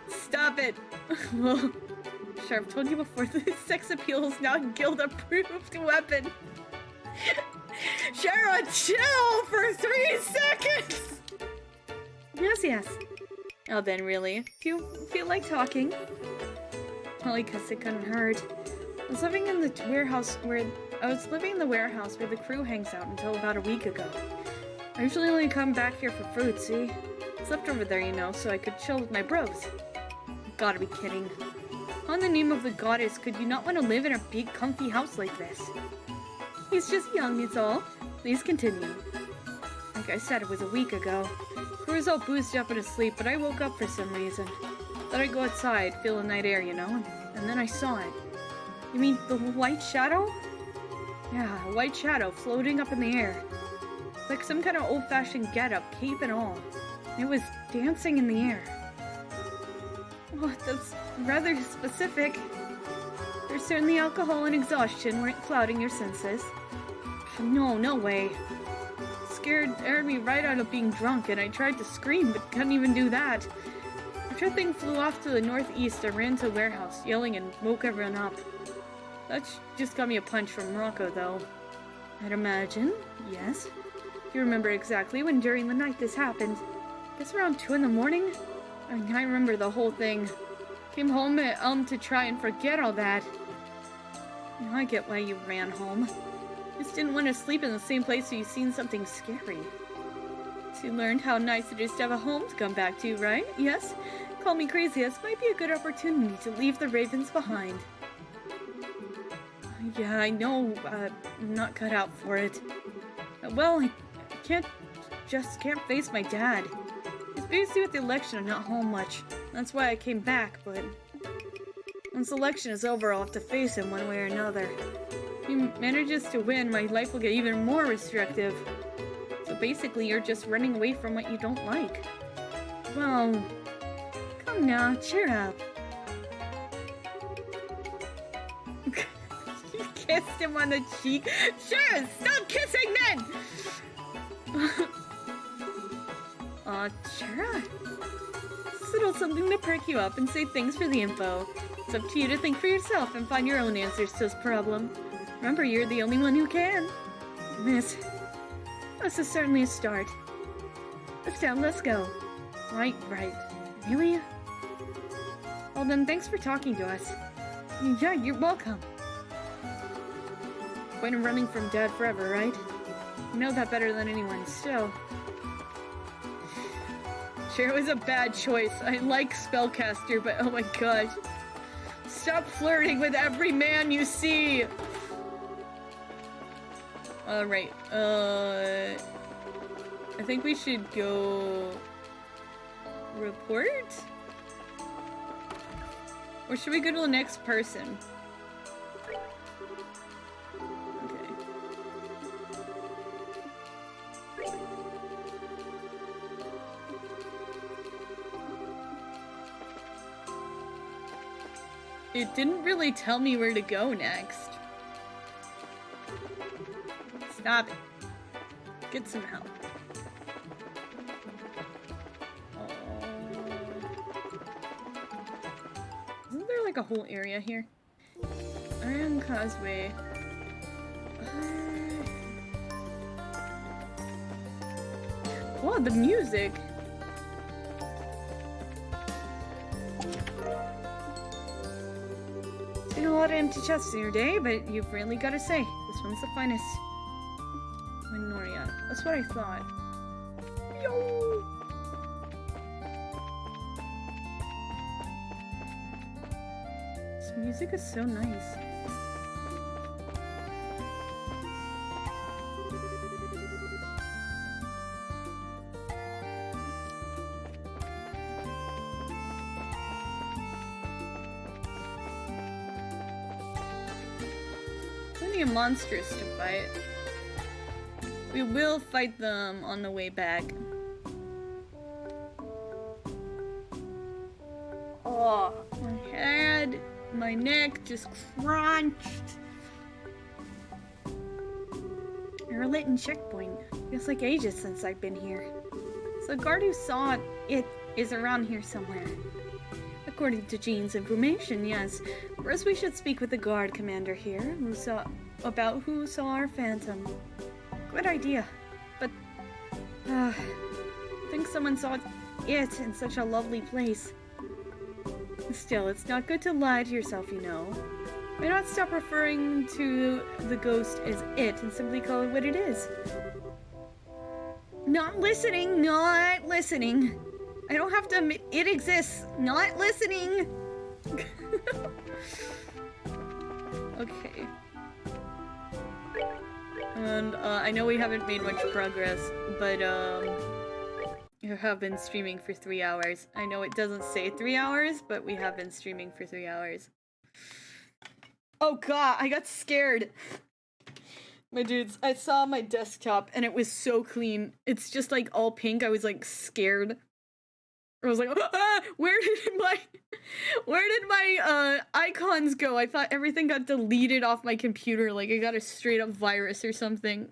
Stop it. Well, sure, I've told you before, the sex appeal is now a guild-approved weapon. Shara, chill for 3 seconds! Yes. Oh, then really, do you feel like talking? Well, I guess it couldn't hurt. I was living in the warehouse where the crew hangs out until about a week ago. I usually only come back here for food, see? I slept over there, you know, so I could chill with my bros. Gotta be kidding. How in the name of the goddess could you not want to live in a big, comfy house like this? He's just young, it's all. Please continue. Like I said, it was a week ago. I was all boozed up and asleep, but I woke up for some reason. Thought I'd go outside, feel the night air, you know, and then I saw it. You mean the white shadow? Yeah, a white shadow floating up in the air. It's like some kind of old-fashioned getup, cape and all. It was dancing in the air. Oh, rather specific. There's certainly alcohol and exhaustion clouding your senses. No way. Scared me right out of being drunk, and I tried to scream, but couldn't even do that. After the thing flew off to the northeast, I ran to a warehouse, yelling and woke everyone up. That just got me a punch from Rocco, though. I'd imagine, yes. You remember exactly when during the night this happened. Guess around 2 in the morning? I remember the whole thing. Came home at to try and forget all that. Now I get why you ran home. Just didn't want to sleep in the same place so you seen something scary. So you learned how nice it is to have a home to come back to, right? Yes? Call me crazy, this might be a good opportunity to leave the ravens behind. Yeah, I know, I'm not cut out for it. Well, I can't face my dad. He's busy with the election and not home much. That's why I came back, but once the election is over, I'll have to face him one way or another. If he manages to win, my life will get even more restrictive. So basically, you're just running away from what you don't like. Well, come now, cheer up. You kissed him on the cheek. Sure, stop kissing then! cheer up. Just a little something to perk you up and say thanks for the info. It's up to you to think for yourself and find your own answers to this problem. Remember, you're the only one who can. This is certainly a start. Let's down, let's go. Right. Really? Well then, thanks for talking to us. Yeah, you're welcome. Point of running from Dad forever, right? You know that better than anyone, still. Sure, it was a bad choice. I like Spellcaster, but oh my gosh. Stop flirting with every man you see! Alright, I think we should go... report? Or should we go to the next person? Okay. It didn't really tell me where to go next. Stop it. Get some help. Isn't there like a whole area here? Iron Causeway. Oh, the music! Seen a lot of empty chests in your day, but you've really got to say, this one's the finest. Minoria. That's what I thought. Yo! This music is so nice. Plenty of monsters to fight. We will fight them on the way back. Oh, my head, my neck just crunched. Erlit and checkpoint. Feels like ages since I've been here. So the guard who saw it is around here somewhere. According to Jean's information, yes. First we should speak with the guard commander here, who saw our phantom. Good idea, but I think someone saw it in such a lovely place. Still, it's not good to lie to yourself, you know. Why not stop referring to the ghost as it and simply call it what it is? Not listening, not listening. I don't have to admit it exists. Not listening. Okay. And I know we haven't made much progress, but we have been streaming for 3 hours. I know it doesn't say 3 hours, but we have been streaming for 3 hours. Oh god, I got scared. My dudes, I saw my desktop and it was so clean. It's just like all pink. I was like scared. I was like, ah, where did my icons go? I thought everything got deleted off my computer, like I got a straight up virus or something.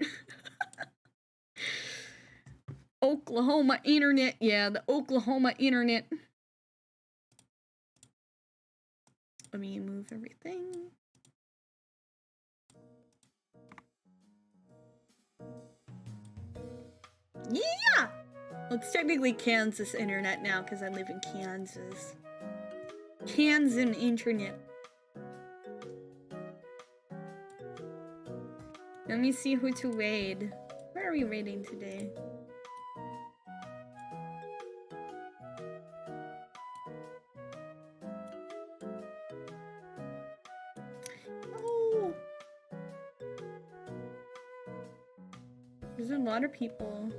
Oklahoma internet, yeah, the Oklahoma internet. Let me move everything. Yeah! Well, it's technically Kansas internet now because I live in Kansas. Kansas internet. Let me see who to raid. Where are we raiding today? Oh! There's a lot of people.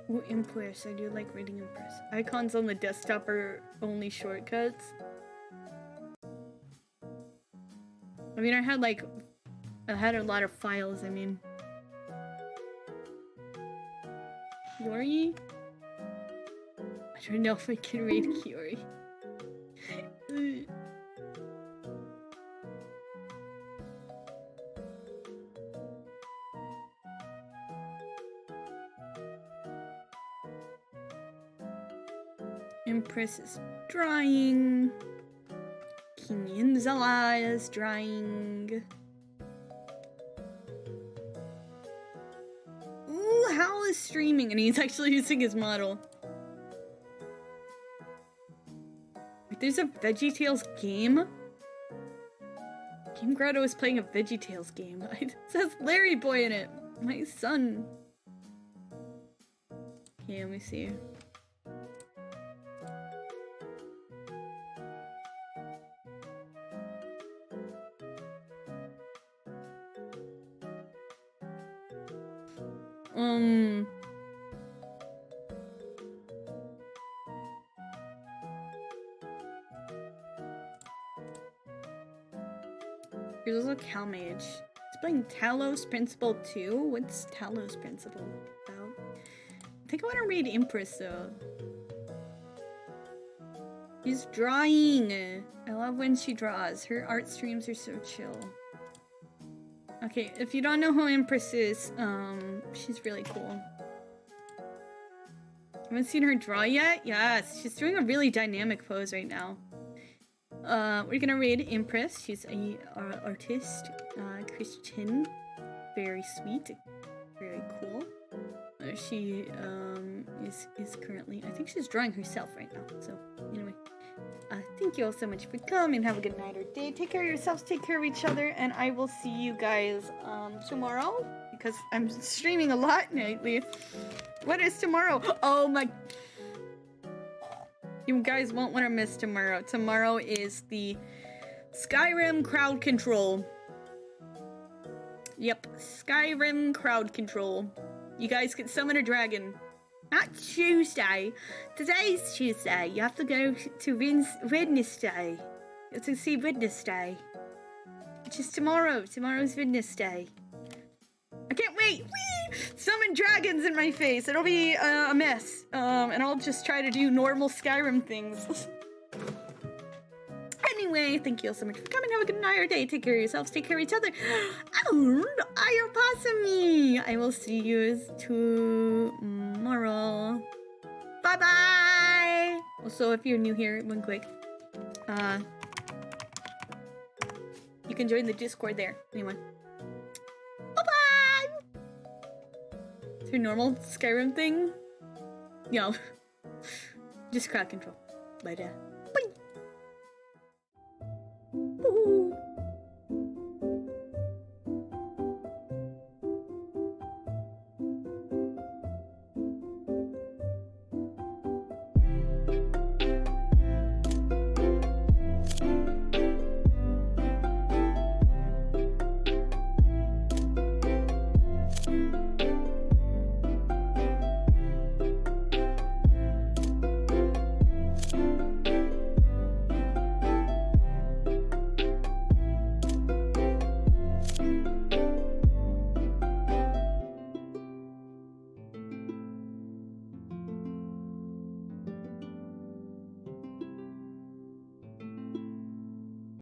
Ooh, Impress. I do like reading Impress. Icons on the desktop are only shortcuts. I mean, I had a lot of files, I mean. Kiori? I don't know if I can read Kiori. Empress is drying. Kinzala is drying. Ooh, Hal is streaming and he's actually using his model. Wait, there's a VeggieTales game? Game Grotto is playing a VeggieTales game. It says Larry Boy in it. My son. Okay, let me see. Here's also Calmage. He's playing Talos Principle 2? What's Talos Principle about? I think I want to read Empress though. She's drawing! I love when she draws. Her art streams are so chill. Okay, if you don't know who Empress is, she's really cool. Haven't seen her draw yet? Yes, she's doing a really dynamic pose right now. We're gonna read Empress. She's a artist, Christian, very sweet, very cool. She is currently, I think she's drawing herself right now. So anyway, thank you all so much for coming. Have a good night or day. Take care of yourselves. Take care of each other, and I will see you guys tomorrow because I'm streaming a lot nightly. What is tomorrow? Oh my. You guys won't want to miss tomorrow. Tomorrow is the Skyrim crowd control. Yep, Skyrim crowd control. You guys can summon a dragon. Not Tuesday. Today's Tuesday. You have to go to Wednesday. You have to see Wednesday. Which is tomorrow. Tomorrow's Wednesday. I can't wait! Whee! Summon dragons in my face. It'll be a mess. And I'll just try to do normal Skyrim things. Anyway, thank you all so much for coming. Have a good night or day. Take care of yourselves. Take care of each other. Oh, Opossum! I will see you tomorrow. Bye-bye! Also, if you're new here, one quick. You can join the Discord there. Anyway. Your normal Skyrim thing? No. Just crowd control. Later. Bye. Ooh.